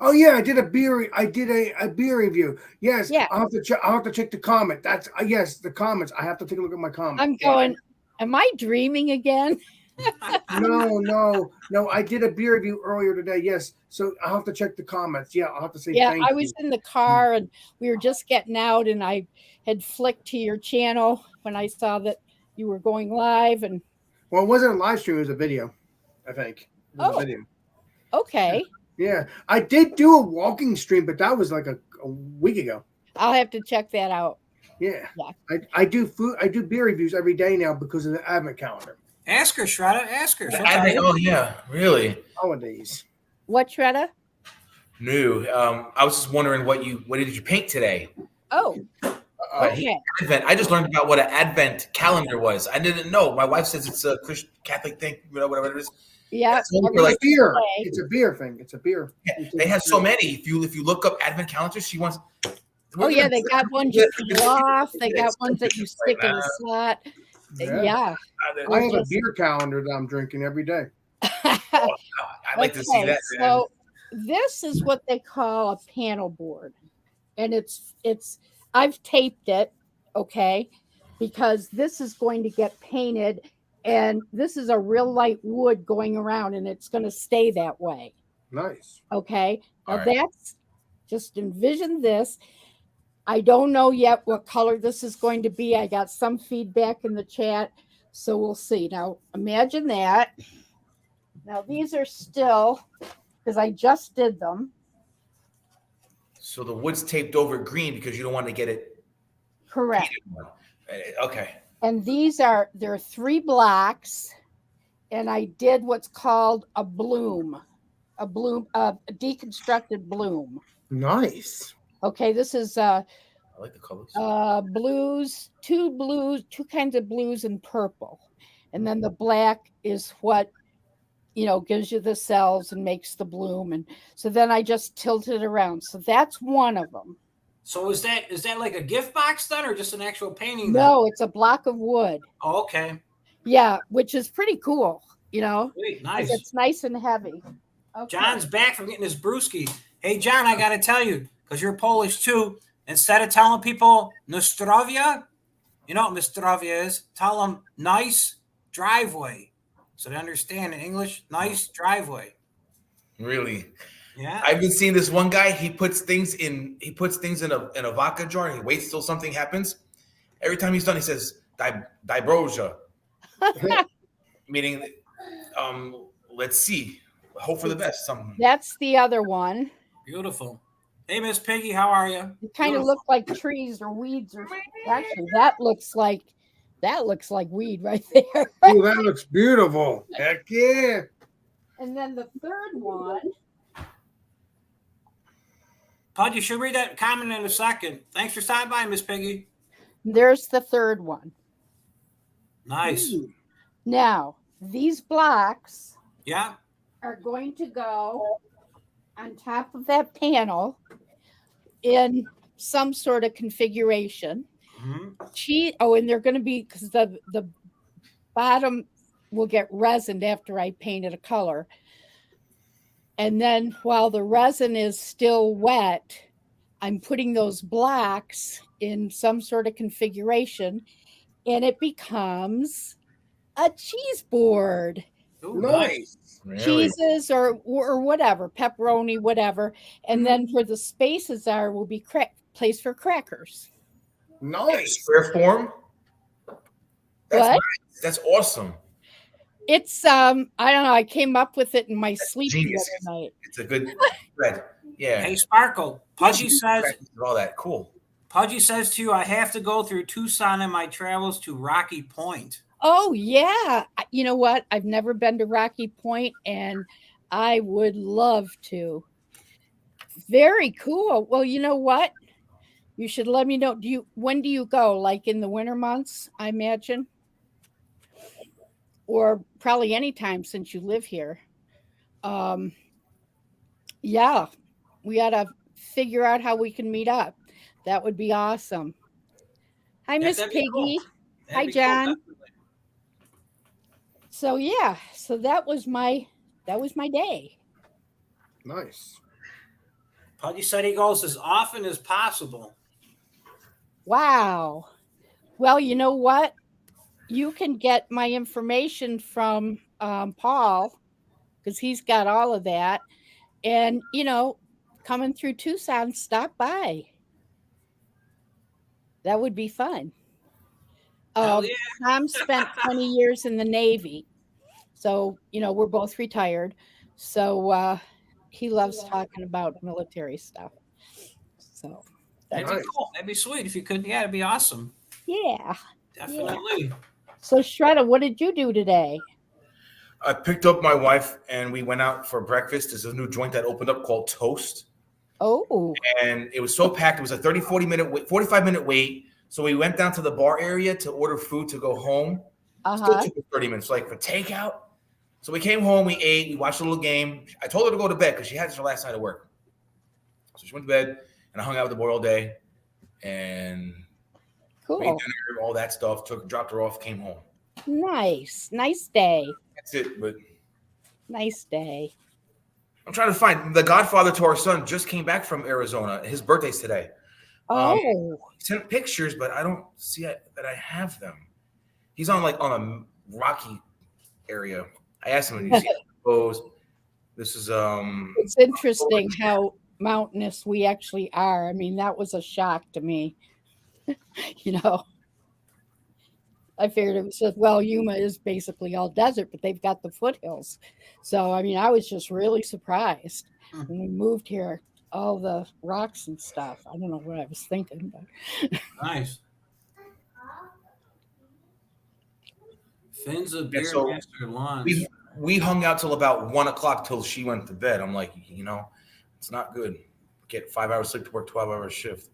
Oh yeah, I did a beer. I did a beer review. Yes. Yeah. I'll have to check the comment. That's yes, the comments. I have to take a look at my comments. I'm going. Am I dreaming again? No. I did a beer review earlier today. Yes. So I'll have to check the comments. Yeah, I'll have to say Yeah, thank I you. was in the car and we were just getting out, and I had flicked to your channel when I saw that you were going live. And Well, it wasn't a live stream. It was a video, I think. It was Oh. a video. okay, Yeah. I did do a walking stream, but that was like a week ago. I'll have to check that out. Yeah. Yeah. I do food. I do beer reviews every day now because of the advent calendar. Ask her, Shredda. Ask her. Oh yeah, really? Holidays. What, Shredda? New. I was just wondering what did you paint today? Oh, But okay. Advent. I just learned about what an Advent calendar was. I didn't know. My wife says it's a Christian Catholic thing, whatever it is. Yeah. It's only for, It's like, a beer. way. It's a beer thing. It's a beer. Yeah, they have so many. If you look up Advent calendars, she wants. Oh yeah, they got ones you peel off. They got ones that you stick in a slot. Yeah. I have a beer calendar that I'm drinking every day. I'd like to see Okay, that. So this is what they call a panel board, and it's I've taped it, okay, because this is going to get painted, and this is a real light wood going around, and it's going to stay that way. Nice. Okay, now All right. that's just envision this. I don't know yet what color this is going to be. I got some feedback in the chat, so we'll see. Now imagine that. Now these are still, because I just did them. So the wood's taped over green because you don't want to get it Correct. painted. Okay. And there are 3 blocks, and I did what's called a deconstructed bloom. Nice. Okay, this is I like the colors. blues, two kinds of blues and purple. And then the black is what, gives you the cells and makes the bloom. And so then I just tilted it around. So that's one of them. So is that like a gift box then, or just an actual painting? No, it's a block of wood. Oh, okay. Yeah, which is pretty cool, Sweet, 'cause nice. it's nice and heavy. Okay. John's back from getting his brewski. Hey, John, I got to tell you, because you're Polish too, instead of telling people Nostrovia, you know what Nostrovia is? Tell them nice driveway. So they understand in English, nice driveway. Really? Yeah. I've been seeing this one guy. He puts things in a vodka jar and he waits till something happens. Every time he's done, he says Dibroja, meaning let's see, hope for the best. Something. That's the other one. Beautiful. Hey, Miss Piggy, how are you? It kind of look like trees or weeds, or actually that looks like weed right there. Oh, that looks beautiful. Heck yeah. And then the third one. Pud, you should read that comment in a second. Thanks for stopping by, Miss Piggy. There's the third one. Nice. Ooh. Now, these blocks Yeah. are going to go on top of that panel. in some sort of configuration. Mhm. And they're going to be, because the bottom will get resined after I paint it a color. And then while the resin is still wet, I'm putting those blocks in some sort of configuration, and it becomes a cheese board. Ooh, Nice. Really? Cheeses or whatever, pepperoni, whatever. And then where the spaces are will be place for crackers. Nice. Square form. That's What? nice. That's awesome. It's I don't know. I came up with it in my sleep Genius. the other night. It's a good thread. Yeah. Hey, Sparkle. Pudgy says all that. Cool. Pudgy says to you, I have to go through Tucson in my travels to Rocky Point. Oh yeah. You know what? I've never been to Rocky Point, and I would love to. Very cool. Well, you know what? You should let me know. When do you go? Like in the winter months, I imagine? Or probably any time since you live here. Yeah, we got to figure out how we can meet up. That would be awesome. Hi, Miss that'd be Piggy. cool. That'd Hi, be cool, John. definitely. So yeah, so that was my day. Nice. Pudgy said he goes as often as possible. Wow. Well, you know what? You can get my information from Paul, because he's got all of that. And, coming through Tucson, stop by. That would be fun. Hell yeah. Tom spent 20 years in the Navy. So, we're both retired. So he loves talking about military stuff. So That'd be cool. That'd be sweet if you could. Yeah, it'd be awesome. Yeah. Definitely. Yeah. So Shredda, what did you do today? I picked up my wife and we went out for breakfast. There's a new joint that opened up called Toast. Oh. And it was so packed. It was a 45-minute wait. So we went down to the bar area to order food to go home. Still took 30 minutes, like for takeout. So we came home, we ate, we watched a little game. I told her to go to bed because she had her last night of work. So she went to bed and I hung out with the boy all day and cool. made dinner, all that stuff. Dropped her off, came home. Nice day. That's it, but nice day. I'm trying to find the godfather to our son. Just came back from Arizona. His birthday's today. Oh, he sent pictures, but I don't see that I have them. He's on a rocky area. I asked him, "Do you see photos?" This is It's interesting how mountainous we actually are. I mean, that was a shock to me. I figured it was just, Yuma is basically all desert, but they've got the foothills. So, I mean, I was just really surprised when we moved here, all the rocks and stuff. I don't know what I was thinking, but nice. Finn's a beer master lunch. We hung out till about 1:00 till she went to bed. I'm like, it's not good. Get 5 hours sleep to work 12-hour shift.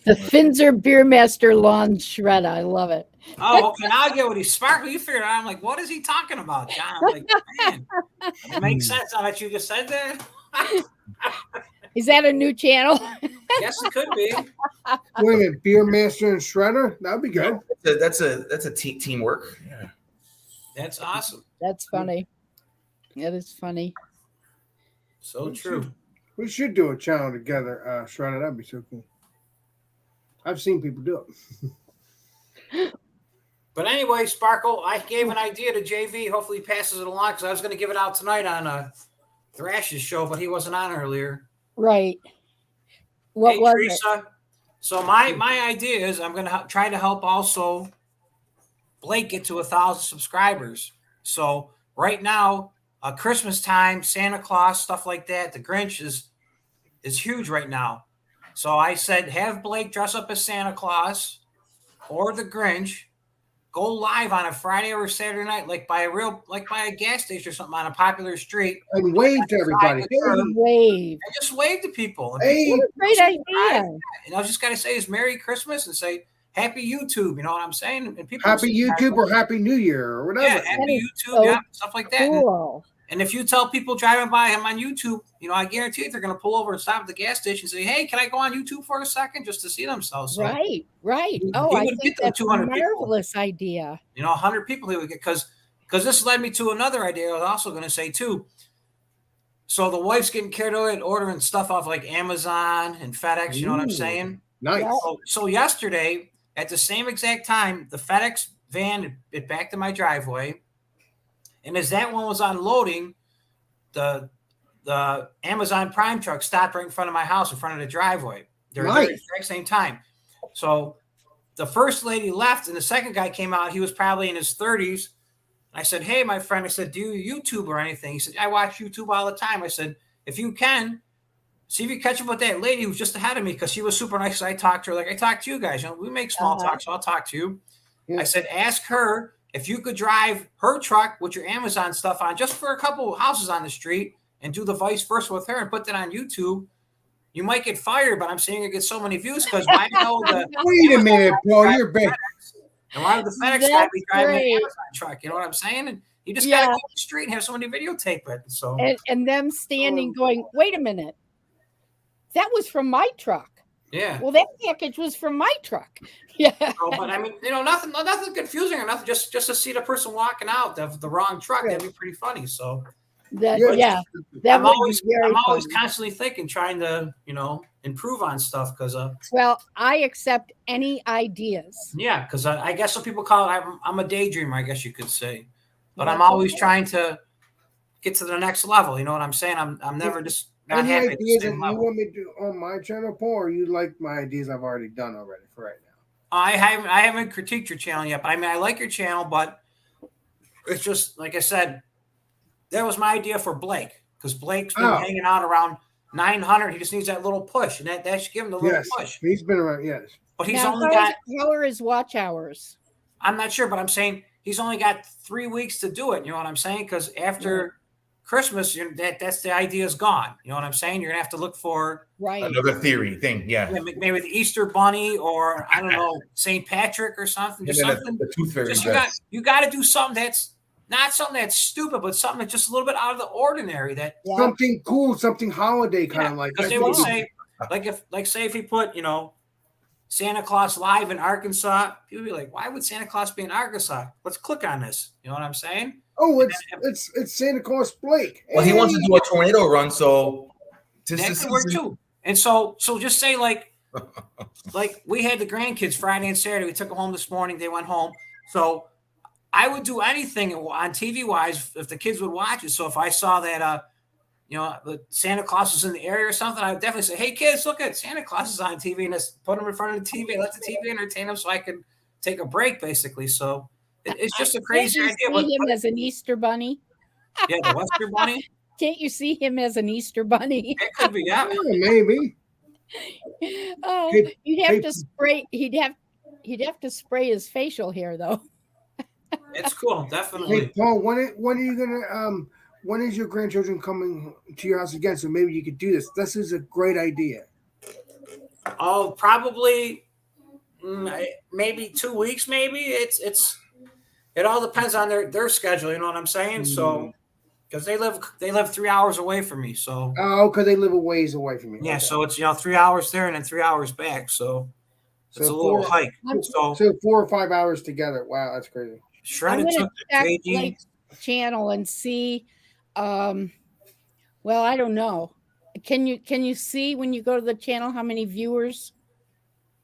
The Finzer Beermaster Lawn Shredder. I love it. Oh, okay. Now I get what he's sparkle. You figured out. I'm like, what is he talking about, John? I'm like, man, it makes sense now that you just said that. Is that a new channel? Yes, it could be. Wait a minute, Beermaster and Shredder? That'd be good. That's a teamwork. Yeah. That's awesome. That's funny. That is funny. So true. We should do a channel together, Shredder. That'd be so cool. I've seen people do it. But anyway, Sparkle, I gave an idea to JV. Hopefully he passes it along because I was going to give it out tonight on Thrash's show, but he wasn't on earlier. Right. What was Teresa, it? So my idea is I'm going to try to help also Blake get to 1,000 subscribers. So right now, Christmas time, Santa Claus, stuff like that, the Grinch is huge right now. So I said, have Blake dress up as Santa Claus or the Grinch, go live on a Friday or Saturday night, like by a gas station or something on a popular street. And wave to everybody. Wave. And just wave to people. And hey, what a great idea. And I was just going to say is Merry Christmas and say Happy YouTube. You know what I'm saying? And people Happy YouTube or Happy New Year or whatever. Yeah, Happy YouTube, stuff like that. Cool. And if you tell people driving by him on YouTube, I guarantee they're going to pull over and stop at the gas station and say, "Hey, can I go on YouTube for a second just to see themselves?" So Right. he I would think get them that's a 200 people. marvelous idea. 100 people he would get, because this led me to another idea I was also going to say too. So the wife's getting carried away and ordering stuff off like Amazon and FedEx. You know what I'm saying? Nice. So yesterday, at the same exact time, the FedEx van it backed to my driveway, and as that one was unloading, the Amazon Prime truck stopped right in front of my house, in front of the driveway. They're there at the exact same time. So the first lady left, and the second guy came out. He was probably in his 30s. I said, "Hey, my friend," I said, "do you YouTube or anything?" He said, "I watch YouTube all the time." I said, "If you can, see if you catch up with that lady who's just ahead of me," because she was super nice. I talked to her like I talked to you guys. We make small talk, so I'll talk to you. Yeah. I said, "Ask her if you could drive her truck with your Amazon stuff on just for a couple of houses on the street and do the vice versa with her and put that on YouTube. You might get fired, but I'm seeing it get so many views because I know the Wait a minute, Paul, you're big. And why would the FedEx guy be driving an Amazon truck? You know what I'm saying? And you just got to go to the street and have somebody videotape it. So and them standing going, "Wait a minute, that was from my truck." Yeah. Well, that package was from my truck. Yeah. But I mean, nothing confusing or nothing. Just to see the person walking out of the wrong truck, that'd be pretty funny. So I'm always constantly thinking, trying to improve on stuff because well, I accept any ideas. Yeah, because I guess some people call it I'm a daydreamer, I guess you could say, but I'm always trying to get to the next level. You know what I'm saying? I'm never just not happy. Any ideas that you want me to do on my channel, Paul, or you like my ideas I've already done already for right now? I haven't critiqued your channel yet, but I mean I like your channel, but it's just like I said. That was my idea for Blake, because Blake's been hanging out around 900. He just needs that little push, and that should give him the little push. He's been around, yes. But he's only got. How are his watch hours? I'm not sure, but I'm saying he's only got 3 weeks to do it. You know what I'm saying? Because after Christmas, that's the idea is gone. You know what I'm saying? You're gonna have to look for another theory thing. Yeah, maybe the Easter Bunny, or I don't know, St. Patrick or something. Just something. The tooth fairy. You got to do something that's. Not something that's stupid, but something that's just a little bit out of the ordinary. Something cool, something holiday kind of like. Because they would say, say if he put, Santa Claus live in Arkansas, people would be like, "Why would Santa Claus be in Arkansas? Let's click on this." You know what I'm saying? Oh, it's Santa Claus Blake. Well, he wants to do a tornado run, so that could work too. And so just say like we had the grandkids Friday and Saturday. We took them home this morning. They went home, so. I would do anything on TV wise if the kids would watch it. So if I saw that, the Santa Claus was in the area or something, I would definitely say, "Hey kids, look at Santa Claus is on TV," and just put them in front of the TV, let the TV entertain them, so I could take a break, basically. So it's just a crazy idea. Can't you see him as an Easter bunny? Yeah, the Western bunny. Can't you see him as an Easter bunny? It could be, yeah, maybe. Oh, you'd have to spray. He'd have to spray his facial hair though. It's cool, definitely. Hey, Paul, when are you gonna when is your grandchildren coming to your house again? So maybe you could do this. This is a great idea. Oh, probably maybe 2 weeks. Maybe it all depends on their schedule. You know what I'm saying? So because they live 3 hours away from me. So because they live a ways away from you. Yeah, okay. So it's 3 hours there and then 3 hours back. So it's a little hike. So 4 or 5 hours together. Wow, that's crazy. I'm going to check Blake's channel and see. Well, I don't know. Can you see when you go to the channel how many viewers?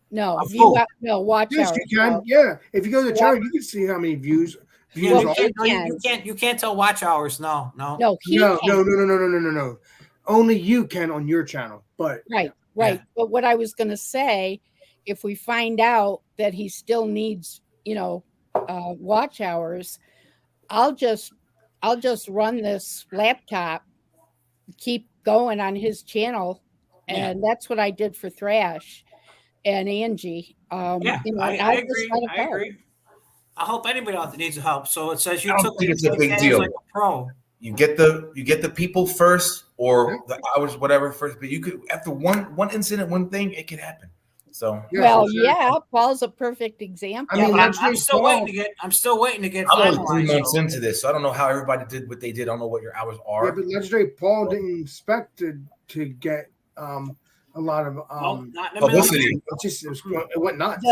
No, watch yes, hours. You can. Yeah, if you go to the channel, you can see how many views. You can't tell watch hours. No. No. Only you can on your channel. But right. Yeah. But what I was going to say, if we find out that he still needs, watch hours, I'll just run this laptop, keep going on his channel, and that's what I did for Thrash and Angie. I agree. I hope anybody out there needs help. So it says you took it's a big deal. Like a pro. You get the people first, or the hours, whatever first. But you could, after one incident, one thing, it could happen. So Yes, Well, exactly. yeah, Paul's a perfect example. I mean, but I'm legislative still Paul- waiting to get. I'm still waiting to get I'm only 3 finalized. months So. into this, so I don't know how everybody did what they did. I don't know what your hours are. Yeah, but legislative Paul didn't expect to get a lot of Well, not in the publicity. middle. It went nuts.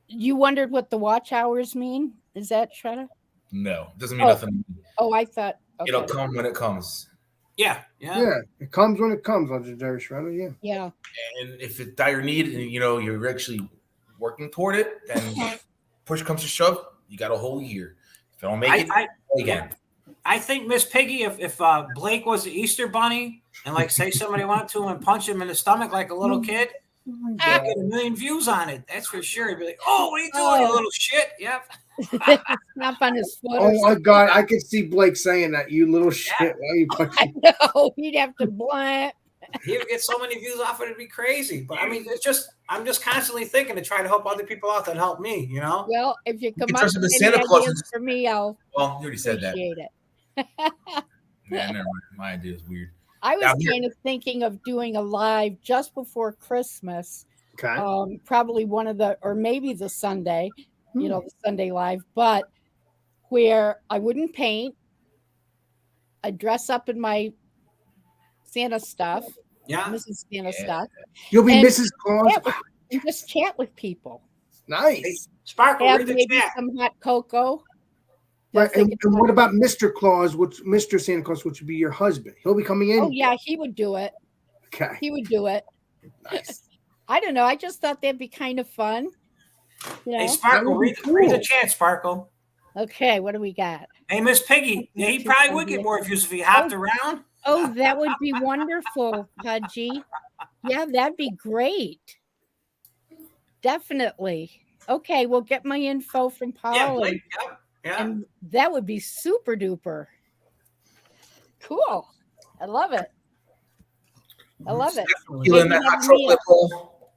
You wondered what the watch hours mean? Is that Shredder? No, it doesn't mean Oh. nothing. Oh, I thought. Okay. It'll come when it comes. Yeah. Yeah, it comes when it comes, legendary Shredder. Yeah. Yeah. And if it's dire need and you're actually working toward it, then push comes to shove, you got a whole year. If you don't make it, again. I think Miss Piggy, if Blake was the Easter Bunny and like say somebody wanted to and punch him in the stomach like a little kid, he'd get 1 million views on it. That's for sure. He'd be like, "Oh, what are you doing, you little shit?" Yep. Snap on his foot. Oh my God, I could see Blake saying that. You little shit. Why are you punching? I know. He'd have to blunt. He would get so many views off it, it'd be crazy. But I mean, I'm just constantly thinking to try to help other people out that help me. Well, if you come In up terms of with the any Santa Claus, ideas for me, I'll well, you already said that. appreciate it. Yeah, never mind. My idea is weird. I was Down here. kind of thinking of doing a live just before Christmas. Okay. Probably or maybe the Sunday, the Sunday live, but where I wouldn't paint. I'd dress up in my Santa stuff, Yeah. Mrs. Santa stuff, You'll be And- Mrs. Claus. and just chat with people. Nice. Sparkle, Have read the maybe chat. some hot cocoa. They'll Right, think and it's what fun. about Mr. Claus, Mr. Santa Claus, which would be your husband? He'll be coming in. Oh, yeah, he would do it. Okay. He would do it. Nice. I don't know. I just thought that'd be kind of fun. Hey, Sparkle, That would be read the cool. chat, Sparkle. Okay, what do we got? Hey, Miss Piggy, yeah, he probably would get more views if he hopped around. Oh, that would be wonderful, Pudgy. Yeah, that'd be great. Definitely. Okay, we'll get my info from Paul. Yeah, Blake. Yeah. And that would be super duper. Cool. I love it. I love it. Feeling that hot chocolate bowl.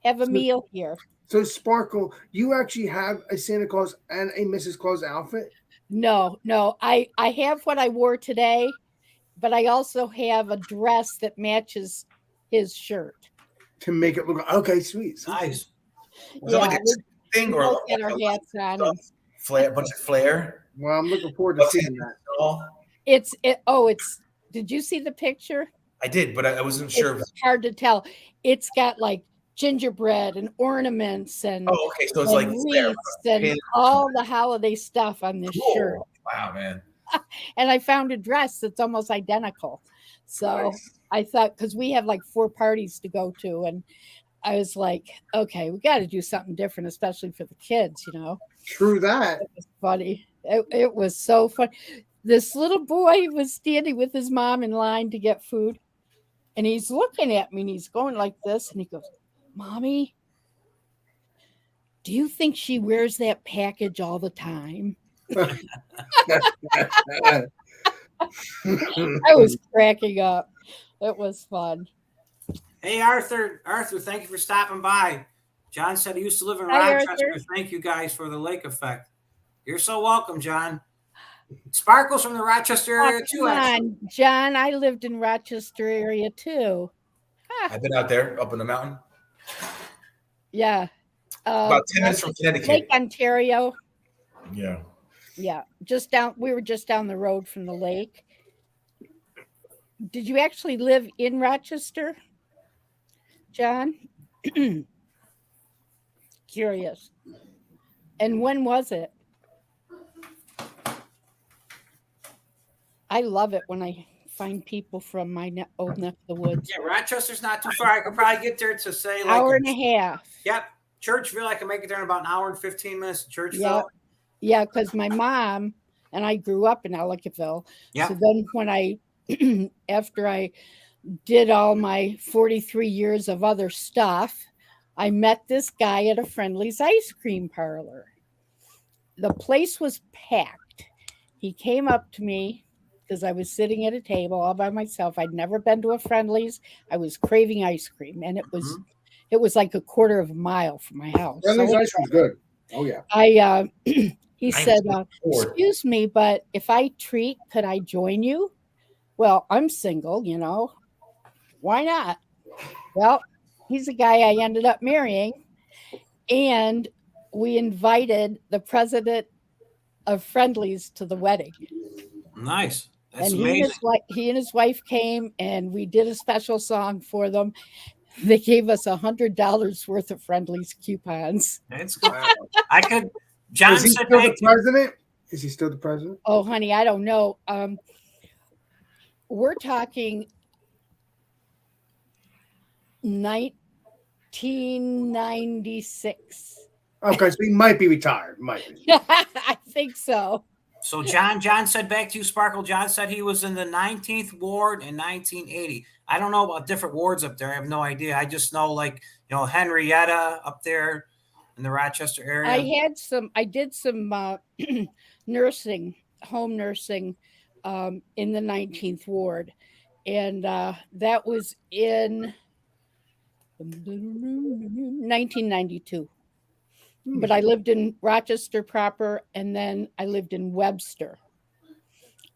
Have a meal here. So, Sparkle, you actually have a Santa Claus and a Mrs. Claus outfit? No. I have what I wore today, but I also have a dress that matches his shirt. To make it look okay, sweet. Nice. Was it like a thing We or both got our hats on. and flare, bunch of flare? Well, I'm looking forward to seeing that. It's did you see the picture? I did, but I wasn't sure. It's hard to tell. It's got like gingerbread and ornaments and Oh, okay. So it's like flare. wreaths and all the holiday stuff on this shirt. Cool. Wow, man. And I found a dress that's almost identical. So Nice. I thought, because we have like 4 parties to go to, and I was like, okay, we got to do something different, especially for the kids, True that. It was funny. It was so fun. This little boy was standing with his mom in line to get food, and he's looking at me, and he's going like this, and he goes, "Mommy, do you think she wears that package all the time?" I was cracking up. It was fun. Hey, Arthur. Arthur, thank you for stopping by. John said he used to live in Hi, Rochester. Arthur. Thank you guys for the lake effect. You're so welcome, John. Sparkle's from the Rochester area Oh, too. come Actually. on, John. I lived in Rochester area too. I've been out there, up in the mountain. Yeah. About 10 minutes from Connecticut. Lake Ontario. Yeah. Yeah. We were just down the road from the lake. Did you actually live in Rochester, John? Curious. And when was it? I love it when I find people from my old neck of the woods. Yeah, Rochester's not too far. I could probably get there to say like Hour and a half. Yep. Churchville, I can make it there in about an hour and 15 minutes to Churchville. Yeah, because my mom and I grew up in Ellicottville. Yeah. So then when after I did all my 43 years of other stuff, I met this guy at a Friendly's ice cream parlor. The place was packed. He came up to me because I was sitting at a table all by myself. I'd never been to a Friendly's. I was craving ice cream, and it was like a quarter of a mile from my house. Friendly's So ice cream's good. Oh yeah. He said, "Excuse me, but if I treat, could I join you?" Well, I'm single, Why not? Well, He's a guy I ended up marrying, and we invited the president of Friendlies to the wedding. Nice. That's And amazing. he and his wife came, and we did a special song for them. They gave us $100 worth of Friendlies coupons. That's good. I could. John Is he said still back the president? Is he still the president? Oh, honey, I don't know. We're talking 1996. Okay, so he might be retired. Might be. I think so. So John said back to you, Sparkle. John said he was in the 19th ward in 1980. I don't know about different wards up there. I have no idea. I just know, like, Henrietta up there in the Rochester area. I did some nursing, home nursing, in the 19th ward, and that was in 1992. But I lived in Rochester proper, and then I lived in Webster,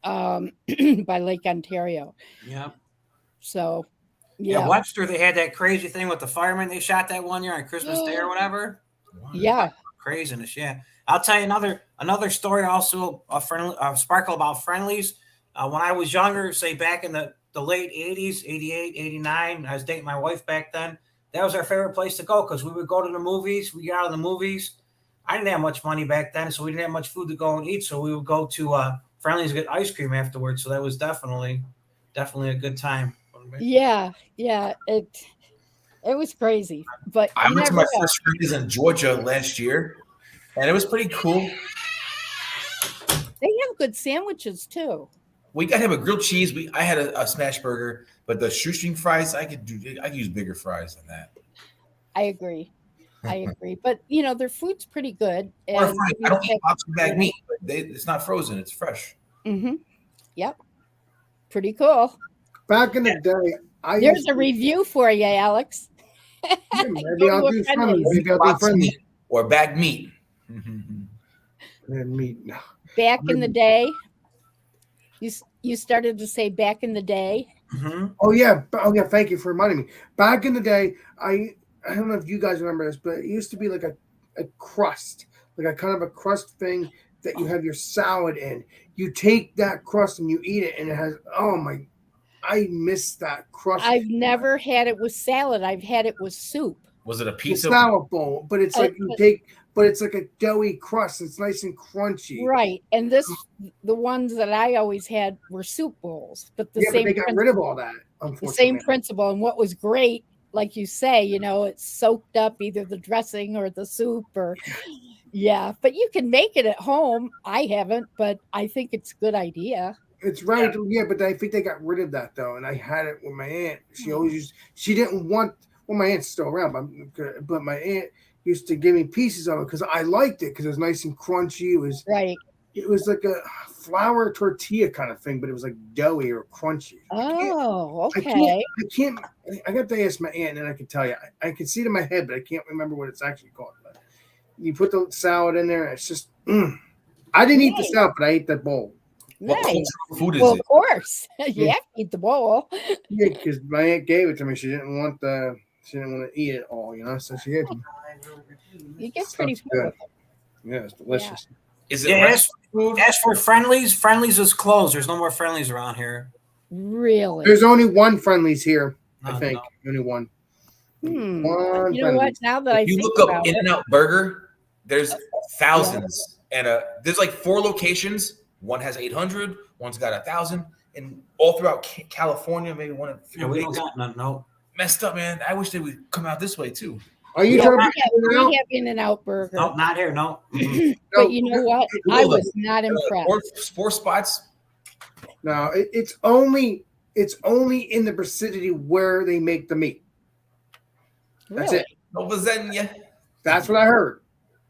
by Lake Ontario. Yeah. So, Yeah, Webster, they had that crazy thing with the firemen they shot that one year on Christmas Day or whatever. Yeah. Craziness, yeah. I'll tell you another story also, Sparkle, about Friendlies. When I was younger, say back in the late 80s, 88, 89, I was dating my wife back then. That was our favorite place to go because we would go to the movies. We got out of the movies. I didn't have much money back then, so we didn't have much food to go and eat. So we would go to Friendly's and get ice cream afterwards. So that was definitely a good time. Yeah. It was crazy. But I went to my first Friendly's in Georgia last year, and it was pretty cool. They have good sandwiches too. We got him a grilled cheese. I had a smash burger, but the shoestring fries, I could use bigger fries than that. I agree. But their food's pretty good. I don't eat boxing bag meat, but it's not frozen; it's fresh. Mm-hmm. Yep. Pretty cool. Back in the day, there's a review for you, Alex. Maybe I'll do Friendlies. Maybe I'll do Friendlies or bag meat. Meat. Back in the day. You started to say back in the day. Mm-hmm. Oh yeah. Thank you for reminding me. Back in the day, I don't know if you guys remember this, but it used to be like a crust, like a kind of a crust thing that you have your salad in. You take that crust and you eat it, and it has. Oh my! I miss that crust. I've never had it with salad. I've had it with soup. Was it a pizza? The salad bowl, but it's like but it's like a doughy crust. It's nice and crunchy. Right. And the ones that I always had were soup bowls, but but they got rid of all that, unfortunately. The same principle. And what was great, like you say, it's soaked up either the dressing or the soup but you can make it at home. I haven't, but I think it's a good idea. It's right. Yeah, but I think they got rid of that though. And I had it with my aunt. She didn't want, my aunt's still around, but my aunt used to give me pieces of it because I liked it because it was nice and crunchy. It was right. It was like a flour tortilla kind of thing, but it was like doughy or crunchy. Oh, okay. I got to ask my aunt, and I can tell you. I can see it in my head, but I can't remember what it's actually called. But you put the salad in there, and it's just. I didn't eat the salad, but I ate that bowl. What nice. Food is well, it? Of course, you have to eat the bowl. Yeah, because my aunt gave it to me. She didn't want to eat it all, so she had to. You get pretty full. Yeah, it's delicious. Yeah. Is it as for Friendlies? Friendlies is closed. There's no more Friendlies around here. Really? There's only one Friendlies here. I think only one. One. You know what? Now that if you look up In-N-Out Burger, there's thousands, and there's like 4 locations. One has 800. One's got 1,000, and all throughout California, maybe one of 3. Yeah, we don't got none. No. Messed up, man. I wish they would come out this way too. Are you we have In-N-Out Burger? No, not here. No. But you know what? I was not impressed. 4 spots. No, it's only in the vicinity where they make the meat. That's it. That's what I heard.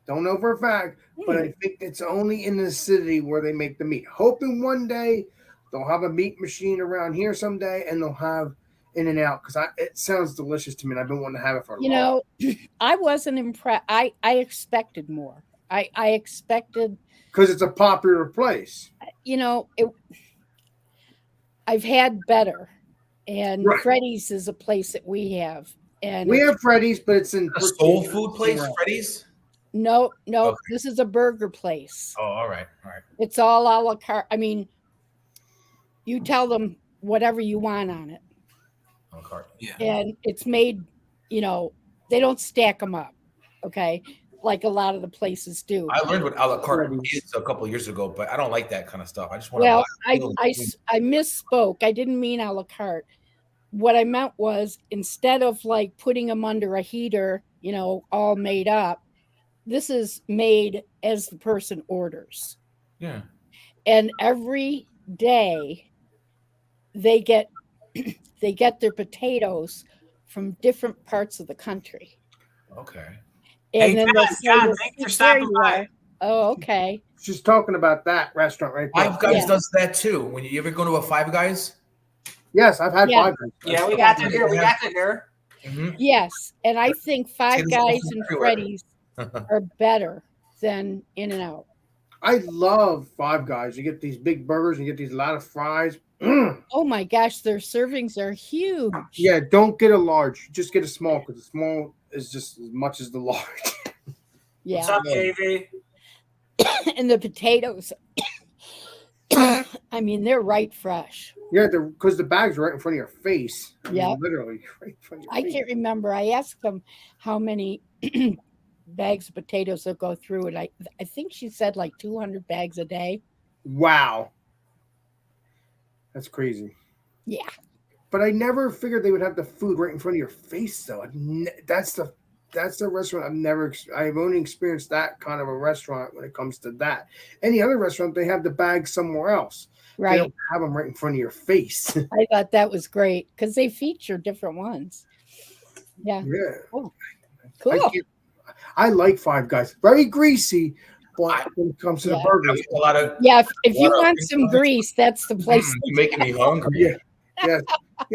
Don't know for a fact, but I think it's only in the city where they make the meat. Hoping one day they'll have a meat machine around here someday, and they'll have In-N-Out because it sounds delicious to me. And I've been wanting to have it for a long time. I wasn't impressed. I expected more. I expected because it's a popular place. I've had better, and Freddy's is a place that we have And We have Freddy's, but it's in A soul food place, somewhere else. Freddy's. no, Okay. this is a burger place. Oh, all right. It's all a la carte. I mean, you tell them whatever you want on it, A la carte. Yeah. and it's made. They don't stack them up, okay, like a lot of the places do. I learned what a la carte Freddy's. is a couple of years ago, but I don't like that kind of stuff. I just want Well, to buy. I misspoke. I didn't mean a la carte. What I meant was instead of like putting them under a heater, all made up, this is made as the person orders. Yeah. And every day they get their potatoes from different parts of the country. Okay. And Hey, then John, they'll say, John, "Well, thanks for see, there stopping you by." are." Oh, okay. She's talking about that restaurant right there. Five Guys Yeah. does that too. When you ever go to a Five Guys. Yes, I've had Yeah. Five Guys. Yeah, we got that here. We got that here. Mm-hmm. Yes, and I think Five Potatoes Guys from and everywhere. Freddy's are better than In-N-Out. I love Five Guys. You get these big burgers and you get these a lot of fries. Mm. Oh my gosh, their servings are huge. Yeah, don't get a large. Just get a small because the small is just as much as the large. Yeah. What's up, JV? And the potatoes, I mean, they're right fresh. Yeah, because the bag's right in front of your face. I mean, Yeah. literally right in front of your I face. can't remember. I asked them how many bags of potatoes they'll go through, and I think she said like 200 bags a day. Wow, that's crazy. Yeah. But I never figured they would have the food right in front of your face, though. That's the restaurant I've only experienced that kind of a restaurant when it comes to that. Any other restaurant, they have the bag somewhere else. They Right. don't have them right in front of your face. I thought that was great because they feature different ones. Yeah. Yeah. Cool. I like Five Guys. Very greasy, but when it comes to Yeah. the burgers, A lot of. Yeah. If you What a- want some grease, that's the place. You're making me hungry. yeah. Yeah.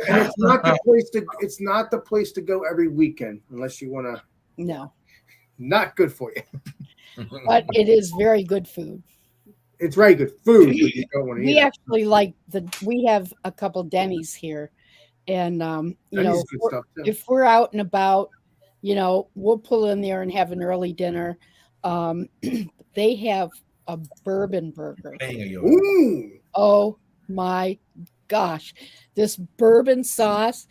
And it's not the place to. It's not the place to go every weekend unless you want to. No, Not good for you. but it is very good food. It's very good food, but you don't want to We eat it. actually we have a couple Denny's here, and That is good stuff too. if we're out and about, we'll pull in there and have an early dinner. They have a bourbon burger. Ooh. Oh my gosh, this bourbon sauce,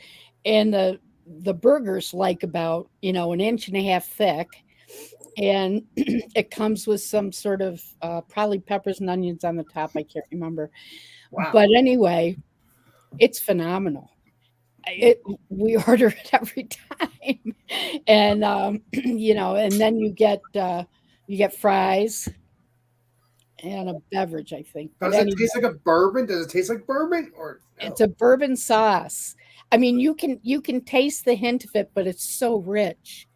and the burger's like about an inch and a half thick, and it comes with some sort of probably peppers and onions on the top. I can't remember. Wow. But anyway, it's phenomenal. We order it every time, and and then you get fries and a beverage, I think. But Does it anyway, taste like a bourbon? Does it taste like bourbon or no? it's a bourbon sauce. I mean, you can taste the hint of it, but it's so rich,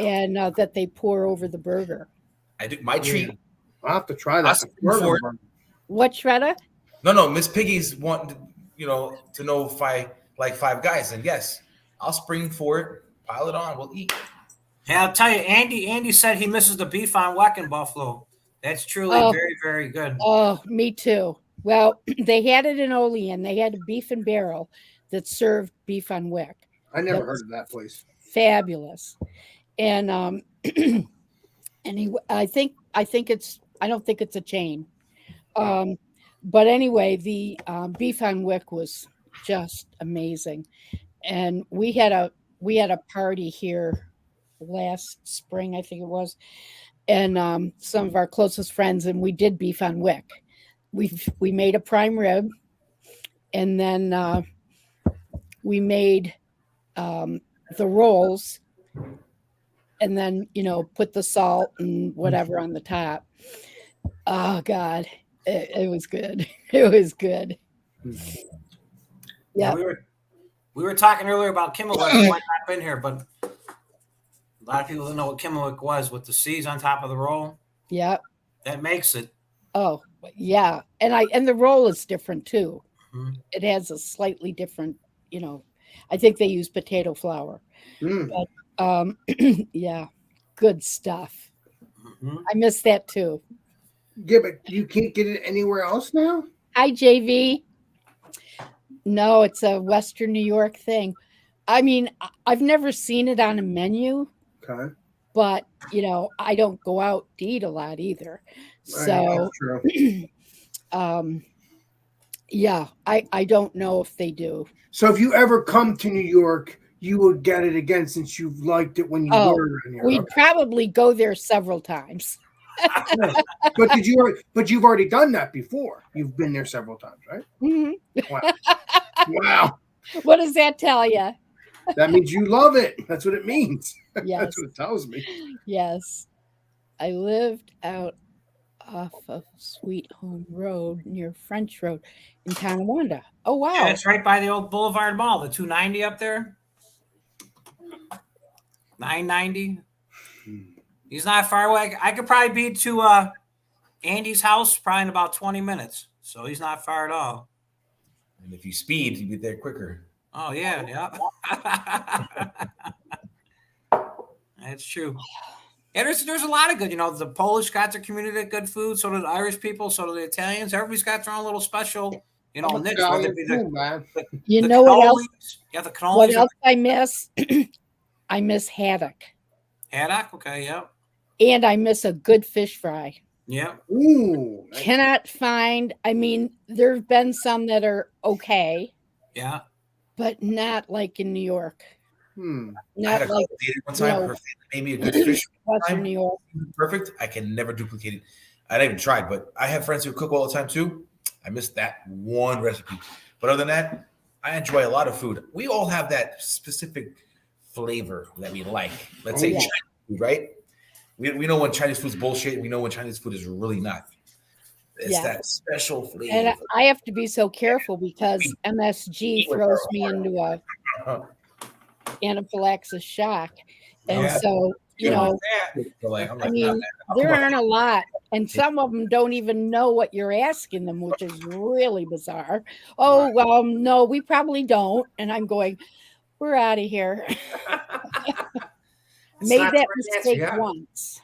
and that they pour over the burger. I do my treat. I'll have to try I'll that. spring Bourbon for it. burger. What, Shredda? No, Miss Piggy's wanting to know if I like Five Guys, and yes, I'll spring for it. Pile it on. We'll eat. Yeah, I'll tell you, Andy said he misses the beef on Weck in Buffalo. That's truly Oh. very, very good. Oh, me too. Well, they had it in Olean. They had a beef and barrel that served beef on wick. I never That was heard of that place. Fabulous. And I don't think it's a chain. But anyway, the beef on wick was just amazing. And we had a party here last spring, I think it was, and some of our closest friends, and we did beef on wick. We made a prime rib, and then we made the rolls, and then put the salt and whatever on the top. Oh God, it was good. It was good. Yeah. We were talking earlier about Kimmelwick. You might not have been here, but a lot of people don't know what Kimmelwick was with the C's on top of the roll. Yeah. That makes it. Oh, yeah. And the roll is different too. Mhm. It has a slightly different, I think they use potato flour. Mm. But yeah, good stuff. Mhm. I miss that too. Yeah, but you can't get it anywhere else now? Hi, JV. No, it's a Western New York thing. I mean, I've never seen it on a menu, Okay. but I don't go out to eat a lot either. So, That's true. yeah, I don't know if they do. So if you ever come to New York, you would get it again since you've liked it when you Oh, were in here. we'd Okay. probably go there several times. But you've already done that before. You've been there several times, right? Mhm. Wow. Wow. What does that tell you? That means you love it. That's what it means. Yes. That's what it tells me. Yes. I lived out off of Sweet Home Road near French Road in Tonawanda. Oh, wow. Yeah, it's right by the old Boulevard Mall, the 290 up there. 990. He's not far away. I could probably be to Andy's house probably in about 20 minutes. So he's not far at all. And if you speed, you get there quicker. Oh, yeah. That's true. Yeah, there's a lot of good. The Polish got their community good food. So do the Irish people. So do the Italians. Everybody's got their own little special, niche. Whether it be man. You the know what else? cannolis. Yeah, the cannolis. What else I miss? I miss haddock. Haddock. Okay, yeah. And I miss a good fish fry. Yeah. Ooh. Nice. Cannot find. I mean, there have been some that are okay. Yeah. But not like in New York. I Not had a like couple one time. Her family made me a good fish. Western New York. Perfect. I can never duplicate it. I haven't even tried, but I have friends who cook all the time too. I miss that one recipe. But other than that, I enjoy a lot of food. We all have that specific flavor that we like. Let's say Chinese food, right? We know when Chinese food's bullshit. We know when Chinese food is really not. It's that special flavor. And I have to be so careful because MSG throws me into a anaphylaxis shock. And so, I mean, there aren't a lot. And some of them don't even know what you're asking them, which is really bizarre. Oh, well, no, we probably don't. And I'm going, we're out of here. Made that mistake once.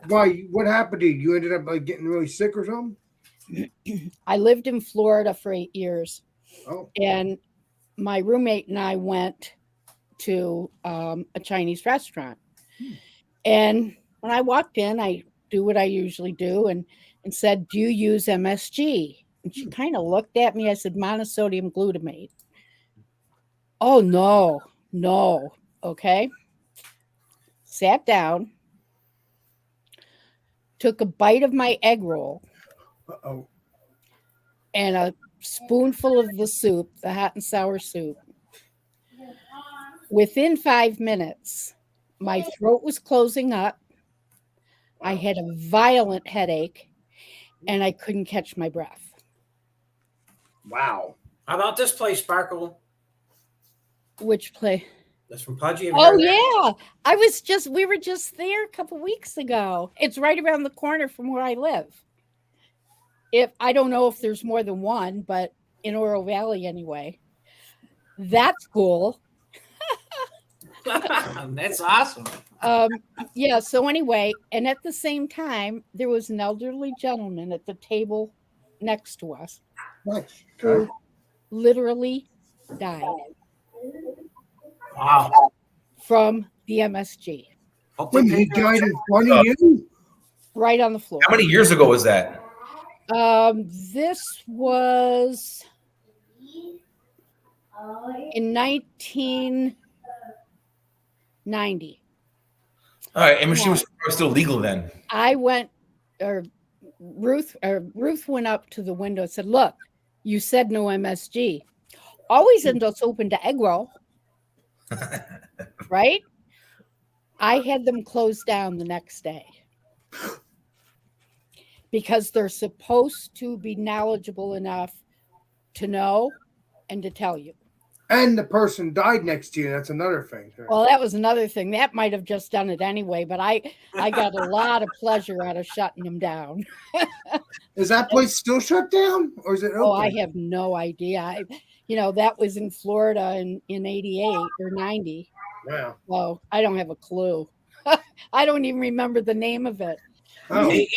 Why? What happened to you? You ended up getting really sick or something? I lived in Florida for 8 years. Oh. And my roommate and I went to a Chinese restaurant. And when I walked in, I do what I usually do and said, do you use MSG? And she kind of looked at me. I said, monosodium glutamate. Oh, no. Okay. Sat down, took a bite of my egg roll. Uh-oh. And a spoonful of the soup, the hot and sour soup. Within 5 minutes, my throat was closing up. I had a violent headache, and I couldn't catch my breath. Wow. How about this place, Sparkle? Which place? That's from Pudgy. Oh, yeah. We were just there a couple weeks ago. It's right around the corner from where I live. I don't know if there's more than one, but in Oro Valley anyway. That's cool. That's awesome. Yeah, so anyway, and at the same time, there was an elderly gentleman at the table next to us who literally died. Wow. From the MSG. When he died in front of you? Right on the floor. How many years ago was that? This was in 1990. All right, and she was still legal then. Ruth went up to the window and said, look, you said no MSG. Always end us open to egg roll. Right? I had them closed down the next day. Because they're supposed to be knowledgeable enough to know and to tell you. And the person died next to you. That's another thing. Well, that was another thing. That might have just done it anyway, but I got a lot of pleasure out of shutting them down. Is that place still shut down? Or is it open? Oh, I have no idea. That was in Florida in 88 or 90. Wow. Well, I don't have a clue. I don't even remember the name of it. Oh. Hey,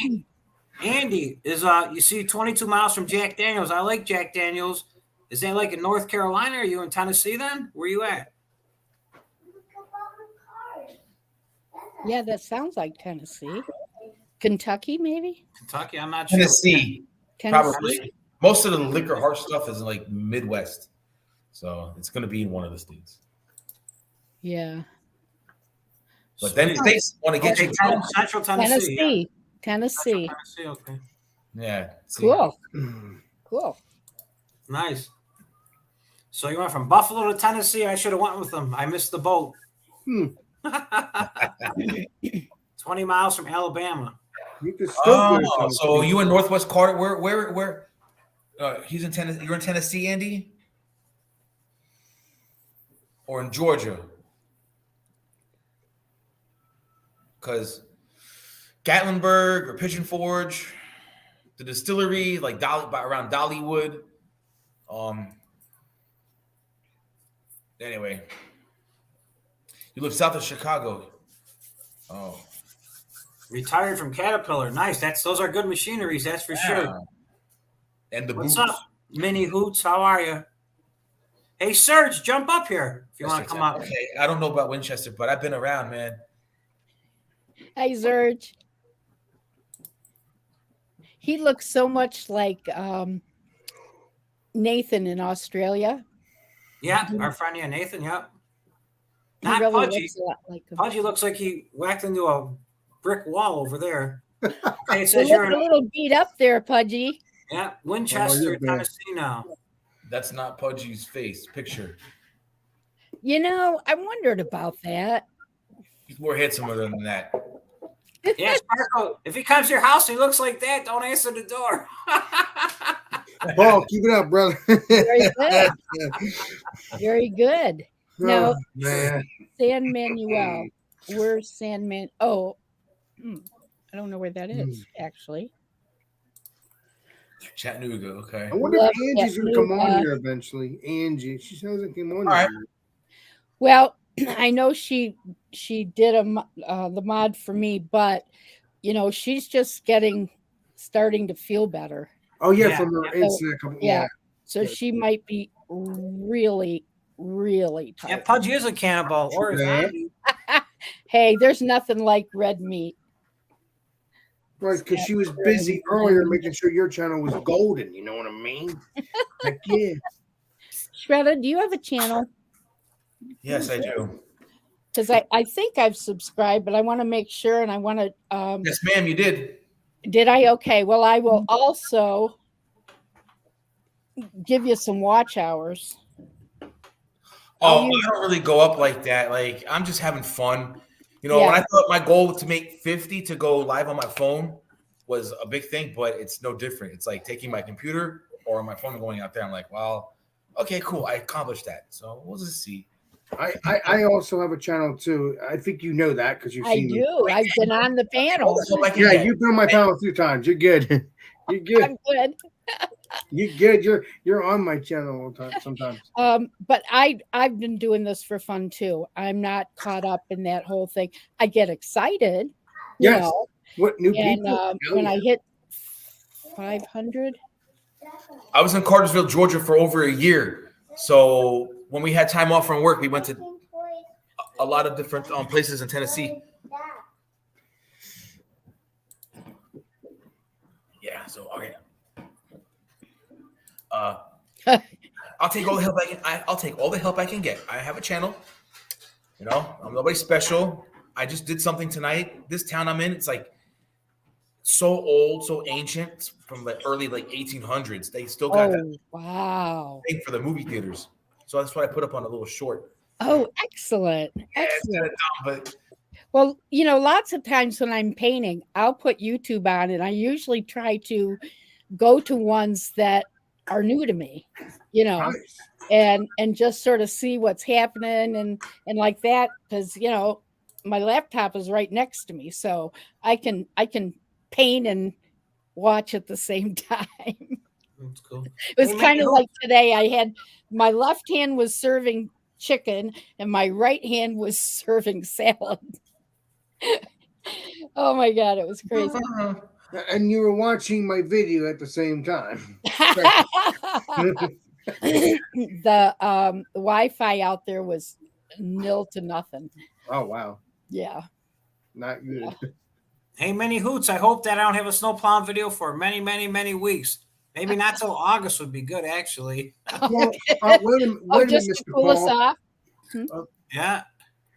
Andy is you see 22 miles from Jack Daniels. I like Jack Daniels. Is that like in North Carolina? Are you in Tennessee then? Where you at? Yeah, that sounds like Tennessee. Kentucky, maybe? Kentucky? I'm not sure. Tennessee, Tennessee? probably. Most of the liquor hard stuff is in like Midwest, so it's going to be in one of the states. Yeah. But then states want to get you drunk. Central Tennessee. Yeah. Tennessee. Tennessee, okay. Yeah. See? Cool. Cool. Nice. So you went from Buffalo to Tennessee. I should have went with them. I missed the boat. 20 miles from Alabama. You could still go to Tennessee. So you in Northwest Carter? Where? He's in Tennessee. You're in Tennessee, Andy, or in Georgia? Because Gatlinburg or Pigeon Forge, the distillery, like around Dollywood. Anyway, you live south of Chicago. Oh, Retired from Caterpillar. Nice. Those are good machineries. That's for sure. And the What's boots. up, Mini Hoots? How are you? Hey, Serge, jump up here if you want to come up. Okay, I don't know about Winchester, but I've been around, man. Hey, Serge. He looks so much like Nathan in Australia. Yeah, our friend here, Nathan. Yep. He Not really Pudgy. looks a lot like him. Pudgy looks like he whacked into a brick wall over there. Okay, it You says look you're a little beat up there, Pudgy. yeah, Winchester, Tennessee now. That's not Pudgy's face picture. You know, I wondered about that. He's more handsomer than that. Yeah, Sparkle. If he comes to your house and he looks like that, don't answer the door. Paul, keep it up, brother. Very good. Very good. Now, man. San Manuel. Where's San Man? Oh, I don't know where that is, actually. Chattanooga, okay. I wonder Love if Angie's going to come on Chattanooga. here eventually. Angie, she hasn't come on All right. here. Well, I know she did the mod for me, but you know she's just starting to feel better. Oh yeah, Yeah. from her incident. Yeah, so she might be really, really Yeah, tired. Pudgy is a cannibal or a Yeah. zombie. Hey, there's nothing like red meat. Right, because she was busy earlier making sure your channel was golden. You know what I mean? Like, yeah. Shredda, do you have a channel? Yes, I do. Because I think I've subscribed, but I want to make sure, and I want to. Yes, ma'am, you did. Did I? Okay. Well, I will also give you some watch hours. Oh, I don't really go up like that. Like, I'm just having fun. You know, when I thought my goal to make 50 to go live on my phone was a big thing, but it's no different. It's like taking my computer or my phone and going out there. I'm like, well, okay, cool. I accomplished that. So we'll just see. I also have a channel too. I think you know that because you've I seen me. do. I've been on the panel. Yeah, you've been on my panel a few times. You're good. You're good. I'm good. You're good. You're on my channel all the time sometimes. But I've been doing this for fun too. I'm not caught up in that whole thing. I get excited. You Yes. know, What new and people? when I hit 500. I was in Cartersville, Georgia for over a year. So when we had time off from work, we went to a lot of different places in Tennessee. Yeah, so okay. I'll take all the help I'll take all the help I can get. I have a channel. You know, I'm nobody special. I just did something tonight. This town I'm in, it's like so old, so ancient. It's from the early 1800s. They still got that Wow. thing for the movie theaters. So that's what I put up on a little short. Oh, excellent. Yeah, it's Excellent. kinda dumb, but Well, you know, lots of times when I'm painting, I'll put YouTube on, and I usually try to go to ones that are new to me, you know, Nice. and just sort of see what's happening and like that, because you know my laptop is right next to me, so I can paint and watch at the same time. That's cool. It was kind of like today. I had my left hand was serving chicken and my right hand was serving salad. Oh my God, it was crazy. And you were watching my video at the same time. the Wi-Fi out there was nil to nothing. Oh wow, Yeah. not good. Hey, Mini Hoots, I hope that I don't have a snow plowing video for many, many, many weeks. Maybe not till August would be good, actually. Well, wait a Oh, minute, just to Mr. cool us Paul. off. Yeah.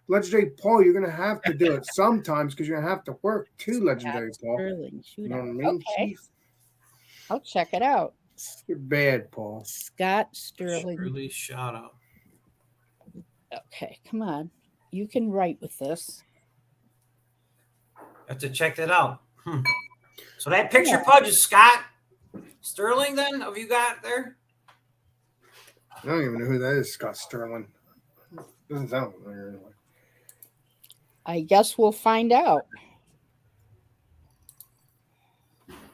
Legendary Paul, you're gonna have to do it sometimes because you're gonna have to work too, Legendary Paul. Sterling You know what I shootout. mean? Okay, Jeez, I'll check it out. you're bad, Paul. Scott Sterling. Really shout out. Okay, come on. You can write with this. Have to check that out. So that picture Pudge is Scott Sterling, then, have you got there? I don't even know who that is, Scott Sterling. Doesn't sound familiar anyway. I guess we'll find out.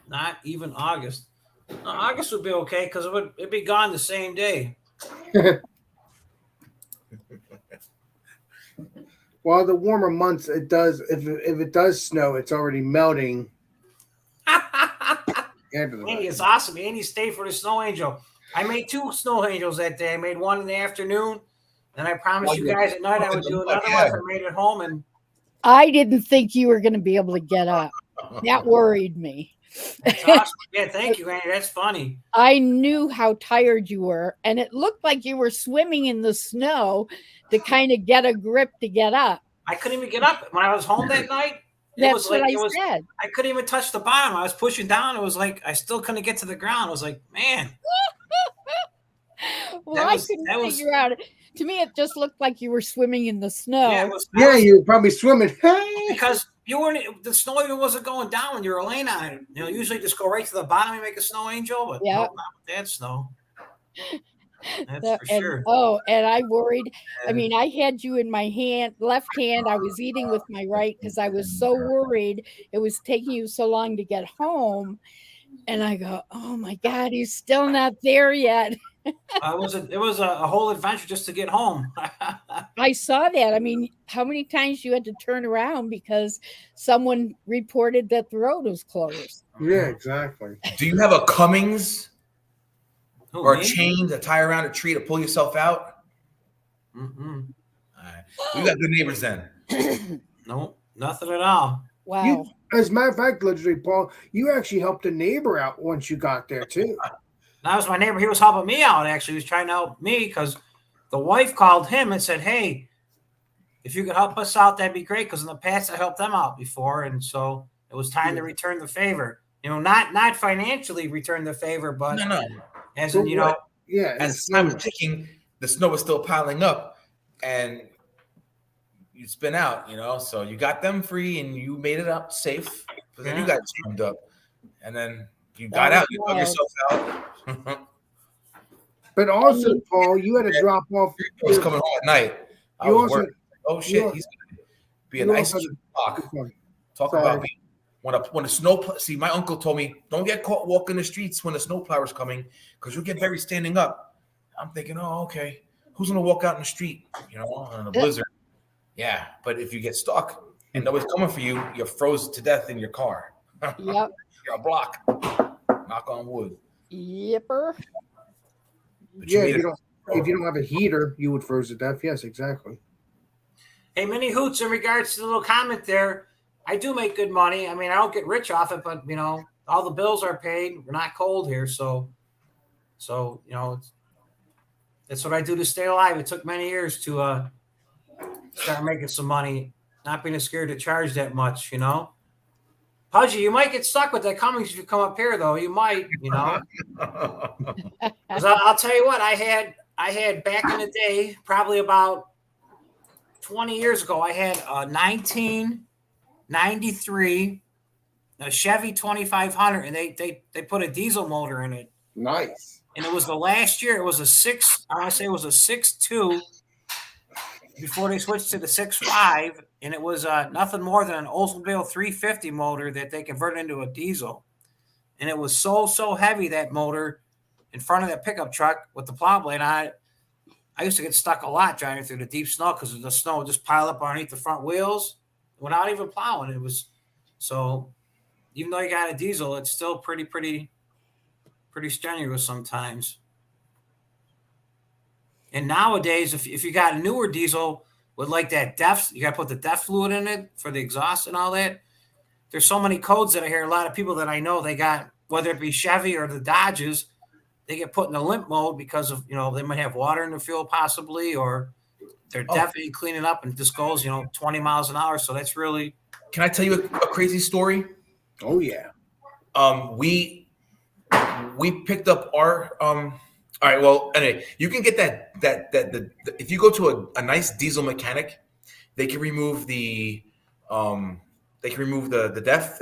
Not even August. No, August would be okay because it'd be gone the same day. Well, the warmer months, it does. If it does snow, it's already melting. Andy, it's awesome. Andy stayed for the snow angel. I made 2 snow angels that day. I made one in the afternoon, and I promised you guys at night I would do another one if I made it home. And I didn't think you were going to be able to get up. That worried me. that's awesome. Yeah, thank you, Andy. That's funny. I knew how tired you were, and it looked like you were swimming in the snow to kind of get a grip to get up. I couldn't even get up when I was home that night. That's what I said. I couldn't even touch the bottom. I was pushing down. It was like I still couldn't get to the ground. I was like, man. Well, I couldn't figure out. To me, it just looked like you were swimming in the snow. Yeah, you were probably swimming. Because you weren't. The snow even wasn't going down when you were laying on it. You know, usually just go right to the bottom and make a snow angel, but no, not with that snow. That's for sure. And I worried. I mean, I had you in my left hand. I was eating with my right because I was so worried it was taking you so long to get home. And I go, oh my God, he's still not there yet. It was a whole adventure just to get home. I saw that. I mean, how many times you had to turn around because someone reported that the road was closed? Yeah, exactly. Do you have a Cummings or a me? chain to tie around a tree to pull yourself out? Mm-mm. All right. We got good neighbors then. No, nothing at all. Wow. As a matter of fact, Legendary Paul, you actually helped a neighbor out once you got there too. That was my neighbor. He was helping me out, actually. He was trying to help me because the wife called him and said, hey, if you could help us out, that'd be great. Because in the past, I helped them out before. And so it was time to return the favor. You know, not financially return the favor, but as in, as time was ticking, the snow was still piling up and you spin out, so you got them free and you made it up safe. But then you got jammed up and then you got out, you dug yourself out. But also, Paul, you had to drop off. I was coming home at night. I was worried. Oh shit, he's gonna be an ice block. Talk about me. When the snow, see, my uncle told me, don't get caught walking the streets when the snowplower is coming because you'll get buried standing up. I'm thinking, oh, okay. Who's gonna walk out in the street, in a blizzard? Yeah, but if you get stuck and nobody's coming for you, you're frozen to death in your car. Yep. You're a block. Knock on wood. Yipper. Yeah, if you don't have a heater, you would freeze to death. Yes, exactly. Hey, Mini Hoots, in regards to the little comment there, I do make good money. I mean, I don't get rich off it, but all the bills are paid. We're not cold here, so that's what I do to stay alive. It took many years to start making some money, not being scared to charge that much. Pudgy, you might get stuck with that Cummings if you come up here, though. You might, Because I'll tell you what, I had back in the day, probably about 20 years ago, I had a 1993 Chevy 2500, and they put a diesel motor in it. Nice. And it was the last year. It was a 6.2 before they switched to the 6.5, and it was nothing more than an Oldsmobile 350 motor that they converted into a diesel. And it was so heavy, that motor, in front of that pickup truck with the plow blade on it. I used to get stuck a lot driving through the deep snow because the snow would just pile up underneath the front wheels without even plowing. It was so, even though you got a diesel, it's still pretty strenuous sometimes. And nowadays, if you got a newer diesel with like that DEF, you got to put the DEF fluid in it for the exhaust and all that. There's so many codes that I hear a lot of people that I know they got, whether it be Chevy or the Dodges, they get put in a limp mode because of, they might have water in the fuel possibly, or they're definitely cleaning up and just goes, 20 miles an hour. So that's really. Can I tell you a crazy story? Oh yeah. We picked up our all right. Well, anyway, you can get that if you go to a nice diesel mechanic, they can remove the DEF, they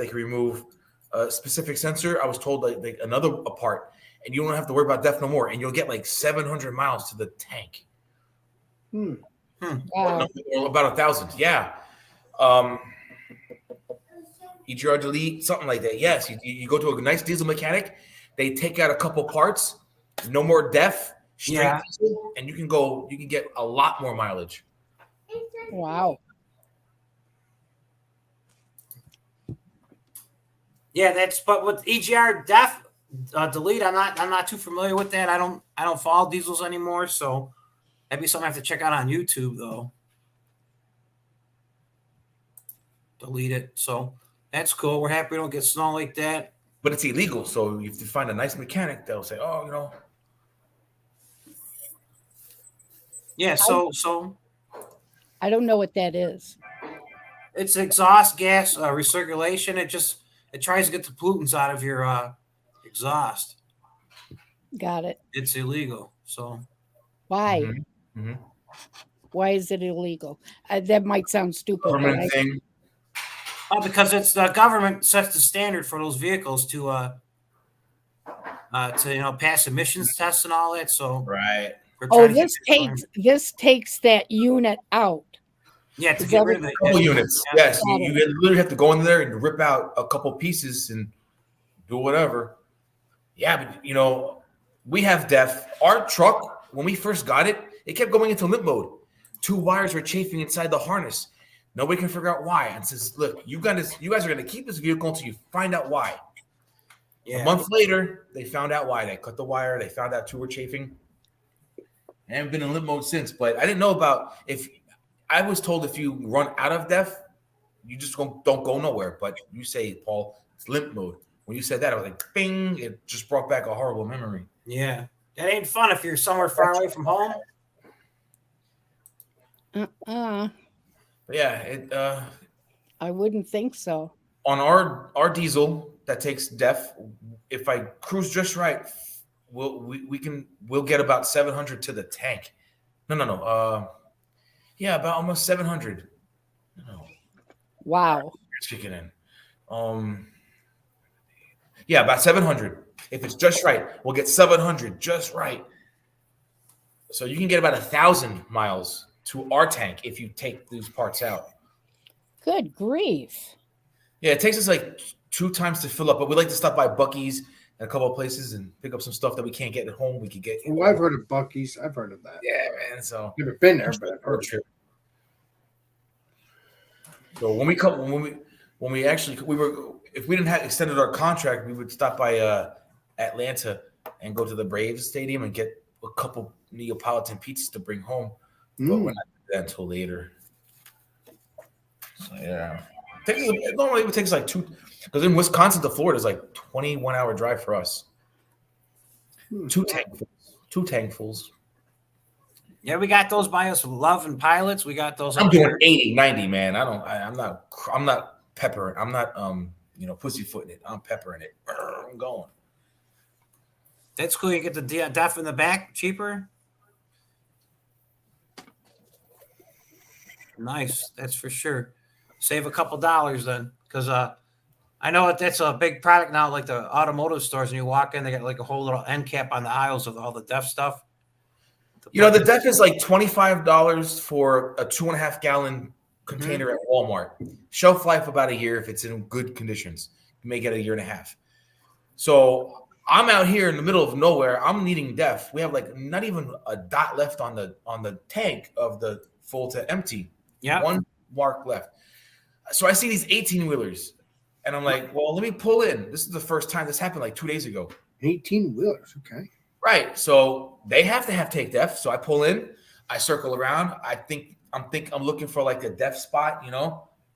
can remove a specific sensor. I was told like another part, and you don't have to worry about DEF no more, and you'll get like 700 miles to the tank. Wow. Or about 1,000. Yeah. EGR delete, something like that. Yes, you go to a nice diesel mechanic, they take out a couple parts, no more DEF, straight diesel, and you can get a lot more mileage. Wow. Yeah, but with EGR DEF delete, I'm not too familiar with that. I don't follow diesels anymore, so that'd be something I have to check out on YouTube though. Delete it. So that's cool. We're happy we don't get snow like that. But it's illegal, so you have to find a nice mechanic that'll say, "Oh, Yeah. So I don't know what that is. it's exhaust gas recirculation. It tries to get the pollutants out of your exhaust. Got it. It's illegal. So Why? Mm-hmm. Why is it illegal? That might sound stupid. Permanent thing." Because it's the government sets the standard for those vehicles to pass emissions tests and all that. So Right. this takes that unit out. Yeah, to get rid of it. A couple units. Yes, you literally have to go in there and rip out a couple pieces and do whatever. Yeah, but we have DEF. Our truck, when we first got it, it kept going into limp mode. 2 wires were chafing inside the harness. Nobody can figure out why. And says, "Look, you guys are going to keep this vehicle until you find out why." Yeah. A month later, they found out why. They cut the wire. They found out 2 were chafing. I haven't been in limp mode since, but I didn't know about I was told if you run out of DEF, you just don't go nowhere. But you say, Paul, it's limp mode. When you said that, I was like, bing, it just brought back a horrible memory. Yeah. That ain't fun if you're somewhere far away from home. But yeah, I wouldn't think so. On our diesel that takes DEF, if I cruise just right, we'll get about 700 to the tank. No. Yeah, about almost 700. No. Wow. It's kicking in. Yeah, about 700. If it's just right, we'll get 700 just right. So you can get about 1,000 miles to our tank if you take these parts out. Good grief. Yeah, it takes us like 2 times to fill up, but we like to stop by Buc-ee's and a couple of places and pick up some stuff that we can't get at home. We could get. Well, I've heard of Buc-ee's. I've heard of that. Yeah, man. So never been there, but I've heard of it. So when we actually if we didn't have extended our contract, we would stop by Atlanta and go to the Braves stadium and get a couple Neapolitan pizzas to bring home. But we're not doing that until later. So yeah, it normally it takes like 2, because in Wisconsin to Florida is like 21-hour drive for us. 2 tankfuls. Yeah, we got those by us. Love and Pilots. We got those. I'm doing 80, 90, man. I'm not peppering. I'm not pussyfooting it. I'm peppering it. I'm going. That's cool. You get the DEF in the back cheaper. Nice. That's for sure. Save a couple dollars then, because I know that's a big product now. Like the automotive stores, and you walk in, they got like a whole little end cap on the aisles of all the DEF stuff. The DEF is like $25 for a 2.5-gallon container at Walmart. Shelf life about a year if it's in good conditions. You may get a year and a half. So I'm out here in the middle of nowhere. I'm needing DEF. We have like not even a dot left on the tank of the full to empty. Yeah, 1 mark left. So I see these 18-wheelers, and I'm like, well, let me pull in. This is the first time this happened like 2 days ago. 18-wheelers, okay. Right. So they have to have take def. So I pull in, I circle around. I'm looking for like a def spot,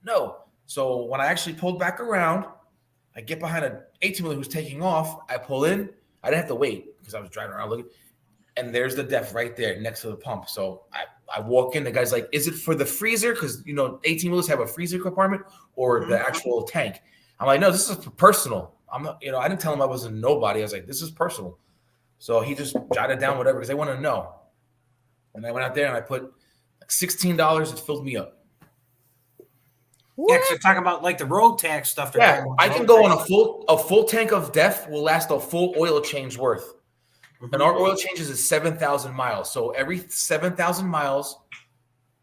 No. So when I actually pulled back around, I get behind an 18-wheeler who's taking off. I pull in. I didn't have to wait because I was driving around looking. And there's the def right there next to the pump. So I walk in. The guy's like, "Is it for the freezer? Because 18-wheelers have a freezer compartment or the actual tank." I'm like, "No, this is for personal. I'm not. I didn't tell him I was a nobody. I was like, this is personal." So he just jotted down whatever because they want to know. And I went out there and I put like $16. It filled me up. Yeah, because they're talking about like the road tax stuff. Yeah, I can go on a full tank of def will last a full oil change worth. And our oil changes is 7,000 miles. So every 7,000 miles,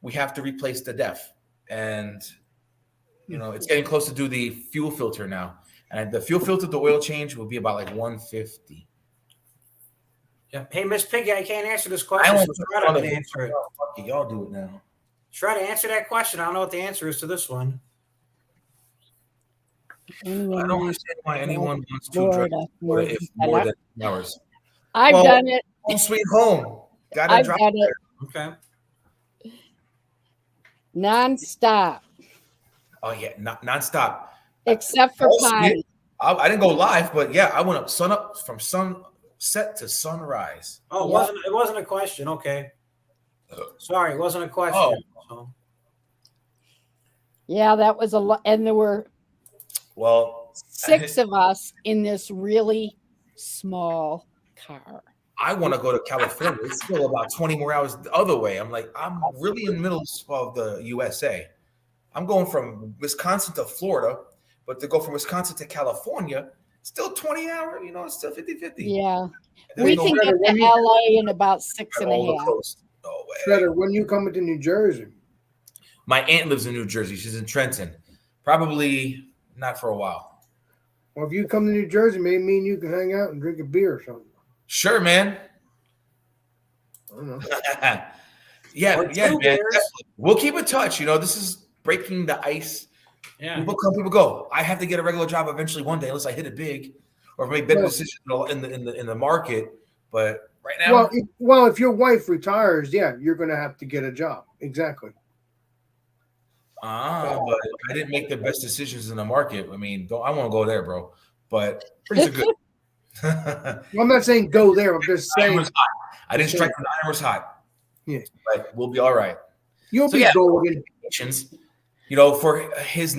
we have to replace the def. And, it's getting close to do the fuel filter now. And the fuel filter, the oil change will be about like $150. Yeah. Hey, Miss Piggy, I can't answer this question. So try to answer it. Y'all do it now. Try to answer that question. I don't know what the answer is to this one. I don't understand why anyone wants to drive Florida if more than 2 hours. I've done it. Home sweet home. I've done it. Okay. Non-stop. Oh yeah, nonstop. Except for potty. I didn't go live, but yeah, I went up from sunset to sunrise. Oh, it wasn't a question. Okay. Sorry, it wasn't a question. Oh. Yeah, that was a lot. And there were 6 of us in this really small car. I want to go to California. It's still about 20 more hours the other way. I'm like, I'm really in the middle of the USA. I'm going from Wisconsin to Florida, but to go from Wisconsin to California, still 20 hours, it's still 50-50. Yeah. We can get to LA in about 6.5. No way. Shredder, when you coming to New Jersey? My aunt lives in New Jersey. She's in Trenton. Probably not for a while. Well, if you come to New Jersey, maybe me and you can hang out and drink a beer or something. Sure, man. I don't know. yeah, man. Definitely. We'll keep in touch. This is breaking the ice. Yeah. People come, people go. I have to get a regular job eventually one day, unless I hit it big or make better decisions in the market. But right now, well, if your wife retires, yeah, you're going to have to get a job. Exactly. But I didn't make the best decisions in the market. I mean, I want to go there, bro. But things are good. Well, I'm not saying go there. I'm just saying I didn't strike when the iron was hot. Yeah, but we'll be all right. You'll be golden. For his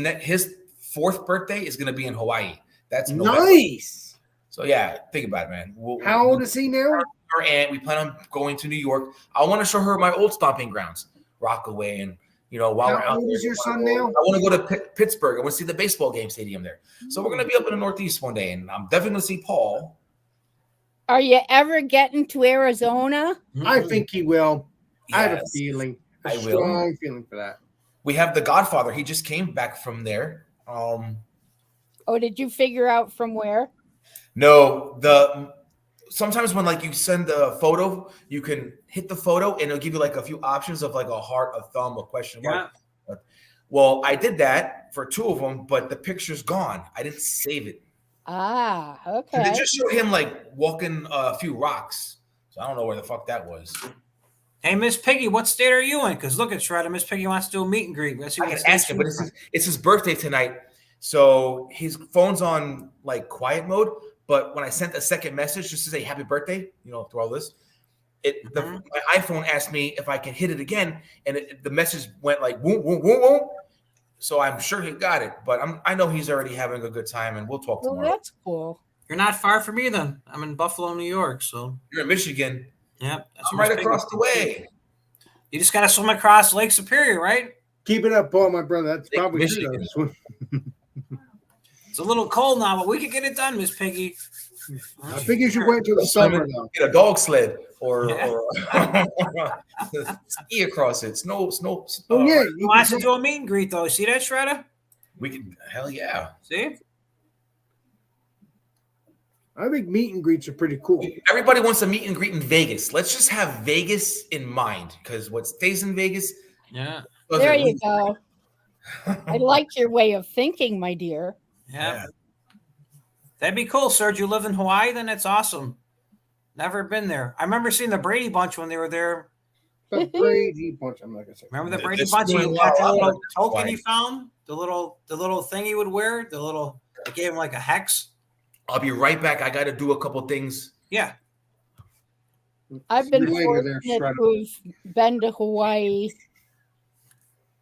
4th birthday is going to be in Hawaii. That's nice. So yeah, think about it, man. How old is he now? Our aunt. We plan on going to New York. I want to show her my old stomping grounds, Rockaway, and while we're out. How old is your son now? I want to go to Pittsburgh. I want to see the baseball game stadium there. So we're going to be up in the Northeast one day, and I'm definitely going to see Paul. Are you ever getting to Arizona? I think he will. Yes, I have a feeling. I will. Strong feeling for that. We have The Godfather. He just came back from there. Did you figure out from where? No, sometimes when you send a photo, you can hit the photo and it'll give you like a few options of like a heart, a thumb, a question mark. Yeah. Well, I did that for 2 of them, but the picture's gone. I didn't save it. Ah, okay. They just showed him walking a few rocks. So I don't know where the fuck that was. Hey, Miss Piggy, what state are you in? Because look at Shredder. Miss Piggy wants to do a meet and greet. I can ask him, but it's his birthday tonight. So his phone's on quiet mode. But when I sent a second message just to say happy birthday, through all this, my iPhone asked me if I can hit it again, and the message went boom, boom, boom, boom. So I'm sure he got it, but I know he's already having a good time, and we'll talk tomorrow. That's cool. You're not far from me then. I'm in Buffalo, New York. So you're in Michigan. Yeah, I'm right across the way. You just got to swim across Lake Superior, right? Keep it up, Paul, my brother. That's probably Michigan. It's a little cold now, but we can get it done, Miss Piggy. I think you should wait till the summer now. Get a dog sled or ski across it. Snow. Oh yeah, you want to do a meet and greet though? See that, Shredder? We can. Hell yeah. See. I think meet and greets are pretty cool. Everybody wants a meet and greet in Vegas. Let's just have Vegas in mind because what stays in Vegas. Yeah. There you go. I like your way of thinking, my dear. Yeah. That'd be cool, Serge. You live in Hawaii, then that's awesome. Never been there. I remember seeing the Brady Bunch when they were there. The Brady Bunch. I'm not gonna say. Remember the Th- Brady this Bunch? is He going got the well. little I'm token fine. he found, the little thing he would wear, it gave him like a hex. I'll be right back. I got to do a couple things. Yeah. I've been See you later there, fortunate Shredder. to have been to Hawaii,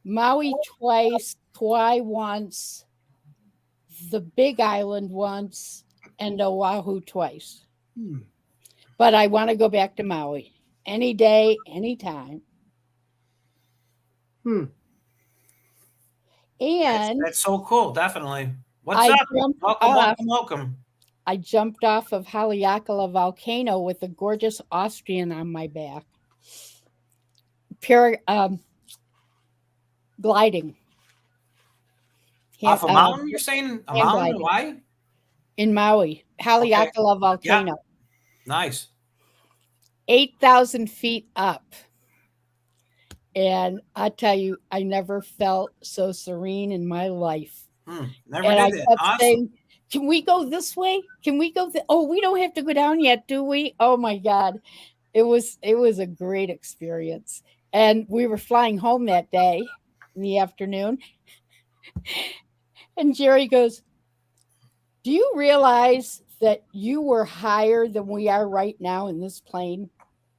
Maui twice, Kauai once, the Big Island once, and Oahu twice. Hmm. But I want to go back to Maui any day, anytime. Hmm. And That's so cool. Definitely. What's I up? jumped Welcome, off. welcome, welcome. I jumped off of Haleakala volcano with a gorgeous Austrian on my back. Gliding. Off a mountain, you're saying? A hand mountain in gliding. Hawaii? In Maui, Haleakala volcano. Nice. 8,000 feet up. And I tell you, I never felt so serene in my life. Never And I did that. kept Awesome. saying, can we go this way? Can we go? Oh, we don't have to go down yet, do we? Oh my God. It was a great experience. And we were flying home that day in the afternoon. And Jerry goes, do you realize that you were higher than we are right now in this plane?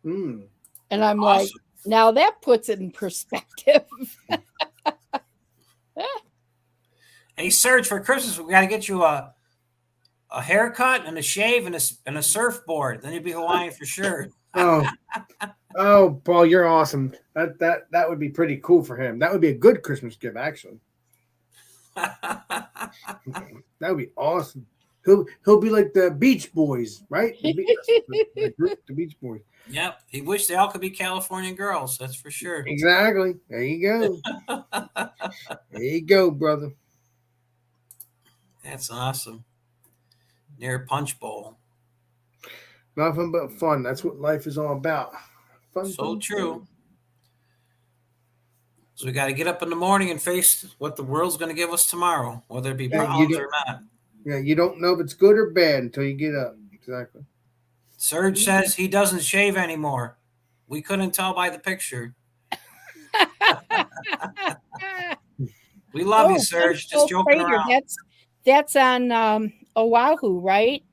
Hmm. And I'm like, Awesome. now that puts it in perspective. Hey, Serge, for Christmas, we got to get you a haircut and a shave and a surfboard. Then you'd be Hawaiian for sure. Oh, Paul, you're awesome. That would be pretty cool for him. That would be a good Christmas gift, actually. That would be awesome. He'll be like the Beach Boys, right? The group, the Beach Boys. Yep. He wished they all could be California girls. That's for sure. Exactly. There you go. There you go, brother. That's awesome. Near Punch Bowl. Nothing but fun. That's what life is all about. Fun. So fun, true. fun. So we got to get up in the morning and face what the world's going to give us tomorrow, whether it be Yeah, problems or not. Yeah, you don't know if it's good or bad until you get up. Exactly. Serge says he doesn't shave anymore. We couldn't tell by the picture. We love you, Serge. Just joking around. That's on Oahu, right,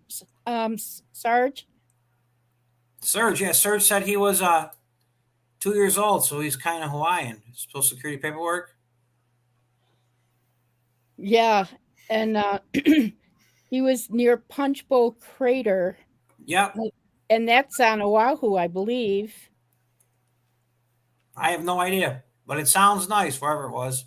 Sarge? Serge, yeah. Serge said he was 2 years old, so he's kind of Hawaiian. Social Security paperwork. Yeah, and he was near Punch Bowl Crater. Yep. And that's on Oahu, I believe. I have no idea, but it sounds nice wherever it was.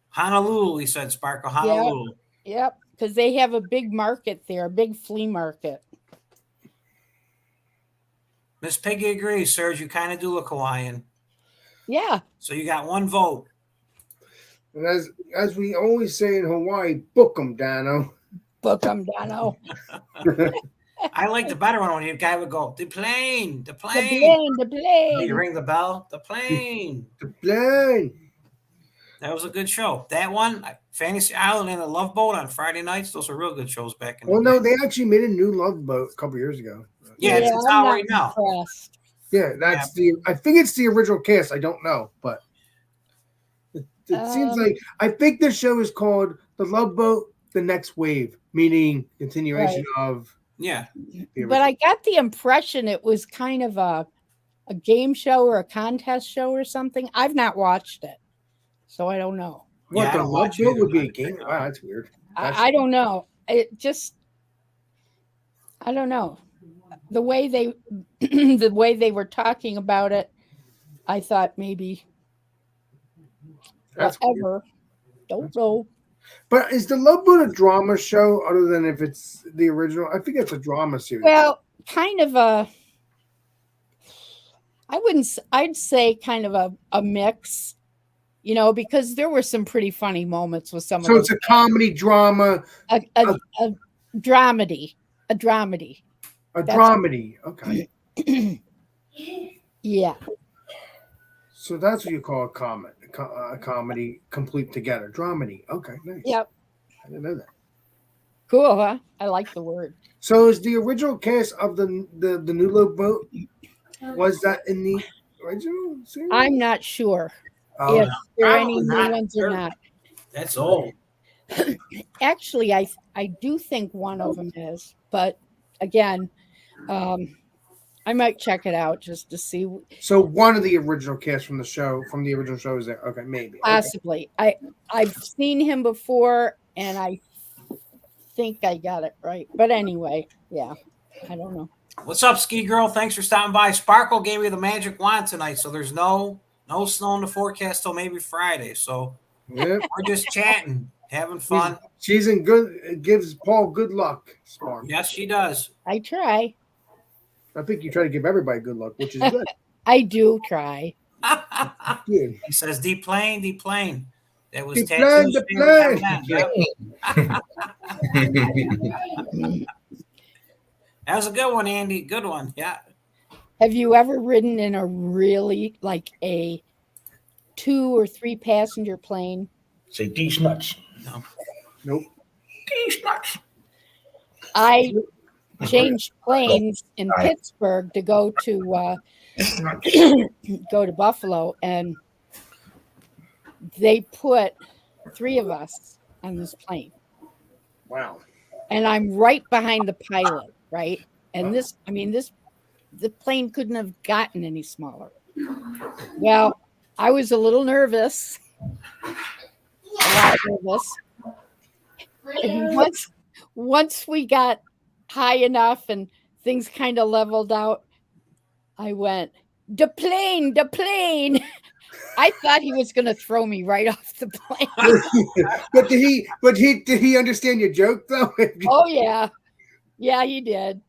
Honolulu, he said, Sparkle, Honolulu. Yep, because they have a big market there, a big flea market. Miss Piggy agrees, Serge. You kind of do look Hawaiian. Yeah. So you got one vote. And as we always say in Hawaii, book 'em, Dano. Book 'em, Dano. I like the better one when the guy would go, the plane. The plane. You ring the bell, the plane. The plane. That was a good show. That one, Fantasy Island and the Love Boat on Friday nights, those are real good shows back in the Well, day. no, they actually made a new Love Boat a couple years ago. Yeah, it's out right now. Impressed. Yeah, that's I think it's the original cast. I don't know, but it seems like I think the show is called The Love Boat: The Next Wave, meaning continuation of. Yeah. But I got the impression it was kind of a game show or a contest show or something. I've not watched it, so I don't know. What, Yeah, I The don't Love watch it Boat either, would be a but- game? Wow, that's weird. I don't know. It just, I don't know. The way they, the way they were talking about it, I thought maybe That's weird. whatever. Don't know. But is The Love Boat a drama show other than if it's the original? I think it's a drama series. Well, kind of I'd say kind of a mix, you know, because there were some pretty funny moments with some so of it's a comedy drama, a dramedy. A dramedy. a That's- dramedy. Okay. Yeah. So that's what you call a comedy complete together. Dramedy. Okay, nice. Yep. I didn't know that. Cool, huh? I like the word. So is the original cast of the New Low boat, was that in the original series? I'm not sure Oh, if there are any Probably new not. ones or not. That's old. Actually, I do think one of them is, but again, I might check it out just to see. so one of the original cast from the original show is there. Okay, maybe. Okay. Possibly, I've seen him before, and I think I got it right. But anyway, yeah, I don't know. What's up, Ski Girl? Thanks for stopping by. Sparkle gave me the magic wand tonight, so there's no snow in the forecast till maybe Friday. So Yep. we're just chatting, having fun. She's in good. Gives Paul good luck. Spark. Yes, she does. I try. I think you try to give everybody good luck, which is good. I do try. Good. He says, "Deplane, deplane." That was Deplane, Tattoo's deplane. favorite Yep. That was a good one, Andy. Good one. Yeah. Have you ever ridden in a really like a 2 or 3 passenger plane? Say these nuts. No. Nope. These nuts. I changed planes in Pittsburgh to go to go to Buffalo, and they put 3 of us on this plane, Wow. and I'm right behind the pilot, right? And the plane couldn't have gotten any smaller. Well, I was a little nervous, a lot nervous. And once we got high enough and things kind of leveled out, I went, "The plane, the plane." I thought he was going to throw me right off the plane. but did he understand your joke though? Oh yeah. Yeah, he did.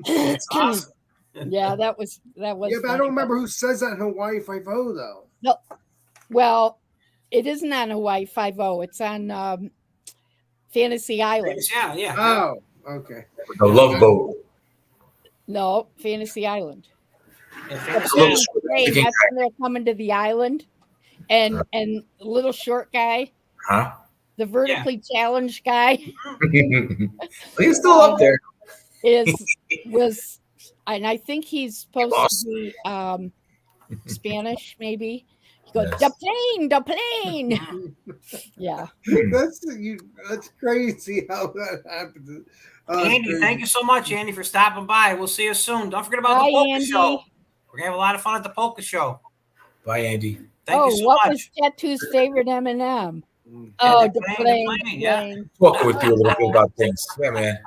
That's awesome. Yeah, that was Yeah, but I funny, don't remember who says that in Hawaii Five-0 though. No. Well, it isn't on Hawaii 5-0. It's on Fantasy Island. Yeah, yeah. Oh, okay. The Love Boat. No, Fantasy Island. Yeah, The Fantasy plane, that's when they're coming to the island, and the little short guy, Huh? the vertically challenged guy, He's still up there. was, and I think he's supposed to be Spanish, maybe. He goes, Yes. the plane. Yeah. That's crazy how that happened. Andy, thank you so much, Andy, for stopping by. We'll see you soon. Don't forget about Bye, the polka Andy. show. We're gonna have a lot of fun at the polka show. Bye, Andy. Thank you so what much. was Tattoo's favorite M&M? Mm. Oh, the the plane, plane. yeah. Talking with you a little bit about things. Yeah, man.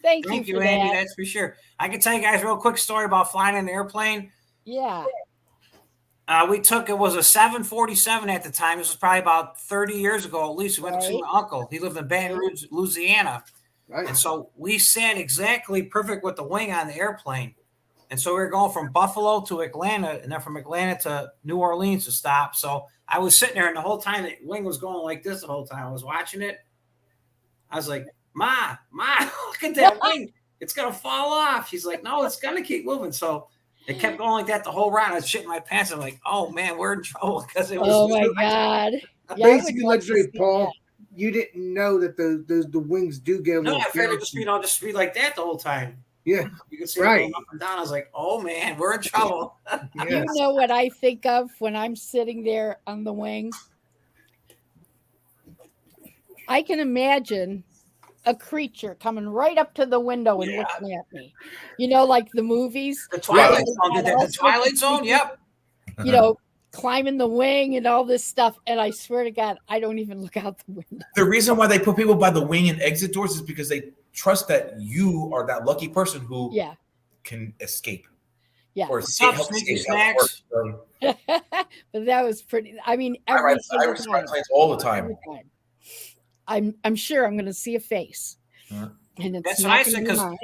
Thank Thank you you, for Andy. that. That's for sure. I can tell you guys a real quick story about flying in an airplane. Yeah. It was a 747 at the time. This was probably about 30 years ago at least. We went to see Right. my uncle. He lived in Baton Rouge, Louisiana. Right. And so we sat exactly perfect with the wing on the airplane. And so we were going from Buffalo to Atlanta, and then from Atlanta to New Orleans to stop. So I was sitting there, and the whole time the wing was going like this the whole time. I was watching it. I was like, Ma, look at that wing. It's going to fall off. She's like, no, it's going to keep moving. So it kept going like that the whole round. I was shitting my pants. I'm like, oh, man, we're in trouble because it was. Oh my God. Yeah, I would Basically, love to legendary see Paul, that. you didn't know that the wings do get a No, little I figured bouncy. just speed like that the whole time. Yeah, You could see Right. it going up and down. I was like, oh, man, we're in trouble. yes. You know what I think of when I'm sitting there on the wing? I can imagine a creature coming right up to the window and Yeah. looking at me. You know, like the movies. The Twilight Yeah. Zone did that. The Twilight Zone, yep. You know, climbing the wing and all this stuff. And I swear to God, I don't even look out the window. The reason why they put people by the wing and exit doors is because they trust that you are that lucky person who Yeah. can escape. Yeah. Or What's up, help Sneaky escape, help Snacks? work. But that was pretty. I mean, I every ride single time. planes all the time. Every time. I'm sure I'm going to see a face. Yeah. And it's That's not what I gonna said, be 'cause mine.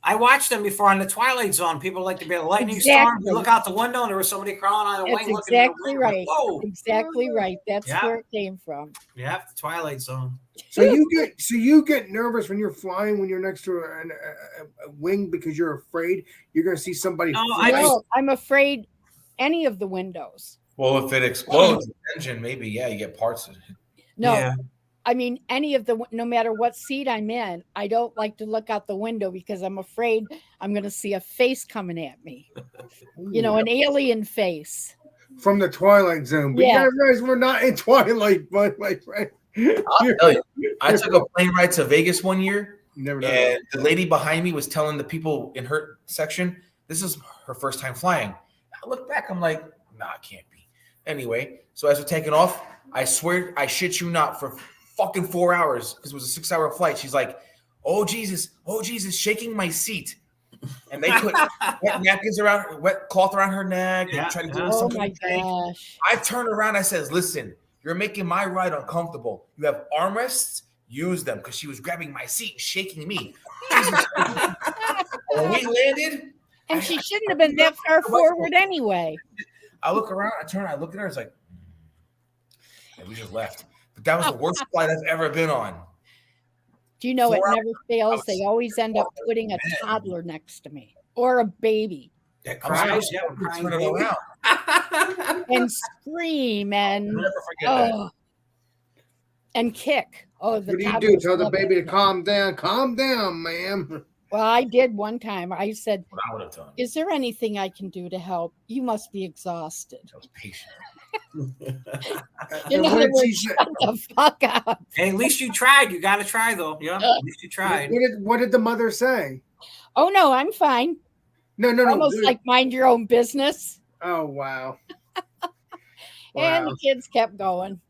I watched them before on the Twilight Zone. People like to be a lightning storm. Exactly. You look out the window and there was somebody crawling on the That's wing looking at the exactly window. right. Whoa. Exactly right. That's Yeah. where it came from. Yeah, the Twilight Zone. So you get nervous when you're flying when you're next to a wing because you're afraid you're going to see somebody. No, fly. No, I'm afraid any of the windows. Well, if it explodes, the engine, maybe, yeah, you get parts. No, Yeah. I mean, no matter what seat I'm in, I don't like to look out the window because I'm afraid I'm going to see a face coming at me. You know, an alien face. From the Twilight Zone. But Yeah. you guys, we're not in Twilight, but my friend. I'll tell you, I took a plane ride to Vegas one year, Never know. and the lady behind me was telling the people in her section, this is her first time flying. I look back, I'm like, nah, it can't be. Anyway, so as we're taking off, I swear, I shit you not, for fucking 4 hours, because it was a 6-hour flight, she's like, oh Jesus, shaking my seat. And they put wet napkins around, wet cloth around her neck. Yeah, And try to do Oh something. my gosh. I turned around. I says, listen, you're making my ride uncomfortable. You have armrests, use them, because she was grabbing my seat and shaking me. When we landed. And she shouldn't have been that far forward anyway. I look around, I turn, I look at her, it's like, and we just left. But that was the worst flight I've ever been on. Do you know 4 it hours. never fails? They always end up putting a toddler next to me or a baby That I'm sorry, cries, yeah, we're turn crying it baby. around. and scream and I'll never forget that. and kick. Oh, the What do you do? toddlers Tell the love baby it. to calm down. Calm down, ma'am. Well, I did one time. I said, What I would have done. is there anything I can do to help? You must be exhausted. I was patient. In And what other did she words, say? shut the fuck up. Hey, at least you tried. You got to try, though. Yeah, at least you tried. What did the mother say? Oh, no, I'm fine. No. Almost like mind your own business. Oh, wow. And Wow. the kids kept going.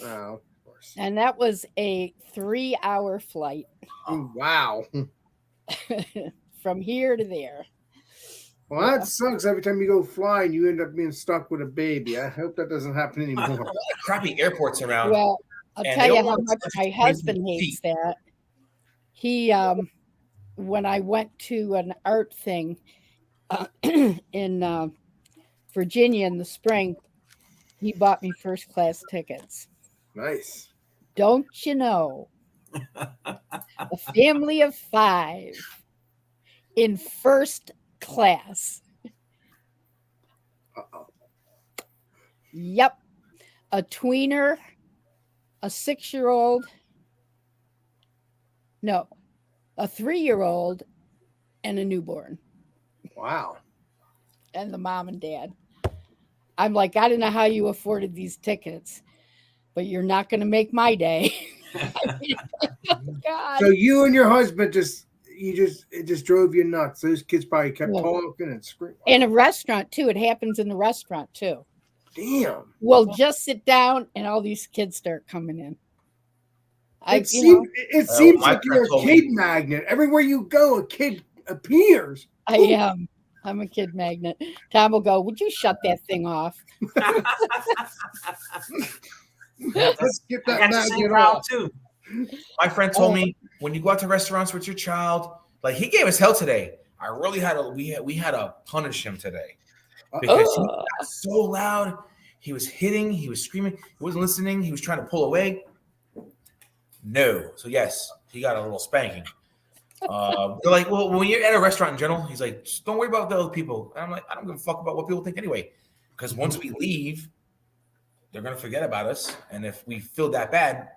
Oh, of course. And that was a 3-hour flight Wow. from here to there. Well, that sucks. Every time you go flying, you end up being stuck with a baby. I hope that doesn't happen anymore. Crappy airports around. Well, I'll And tell they you all how want much such my crazy husband feet. hates that. He, when I went to an art thing in Virginia in the spring, he bought me first class tickets. Nice. Don't you know? A family of 5 in first class. Uh-oh. Yep. A tweener, a 6-year-old, no, a 3-year-old, and a newborn, Wow. and the mom and dad. I'm like, I don't know how you afforded these tickets, but you're not going to make my day. God. So you and your husband it just drove you nuts. Those kids probably kept Yeah. talking and screaming. In a restaurant, too. It happens in the restaurant, too. Damn. We'll just sit down, and all these kids start coming in. It seems my like you're a friend told kid me- magnet. Everywhere you go, a kid appears. I am. I'm a kid magnet. Tom will go, would you shut that thing off? Let's get I that got the same magnet problem, off. too. My friend told me when you go out to restaurants with your child, like he gave us hell today. I really had to we had to punish him today because he got so loud. He was hitting, he was screaming, he wasn't listening, he was trying to pull away. No. So yes, he got a little spanking. They're like, well, when you're at a restaurant in general, he's like, just don't worry about the other people. And I'm like, I don't give a fuck about what people think anyway. Because once we leave, they're gonna forget about us. And if we feel that bad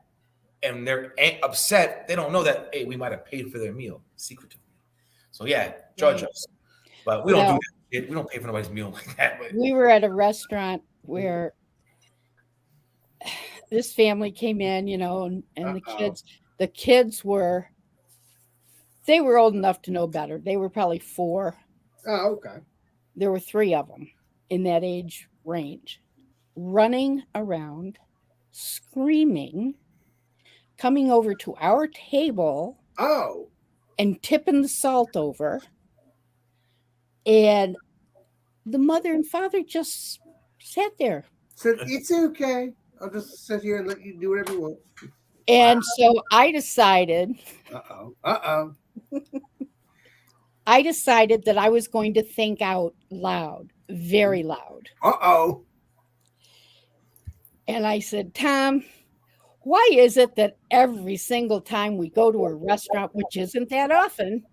and they're upset, they don't know that, hey, we might have paid for their meal secretively. So yeah, judge us. But we don't do that. We don't pay for nobody's meal like that. But We were at a restaurant where this family came in, you know, and the kids were old enough to know better. They were probably 4. Oh, okay. There were 3 of them in that age range, running around, screaming, coming over to our table Oh. and tipping the salt over. And the mother and father just sat there. Said it's okay. I'll just sit here and let you do whatever you want. And so I decided that I was going to think out loud, very loud. And I said, Tom, why is it that every single time we go to a restaurant, which isn't that often,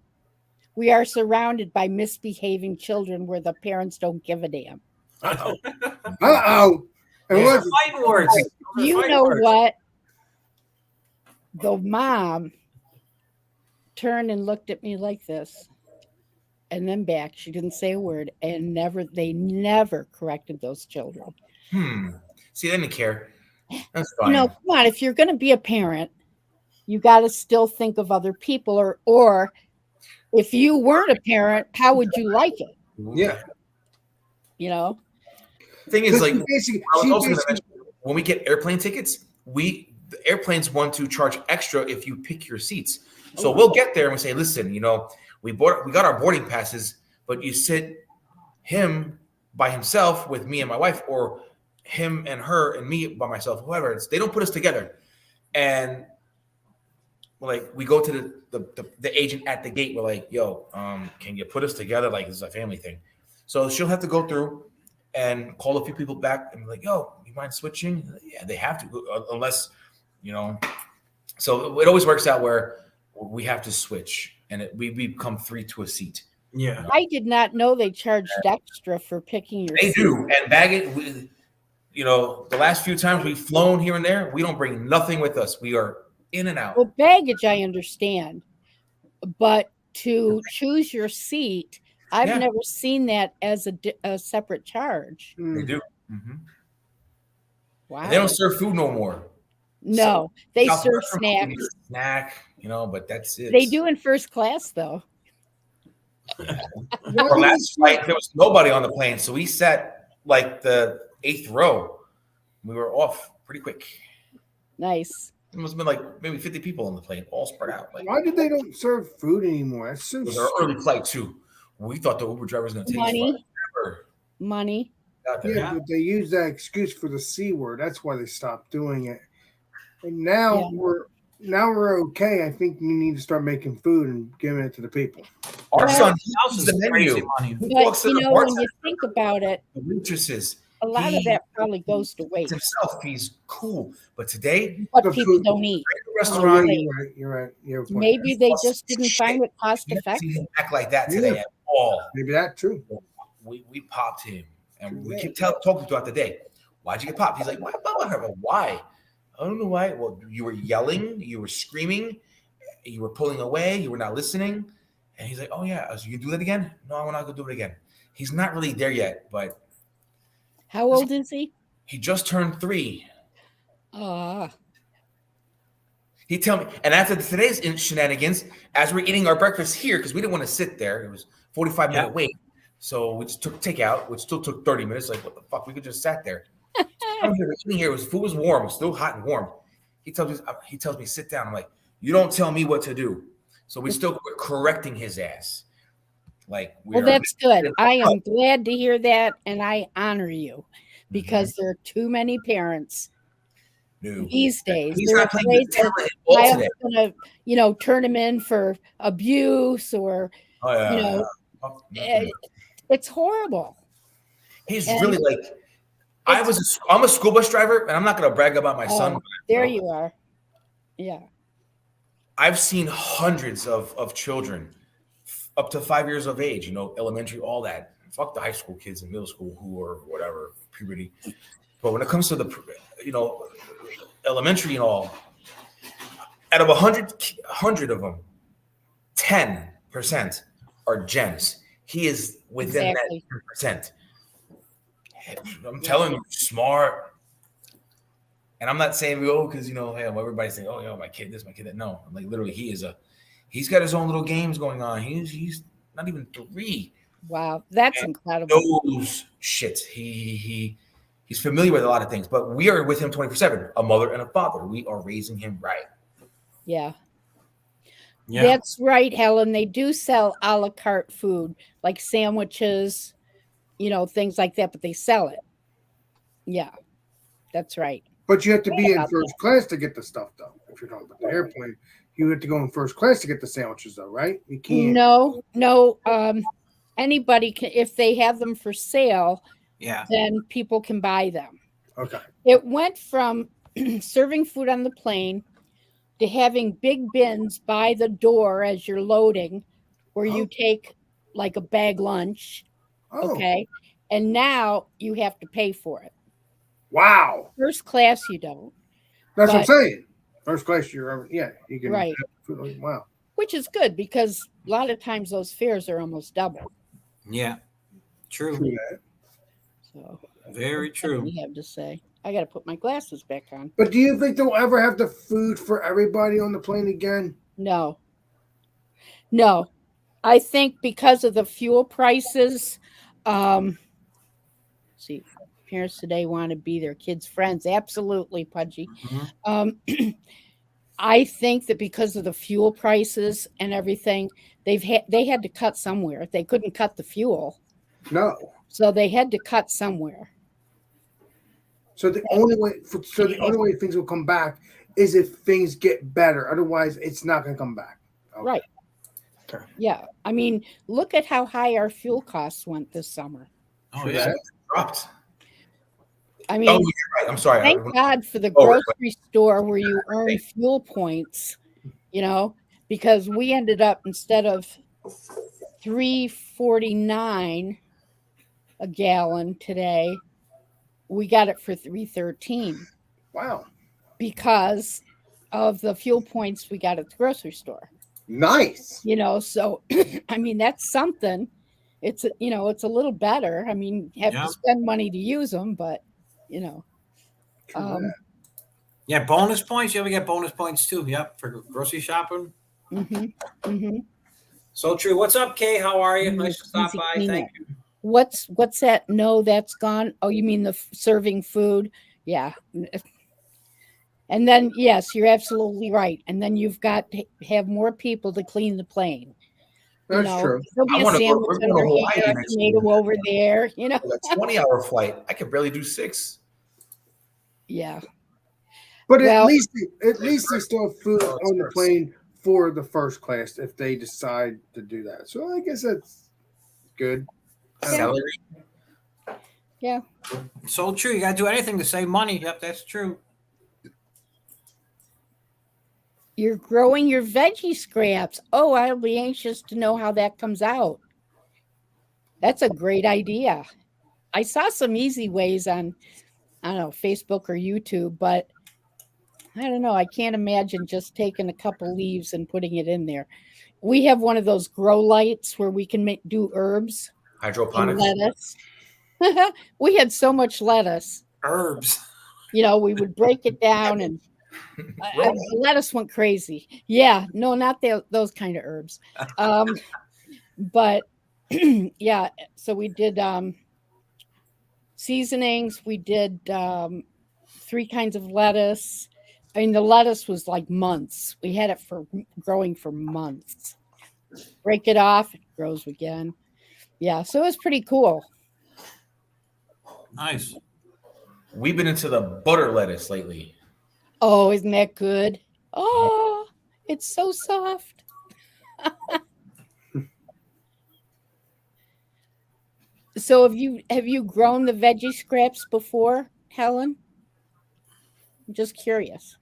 we are surrounded by misbehaving children where the parents don't give a damn? And Those are what? fighting words. Those are You fighting know words. what? the mom turned and looked at me like this and then back. She didn't say a word, and they never corrected those children. See, they didn't care. That's fine. Come on, if you're going to be a parent, you got to still think of other people, or if you weren't a parent, how would you like it? Yeah. Thing is, like, basically, I was also gonna mention, when we get airplane tickets, the airplanes want to charge extra if you pick your seats. So we'll get there and we say, listen, we got our boarding passes, but you sit him by himself with me and my wife, or him and her and me by myself, whoever. They don't put us together. And like, we go to the agent at the gate. We're like, yo, can you put us together? Like, this is a family thing. So she'll have to go through and call a few people back and be like, yo, you mind switching? Yeah, they have to, unless, so it always works out where we have to switch, and we become 3 to a seat. Yeah. I did not know they charged extra for picking your They seat. do. And baggage, the last few times we've flown here and there, we don't bring nothing with us. We are in and out. Well, baggage, I understand. But to choose your seat, I've never seen that as a separate charge. They do. Mm-hmm. Wow. And they don't serve food no more. No, they South serve Western snacks. food is a snack, but that's it. They do in first class, though. Our last flight, there was nobody on the plane, so we sat like the 8th row. We were off pretty quick. Nice. It must have been like maybe 50 people on the plane, all spread out. Like, why did they don't serve food anymore? That's so it was our early flight too. We thought the Uber driver was going to take Money. Yeah, but they use that excuse for the C word. That's why they stopped doing it. And now we're okay. I think you need to start making food and giving it to the people. Our son Houses the crazy menu. money. But when you think about it, the waitresses, a lot of that probably goes to waste. Himself, he's cool. But today, What people don't eat. Restaurant, You're right. Maybe they just didn't find it cost effective. He act like that today at all. Maybe that too. We popped him, and we keep talking throughout the day. Why'd you get popped? He's like, why? I don't know why. Well, you were yelling, you were screaming, you were pulling away, you were not listening. And he's like, oh yeah, so you do that again? No, I'm not gonna do it again. He's not really there yet, but how old is he? He just turned 3. Ah. He tell me, and after today's shenanigans, as we're eating our breakfast here, because we didn't want to sit there, it was 45-minute wait. So we just took takeout, which still took 30 minutes. Like, what the fuck? We could just sat there. I'm here, eating here. Food was warm. It was still hot and warm. He tells me, sit down. I'm like, you don't tell me what to do. So we're correcting his ass. Like, well, that's good. I am glad to hear that, and I honor you because there are too many parents these days. He's not playing I'm going to, turn him in for abuse or, it's horrible. He's really like, I'm a school bus driver, and I'm not going to brag about my son. There you are. Yeah. I've seen hundreds of children up to 5 years of age, elementary, all that. Fuck the high school kids and middle school who are whatever, puberty. But when it comes to the, elementary and all, out of 100 of them, 10% are gens. He is within that 10%. I'm telling you, smart. And I'm not saying, because, everybody's saying, my kid this, my kid that. No, I'm like, literally, he's got his own little games going on. He's not even 3. Wow, that's incredible. Those shits. He's familiar with a lot of things, but we are with him 24/7, a mother and a father. We are raising him right. Yeah. That's right, Helen. They do sell a la carte food, like sandwiches, things like that, but they sell it. Yeah, that's right. But you have to be in first class to get the stuff, though. If you're talking about the airplane, you have to go in first class to get the sandwiches, though, right? You can't. No. Anybody can, if they have them for sale. Yeah. Then people can buy them. Okay. It went from serving food on the plane to having big bins by the door as you're loading, where you take like a bag lunch. Oh. Okay. And now you have to pay for it. Wow. First class, you don't. That's what I'm saying. First class, you can Right. have food. Wow. Which is good because a lot of times those fares are almost double. Yeah. True. True that. So Very that's what true. we have to say. I got to put my glasses back on. But do you think they'll ever have the food for everybody on the plane again? No. I think because of the fuel prices, see, parents today want to be their kids' friends. Absolutely, Pudgy. Mhm. I think that because of the fuel prices and everything, they had to cut somewhere. They couldn't cut the fuel, No. so they had to cut somewhere. So the only way things will come back is if things get better. Otherwise, it's not going to come back. Okay. Right. Okay. Yeah. I mean, look at how high our fuel costs went this summer. Oh, True yeah. that. Dropped. I Oh, mean, you're right. I'm sorry. thank God for the Oh, right. grocery store where you earn fuel points, because we ended up instead of $3.49 a gallon today, we got it for $3.13 Wow. because of the fuel points we got at the grocery store. Nice. So I mean that's something. It's it's a little better. I mean, you have Yeah. to spend money to use them, but True um, that. Yeah, bonus points. Yeah, we get bonus points too. Yep, for grocery shopping. mhm. So true. What's up, Kay? How are you? Mm, Nice to stop easy by. cleanup. Thank you. What's that? No, that's gone. Oh, you mean the serving food? Yeah. And then yes, you're absolutely right. And then you've got to have more people to clean the plane. That's true. There'll be I a wanna go. sandwich We're going to under Hawaii here, a next tomato week. over there. A 20-hour flight. I could barely do 6. Yeah. But at Well- least they still have food on the plane for the first class if they decide to do that. So I guess that's good. Celery. Yeah. So true. You got to do anything to save money. Yep, that's true. You're growing your veggie scraps. Oh, I'll be anxious to know how that comes out. That's a great idea. I saw some easy ways on, I don't know, Facebook or YouTube, but I don't know. I can't imagine just taking a couple leaves and putting it in there. We have one of those grow lights where we can do herbs and Hydroponics. lettuce. We had so much lettuce. Herbs. We would break it down and the lettuce went crazy. Yeah, no, not those kind of herbs. But yeah, so we did seasonings. We did 3 kinds of lettuce. I mean, the lettuce was like months. We had it for growing for months. Break it off, it grows again. Yeah, so it was pretty cool. Nice. We've been into the butter lettuce lately. Oh, isn't that good? Oh, it's so soft. So have you grown the veggie scraps before, Helen? I'm just curious.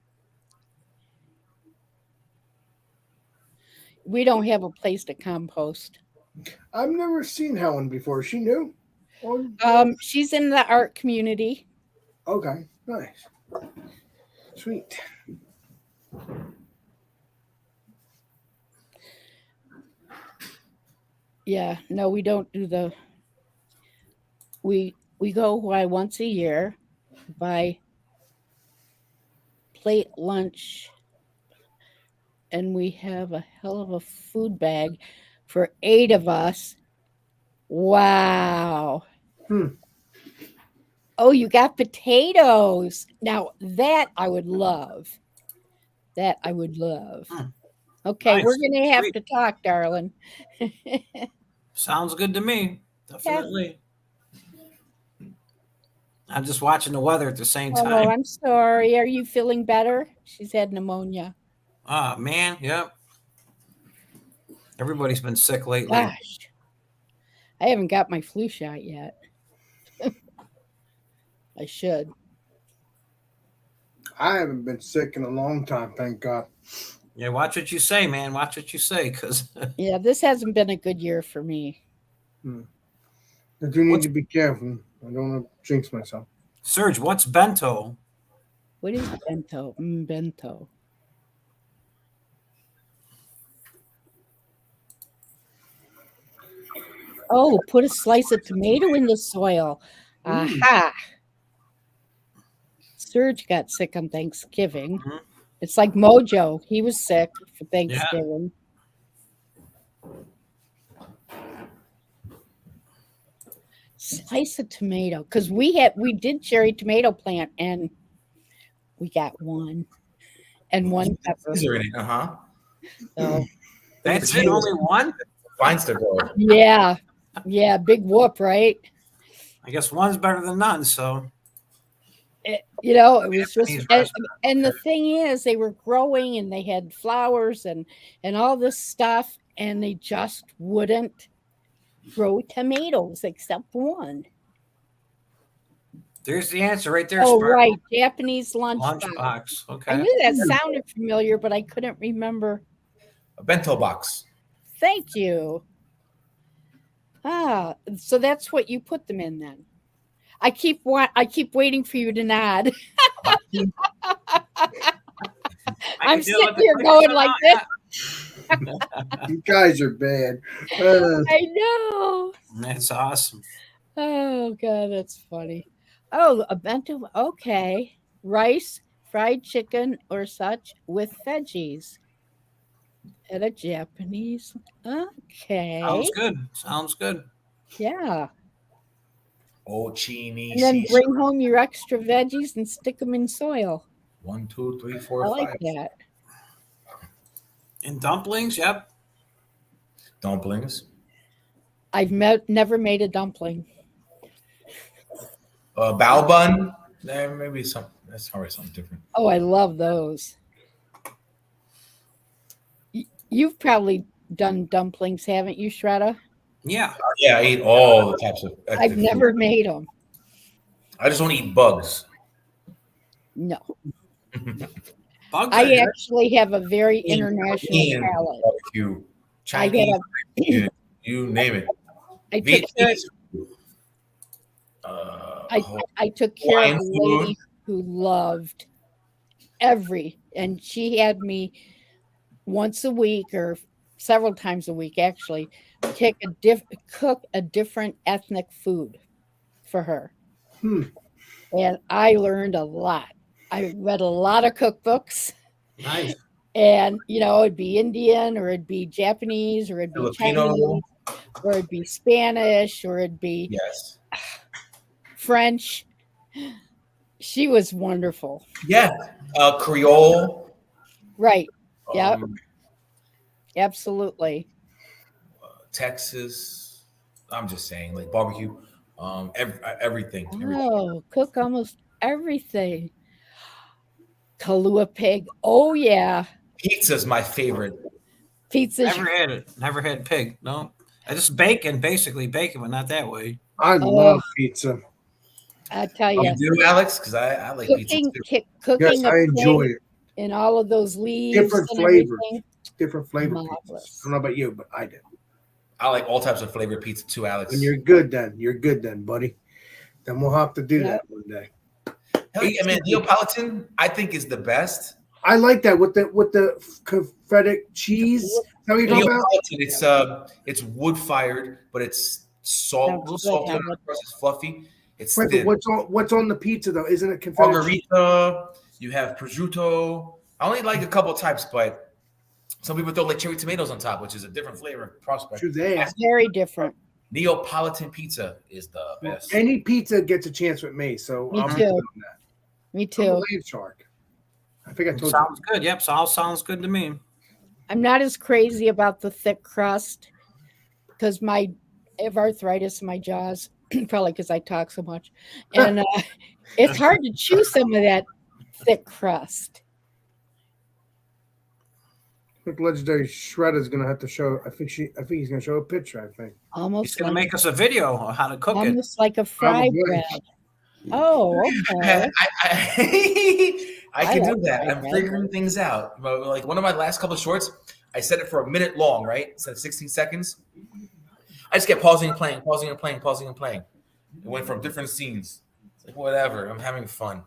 We don't have a place to compost. I've never seen Helen before. She knew. She's in the art community. Okay, nice, sweet. Yeah, no, we don't do the. We go once a year, buy plate lunch, and we have a hell of a food bag for 8 of us. Wow. Oh, you got potatoes. Now that I would love. That I would love. Okay, Nice. we're going to have Sweet. to talk, darling. Sounds good to me. Definitely. I'm just watching the weather at the same Oh, time. I'm sorry. Are you feeling better? She's had pneumonia. Ah, man. Yep. Everybody's been sick lately. Gosh. I haven't got my flu shot yet. I should. I haven't been sick in a long time, thank God. Yeah, watch what you say, man. Watch what you say, because Yeah, this hasn't been a good year for me. I do need to be careful. I don't want to jinx myself. Serge, what's bento? What is bento? Bento. Oh, put a slice of tomato in the soil. Aha. Serge got sick on Thanksgiving. Mhm. It's like Mojo. He was sick for Yeah. Thanksgiving. Slice of tomato. Because we did cherry tomato plant and we got one. And one pepper. These are in it. So That's it. Only one. Feinster girl. yeah. Yeah, big whoop, right? I guess one's better than none. So It was just Japanese and, restaurant. and the thing is they were growing and they had flowers and all this stuff and they just wouldn't grow tomatoes except one. There's the answer right there. Oh, Sparkle. right. Japanese lunchbox. Lunchbox. I Okay. knew that sounded familiar, but I couldn't remember. A bento box. Thank you. So that's what you put them in then. I keep waiting for you to nod. I'm sitting here going like this. You guys are bad. I know. That's awesome. Oh God, that's funny. Oh, a bento. Okay, rice, fried chicken, or such with veggies. At a Japanese. Okay. Sounds good. Sounds good. Yeah. Oh, chini. And then bring home your extra veggies and stick them in soil. 1, 2, 3, 4, I 5. like that. And dumplings. Yep. Dumplings. I've never made a dumpling. Bao bun. Maybe some. That's probably something different. Oh, I love those. You've probably done dumplings, haven't you, Shredda? Yeah. Yeah, I eat all the types of. I've never made them. I just don't eat bugs. No. Bugs I are good. actually have a very international palate. Barbecue, Chinese, you name it. I took care Vietnamese. I took care of a Hawaiian food. lady who loved and she had me once a week or several times a week actually cook a different ethnic food for her. And I learned a lot. I read a lot of cookbooks. Nice. And it'd be Indian or it'd be Japanese or it'd be Filipino. Chinese or it'd be Spanish or it'd be Yes. French. She was wonderful. Yeah. Creole. Right. Yep. Absolutely. Texas. I'm just saying, like barbecue. Everything. Oh, cook almost everything. Kahlua pig. Oh yeah. Pizza's my favorite. Pizza. Never had it. Never had pig. No. I just basically bacon, but not that way. I love pizza. I tell you. You do, Alex? Because I like pizza too. Cooking Yes, I enjoy it. and all of those leaves. Different and flavors. everything. Different flavor Marvelous. pizzas. I don't know about you, but I do. I like all types of flavored pizza too, Alex. And you're good then. You're good then, buddy. Then we'll have to do that one day. Hell yeah, man. Neapolitan, I think, is the best. I like that with the Confederate cheese. Is that what you're talking about? It's wood fired, but it's little salty on the crust. It's fluffy. It's Right, thin. but what's on the pizza though? Isn't it Confederate? Margarita. You have prosciutto. I only like a couple types, but some people throw like cherry tomatoes on top, which is a different flavor prospect. True that. Very different. Neapolitan pizza is the best. Any pizza gets a chance with me, so Me I'm too. good on that. Me I'm too. a Land Shark. I think I told Sounds good. Yep. All sounds good to me. I'm not as crazy about the thick crust because I have arthritis in my jaws, probably because I talk so much. And it's hard to chew some of that thick crust. I think Legendary Shredder's gonna have to show. I think he's gonna show a picture. I think. He's Almost going to like, make us a video on how to cook it. almost like a fry Probably. bread. Oh, okay. I I can like do that. fried I'm bread. figuring things out. But like one of my last couple of shorts, I set it for a minute long, right? Instead of 16 seconds. I just kept pausing and playing. It went from different scenes. It's like whatever. I'm having fun.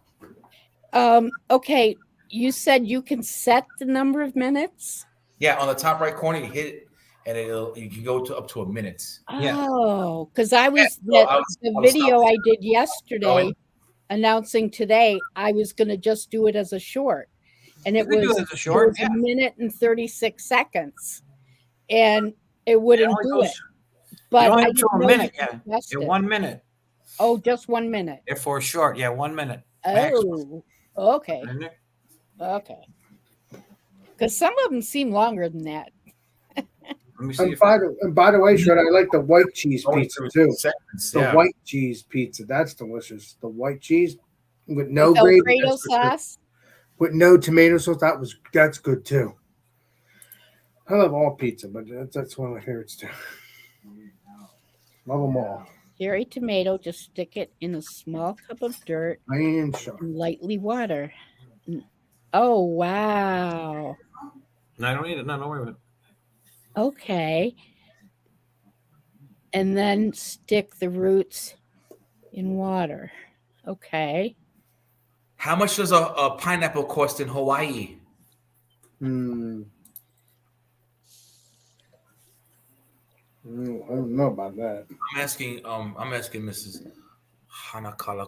Okay. You said you can set the number of minutes. Yeah, on the top right corner, you hit it. and you can go to up to a minute. Yeah. Oh, because I was so the I was video I did going. yesterday announcing today, I was going to just do it as a short, and You it could do was it as a short, a minute and 36 seconds, and it wouldn't only do goes- it. But you only I have to didn't a know minute, you could yeah. adjust In it. 1 minute. Oh, just 1 minute. If for short, yeah, 1 minute. Maximum. Oh, okay, Isn't it? okay. Because some of them seem longer than that. Let me see. And by the way, Shred, I like the white cheese Only pizza 2 too. seconds, The yeah. white cheese pizza, that's delicious. The white cheese with no With gravy, Alfredo that's good, too. sauce. With no tomato sauce, that's good too. I love all pizza, but that's one of my favorites too. Love them all. Cherry tomato, just stick it in a small cup of dirt And sharp. and lightly water. Oh, wow. No, I don't need it. No, don't worry about it. Okay. And then stick the roots in water. Okay. How much does a pineapple cost in Hawaii? I don't know about that. I'm asking Mrs. Hanakala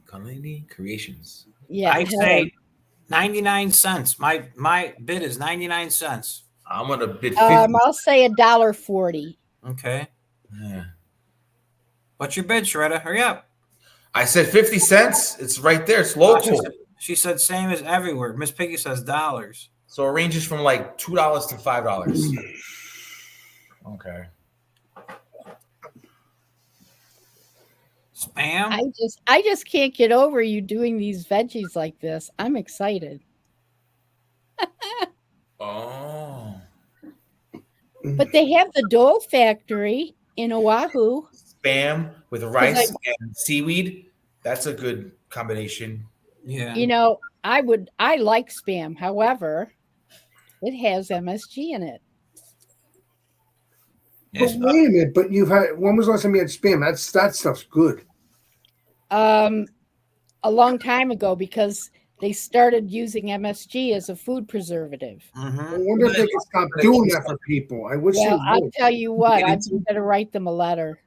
Kalini Creations. Yeah. I say 99 cents. My bid is 99 cents. I'm gonna bid 50. I'll say $1.40. Okay. Yeah. What's your bid, Shredder? Hurry up. I said 50 cents. It's right there. It's local. She said same as everywhere. Miss Piggy says dollars. So it ranges from like $2 to $5. Okay. Spam? I just can't get over you doing these veggies like this. I'm excited. Oh. But they have the Dole factory in Oahu. Spam with rice and seaweed. That's a good combination. Yeah. You know, I like Spam. However, it has MSG in it. Yes, But wait a minute, but when was the last time you had Spam? That stuff's good. A long time ago, because they started using MSG as a food preservative. I wonder if they can stop doing that for people. I wish Well, they I'll would. tell you what, I better write them a letter.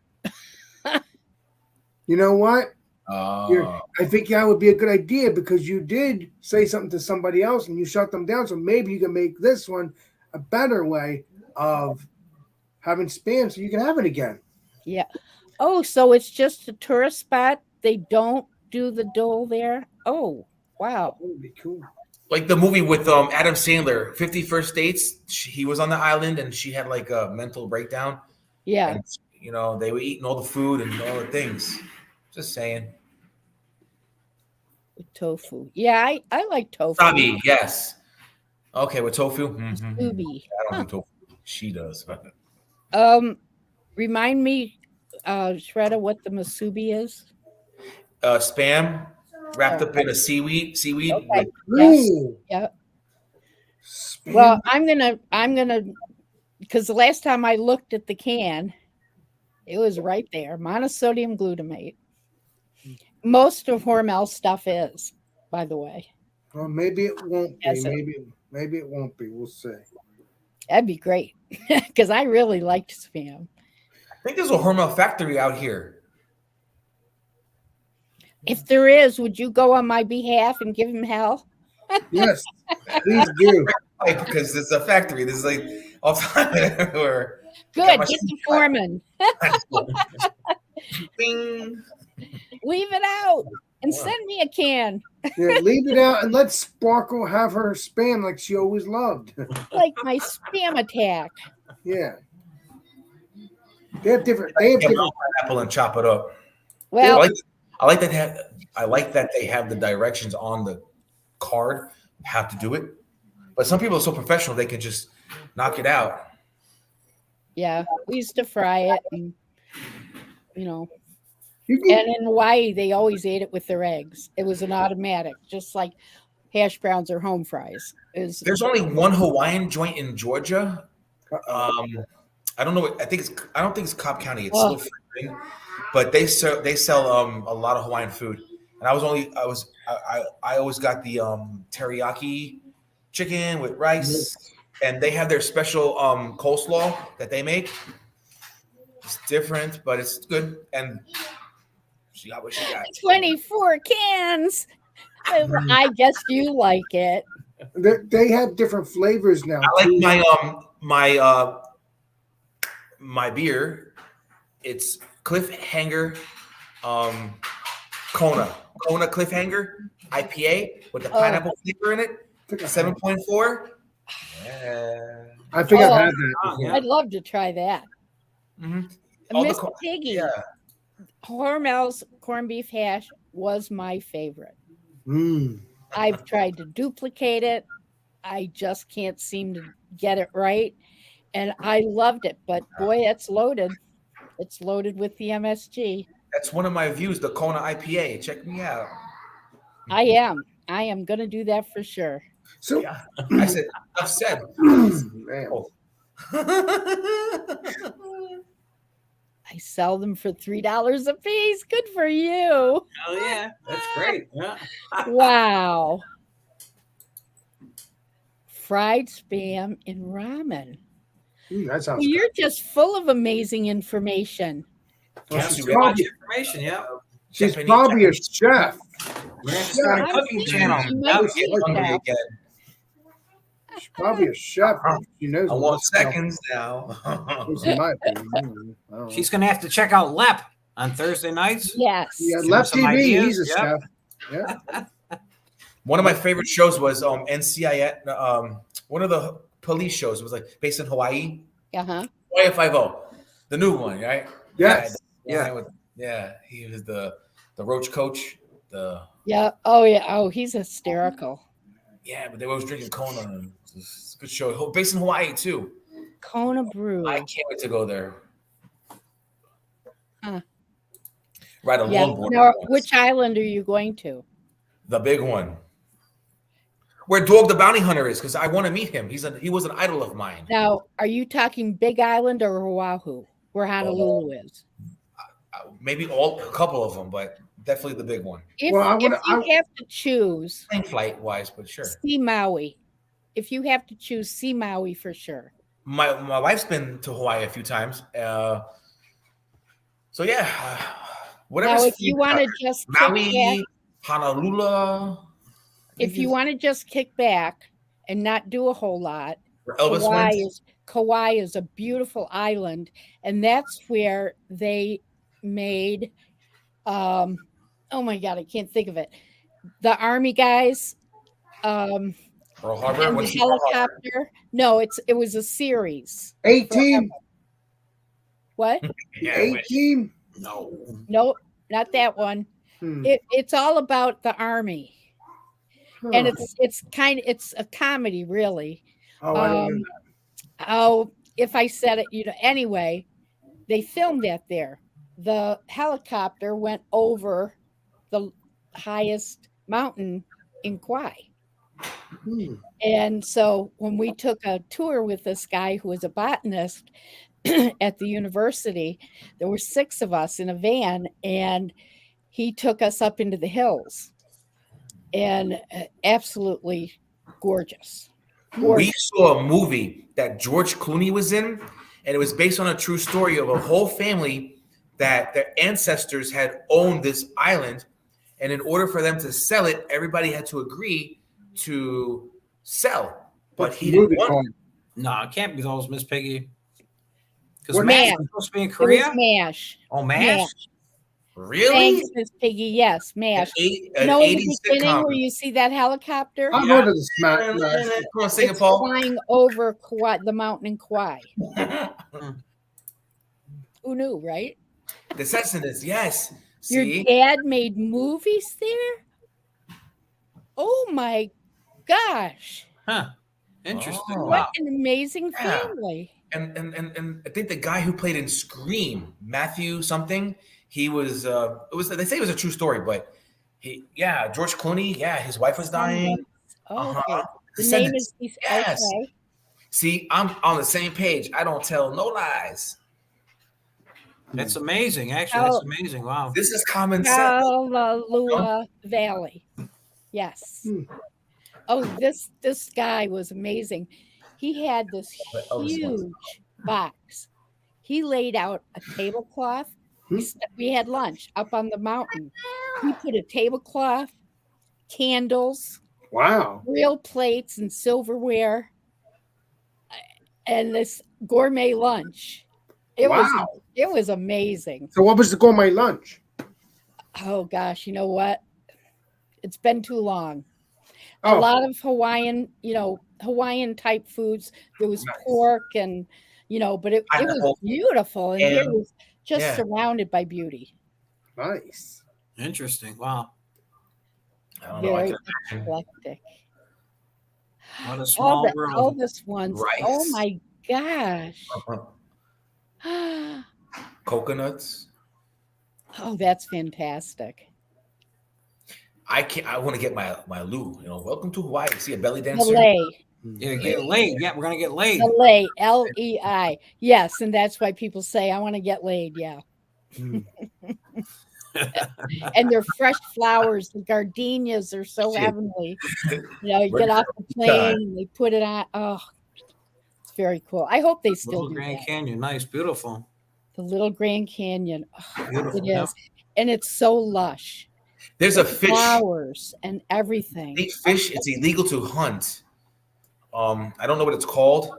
You know what? Oh. I think that would be a good idea because you did say something to somebody else and you shut them down. So maybe you can make this one a better way of having Spam so you can have it again. Yeah. Oh, so it's just a tourist spot? They don't do the Dole there? Oh, wow. That would be cool. Like the movie with Adam Sandler, 50 First Dates. He was on the island and she had like a mental breakdown. Yeah. And, you know, they were eating all the food and all the things. Just saying. With tofu. Yeah, I like tofu. Sabi, yes. Okay, with tofu. Ubi. I don't do tofu. She does. Remind me, Shredder, what the masubi is? Spam wrapped up in a seaweed. Okay. Yes. Yeah. Spam. Well, I'm gonna because the last time I looked at the can, it was right there. Monosodium glutamate. Most of Hormel's stuff is, by the way. Well, maybe it won't be. Yes, Maybe it won't be. We'll see. That'd be great because I really liked Spam. I think there's a Hormel factory out here. If there is, would you go on my behalf and give him hell? Yes, please do. Like, because it's a factory. There's like all time everywhere. Good. Get the foreman. Bing. Leave it out and send me a can. Yeah, leave it out and let Sparkle have her Spam like she always loved. Like my Spam attack. Yeah. They have different. They have Get different. pineapple and chop it up. Well, I like that they have the directions on the card how to do it. But some people are so professional they can just knock it out. yeah, we used to fry it, and you know. You can, And in Hawaii, they always ate it with their eggs. It was an automatic, just like hash browns or home fries. There's only one Hawaiian joint in Georgia. I don't know. I don't think it's Cobb County. It's still free, but they sell a lot of Hawaiian food. And I always got the teriyaki chicken with rice. and they have their special coleslaw that they make. It's different, but it's good. And she got what she got. 24 cans. I guess you like it. They have different flavors now. I too. like my beer. It's Cliffhanger Kona Cliffhanger IPA with the pineapple flavor in it. 7.4. Yeah. I think I've Oh, had that before. I'd love to try that. All the Miss co- Piggy, Yeah. Hormel's corned beef hash was my favorite. Mm. I've tried to duplicate it. I just can't seem to get it right. And I loved it. But boy, it's loaded. It's loaded with the MSG. That's one of my views, the Kona IPA. Check me out. I am going to do that for sure. So, Yeah. I said, I've said. man. Oh. I sell them for $3 a piece. Good for you. Oh yeah, that's great. Yeah. Wow. Fried spam in ramen. That sounds Well, you're just full of amazing information. Well, Yes, she's we got probably, information. Yeah. she's Japanese probably a chef. Randy's got a I'm cooking thinking channel. she Yep. might be Hungry that. again. She's probably a chef. She knows I what want stuff seconds now. is in my opinion. I don't know. She's gonna have to check out Lep on Thursday nights. Yes. Yeah, Give Left us some TV. ideas. He's a Yep. chef. Yeah. One of my favorite shows was NCIS. One of the police shows was like based in Hawaii. Uh-huh. Hawaii 5-0, the new one, right? Yes. Yeah. He was the roach coach. Yeah. Oh, yeah. Oh, he's hysterical. But they were always drinking Kona. And it's a good show. Based in Hawaii too. Kona Brew. I can't wait to go there. Huh. Ride a Yeah. longboard. Now, which island are you going to? The big one. Where Dog the Bounty Hunter is, because I want to meet him. He was an idol of mine. Now, are you talking Big Island or Oahu, where Honolulu is? Maybe a couple of them, but definitely the big one. If, Well, if you have to choose, Plane flight wise, but sure. see Maui. If you have to choose, see Maui for sure. My wife's been to Hawaii a few times. So yeah, whatever. Now, if you want to just kick back, Maui, Honolulu. if you want to just kick back and not do a whole lot, Where Elvis went. Kauai is a beautiful island, and that's where they made oh my god, I can't think of it. The Army guys, Pearl Harbor. and the What's the Pearl Harbor? helicopter. No, it was a series. 18. What? Yeah, 18. No. Nope, not that one. Hmm. It's all about the Army, and Huh. it's a comedy, really. Oh, I don't know. Oh, if I said it, anyway, they filmed that there. The helicopter went over the highest mountain in Kauai. Hmm. And so when we took a tour with this guy who was a botanist at the university, there were 6 of us in a van, and he took us up into the hills, and absolutely gorgeous. We saw a movie that George Clooney was in, and it was based on a true story of a whole family that their ancestors had owned this island, and in order for them to sell it, everybody had to agree to sell. But What's he the movie didn't want. called? No, it can't be those, Miss Piggy. Because What- Mash Man. is supposed to be in It Korea. was MASH. Oh, Mash. Really? Thanks, Miss Piggy. Yes, MASH. An You know, in the 80s beginning sitcom. where you see that helicopter I've Yeah. heard of the smack. Come on, sing it, it's Paul. flying over Kauai, the mountain in Kauai. Who knew, right? The Sessiness, yes. Your See? dad made movies there? Oh my gosh. Huh. Interesting. Oh. Wow. What an amazing Yeah. family. And I think the guy who played in Scream, Matthew something, he was they say it was a true story, but George Clooney, his wife was dying. Oh, okay. Uh-huh. The name is Yes. okay. See, I'm on the same page. I don't tell no lies. That's amazing. Actually, Oh. that's amazing. Wow. This is common sense. Kalalua Valley. Yes. Hmm. Oh, this guy was amazing. he had this Elvis wants huge box. He laid out a tablecloth. We had lunch up on the mountain. He put a tablecloth, candles, Wow. real plates and silverware, and this gourmet lunch. It was amazing. So what was the gourmet lunch? Oh gosh, you know what? It's been too long. A Oh. lot of Hawaiian, Hawaiian type foods. There was Nice. pork and but it was beautiful. And here And- was just yeah. surrounded by beauty. Nice. Interesting. Wow. I don't know. I Very can imagine. eclectic. What a small All world. Elvis ones. Rice. Oh my gosh. Coconuts. Oh, that's fantastic. I want to get my Lou. Welcome to Hawaii. See a belly dancer. Malay. Yeah, get laid. Yeah, we're gonna get laid. Malay. LEI. Yes, and that's why people say I want to get laid. Yeah. And they're fresh flowers. The gardenias are so Shit. heavenly. You get off the plane and they put it on. Oh, it's very cool. I hope they still Little do Grand that. Canyon, nice, beautiful. The Little Grand Canyon. Oh, Beautiful, it yeah. is. And it's so lush. There's a fish. Flowers and everything. Big fish. It's illegal to hunt. I don't know what it's called,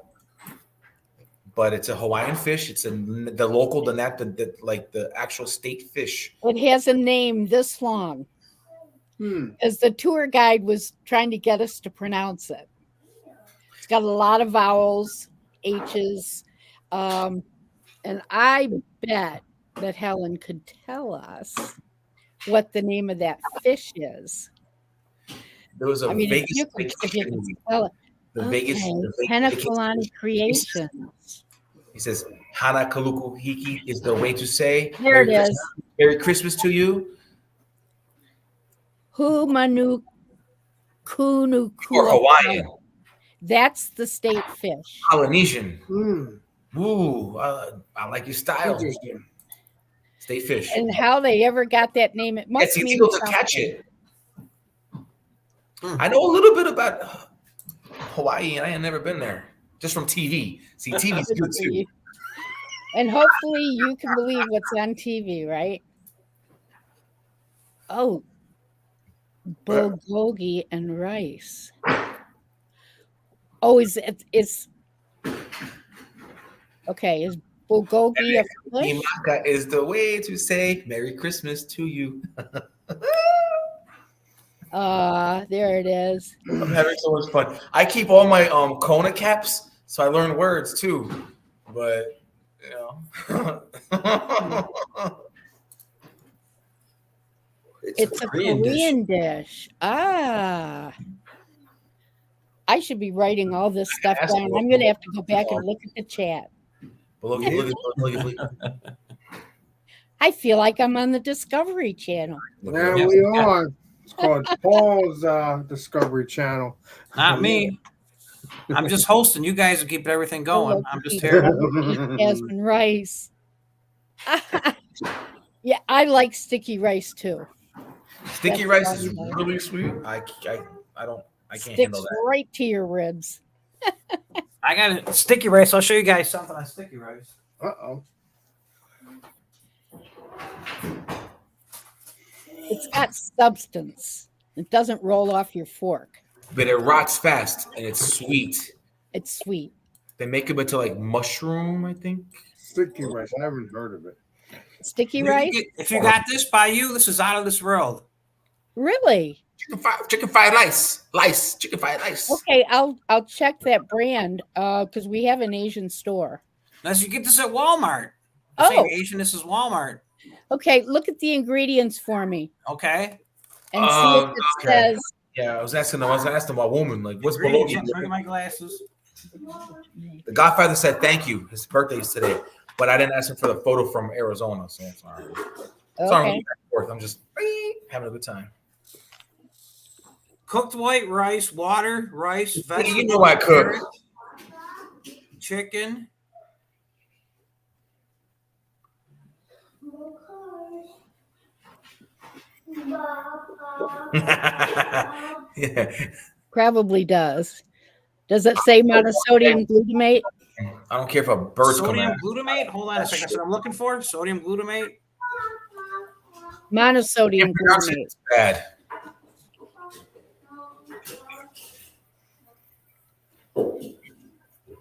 but it's a Hawaiian fish. It's the local, the actual state fish. It has a name this long. As the tour guide was trying to get us to pronounce it. It's got a lot of vowels, H's, and I bet that Helen could tell us what the name of that fish is. There was a Vegas if you vacation could movie. spell it. The Vegas. Hanakalani Creations. He says, Hana Kaluku Hiki is the way to say There it is. Merry Christmas to you. Humanu Kunu. Or Hawaiian. That's the state fish. Polynesian. Mm. Ooh, I like your style. Interesting. State fish. And how they ever got that name, it must It's mean illegal to something. catch it. I know a little bit about Hawaii, and I ain't never been there. Just from TV. See, TV's good too. And hopefully you can believe what's on TV, right? Oh, bulgogi and rice. Oh, is okay? Is bulgogi a fish? Imaka is the way to say Merry Christmas to you. There it is. I'm having so much fun. I keep all my Kona caps, so I learn words too. But It's a Korean dish. I should be writing all this stuff Ask down. what- I'm going to have to go back and look at the chat. Look. I feel like I'm on the Discovery Channel. There we are. It's called Paul's Discovery Channel. Not me. I'm just hosting. You guys are keeping everything going. I'm just here. Jasmine rice. Yeah, I like sticky rice too. Sticky rice is really sweet. I can't Sticks handle that. right to your ribs. I got a sticky rice. I'll show you guys something on sticky rice. Uh-oh. It's got substance. It doesn't roll off your fork. But it rots fast and it's sweet. It's sweet. They make it into like mushroom, I think. Sticky rice. Never heard of it. Sticky rice? If you got this by you, this is out of this world. Really? Chicken fried rice. Chicken fried rice. Okay, I'll check that brand because we have an Asian store. Now, so you get this at Walmart. Oh. Saying Asian, this is Walmart. Okay, look at the ingredients for me Okay. and see if it says. Yeah, I was asking my woman, like, what's Look below at my glasses. The Godfather said thank you. His birthday is today, but I didn't ask him for the photo from Arizona, so I'm sorry. Sorry, Okay. back and forth. I'm just having a good time. Cooked white rice, water, rice, vegetables. You know I cook. carrot, chicken. Yeah. Probably does. Does it say monosodium glutamate? I don't care if a bird's coming Sodium out. glutamate. Hold on a second. That's what I'm looking for. Sodium glutamate. Monosodium Pronounce it, glutamate. it's bad.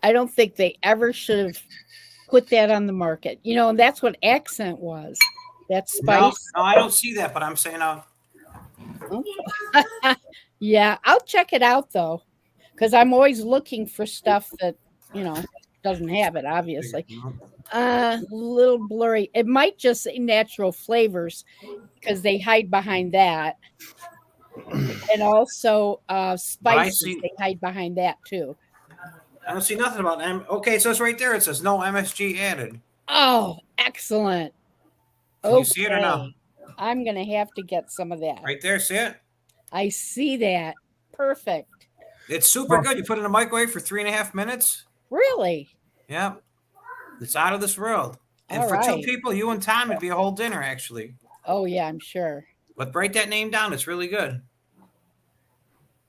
I don't think they ever should have put that on the market. You know, and that's what accent was. That's spice. No, I don't see that, but I'm saying Yeah, I'll check it out though, because I'm always looking for stuff that, you know, doesn't have it, obviously. A little blurry. It might just say natural flavors because they hide behind that. And also spices, see- they hide behind that too. I don't see nothing about them. Okay, so it's right there. It says no MSG added. Oh, excellent. Can you see it or no? Okay. I'm going to have to get some of that. Right there, see it? I see that. Perfect. It's super good. You put it in the microwave for 3.5 minutes. Really? Yeah. It's out of this world. And All for two right. people, you and Tom, it'd be a whole dinner, actually. Oh, yeah, I'm sure. But write that name down. It's really good.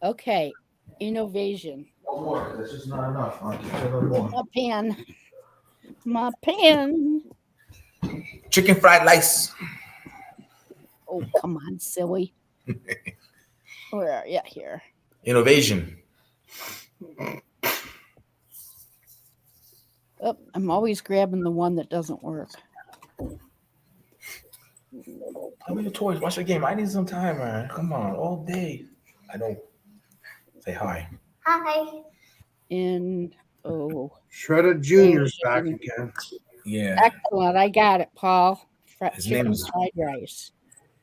Okay. Innovation. That's just not enough. My pen. My pen. Chicken fried rice. Oh, come on, silly. Where are you? Here. Innovation. Oh, I'm always grabbing the one that doesn't work. Tell me your toys. Watch the game. I need some time, man. Come on, all day. I don't say hi. Hi. And Shredder Junior's back again. Yeah, excellent. I got it, Paul. His Chicken name is- fried rice.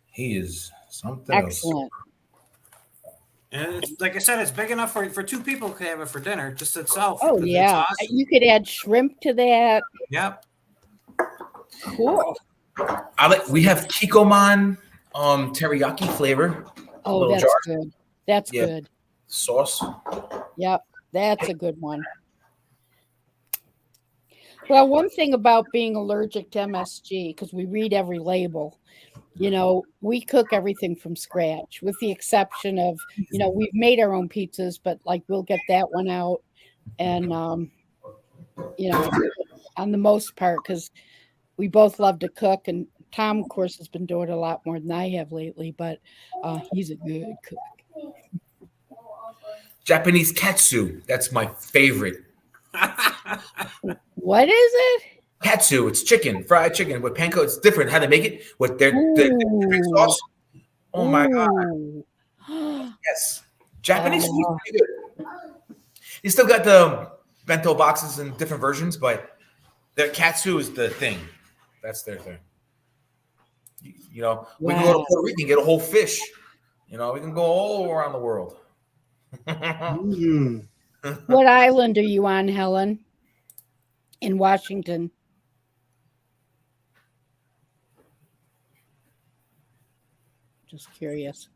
he is something Excellent. And it's, like I said, it's big enough for two people to have it for dinner, just itself. Oh, 'cause it's yeah. awesome. You could add shrimp to that. Yep. Cool. else. I like. We have Kikkoman teriyaki flavor Oh, Little that's jar. good. That's Yeah. good. sauce. Yep. That's a good one. Well, one thing about being allergic to MSG, because we read every label, you know, we cook everything from scratch, with the exception of, you know, we've made our own pizzas, but like we'll get that one out. And, you know, on the most part, because we both love to cook. And Tom, of course, has been doing it a lot more than I have lately, but he's a good cook. Japanese katsu. That's my favorite. What is it? Katsu. It's chicken, fried chicken with panko. It's different how they make it with their different sauce. Oh my god! Ooh. Yes, Japanese food Oh. is pretty good. You still got the bento boxes in different versions, but their katsu is the thing. That's their thing. You know, we can go to Wow. Puerto Rico and get a whole fish. You know, we can go all around the world. Mm. What island are you on, Helen? In Washington. Just curious.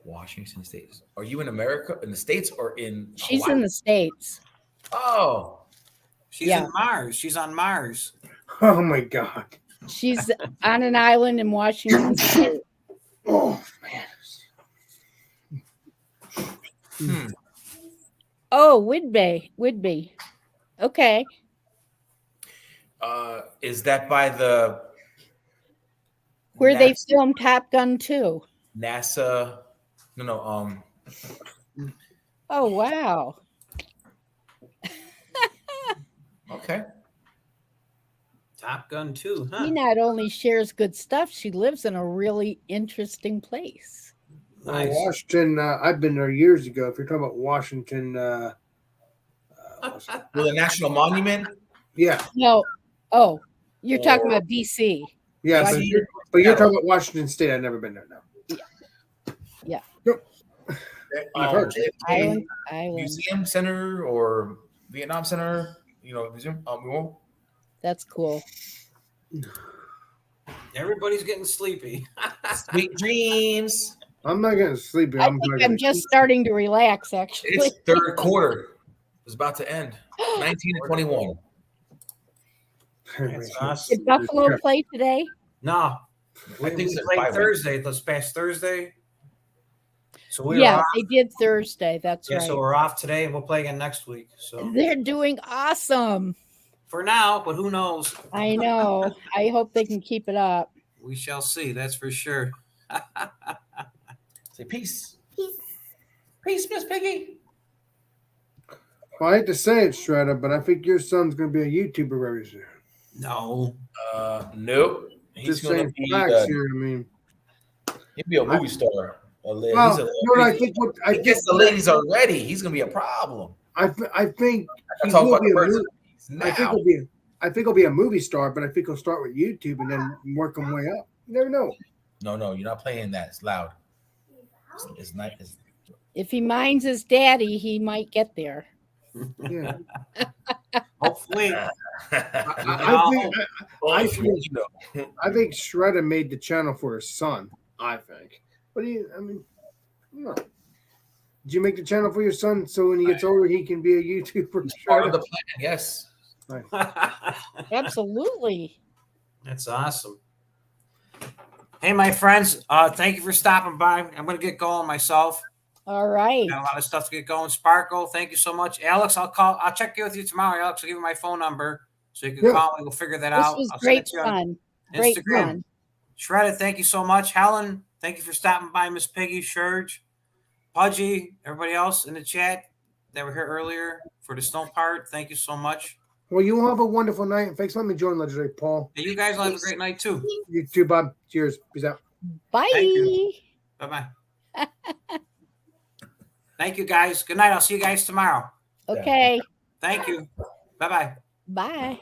Washington State. Are you in America, in the States, or in She's Hawaii? in the States. Oh, She's Yeah. in Mars. She's on Mars. Oh my god. She's on an island in Washington State. Oh man. Oh, Whidbey. Okay. is that by the Where they NASA, filmed Top Gun 2. NASA? No. Oh, wow. Okay. Top Gun 2, huh? He not only shares good stuff, she lives in a really interesting place. Nice. Washington, I've been there years ago. If you're talking about Washington, With a national monument. yeah, No. Oh, you're talking about DC. yeah, but DC. you're talking about Washington State. I've never been there. No. I've heard. Island. Museum Center or Vietnam Center. You know, museum. That's cool. Everybody's getting sleepy. Sweet dreams. I'm not getting sleepy. I think I'm just starting to relax, actually. It's third quarter. It's about to end. 19-21. That's awesome. Did Buffalo play today? No. I think We it's played at 5. Thursday, this past Thursday. So we were Yeah, off. they did Thursday. That's Yeah, right. so we're off today, and we'll play again next week. So They're doing awesome. for now, but who knows? I know. I hope they can keep it up. We shall see. That's for sure. Say peace. Peace, Miss Piggy. Well, I hate to say it, Shredder, but I think your son's going to be a YouTuber very soon. No. Nope. He's Just gonna saying be facts here. I mean, he'll be a movie star. well, you know what I think? I guess the ladies already. He's gonna be a problem. I think I he talk will about be the a person. movie. I think he'll be a movie star, but I think he'll start with YouTube and then work him way up. You never know. No, you're not playing that. It's loud. It's not. If he minds his daddy, he might get there. Yeah. Hopefully. I think Shredder made the channel for his son. I think. What do you? I mean, no. Did you make the channel for your son so when he gets older he can be a YouTuber? Part of the plan. Yes. Absolutely. That's awesome. Hey, my friends, thank you for stopping by. I'm going to get going myself. All right. Got a lot of stuff to get going. Sparkle, thank you so much. Alex, I'll check in with you tomorrow. Alex, I'll give you my phone number so you can call me. We'll figure that out. This was I'll great send it to you on fun. Great Instagram. fun. Shredded, thank you so much. Helen, thank you for stopping by. Miss Piggy, Shurge, Pudgy, everybody else in the chat that were here earlier for the snow part. Thank you so much. Well, you all have a wonderful night. And thanks for letting me join, Legendary Paul. And you guys will have a great night too. You too, Bob. Cheers. Peace out. Bye. Bye-bye. Thank you, guys. Good night. I'll see you guys tomorrow. Okay. Thank you. Bye-bye. Bye.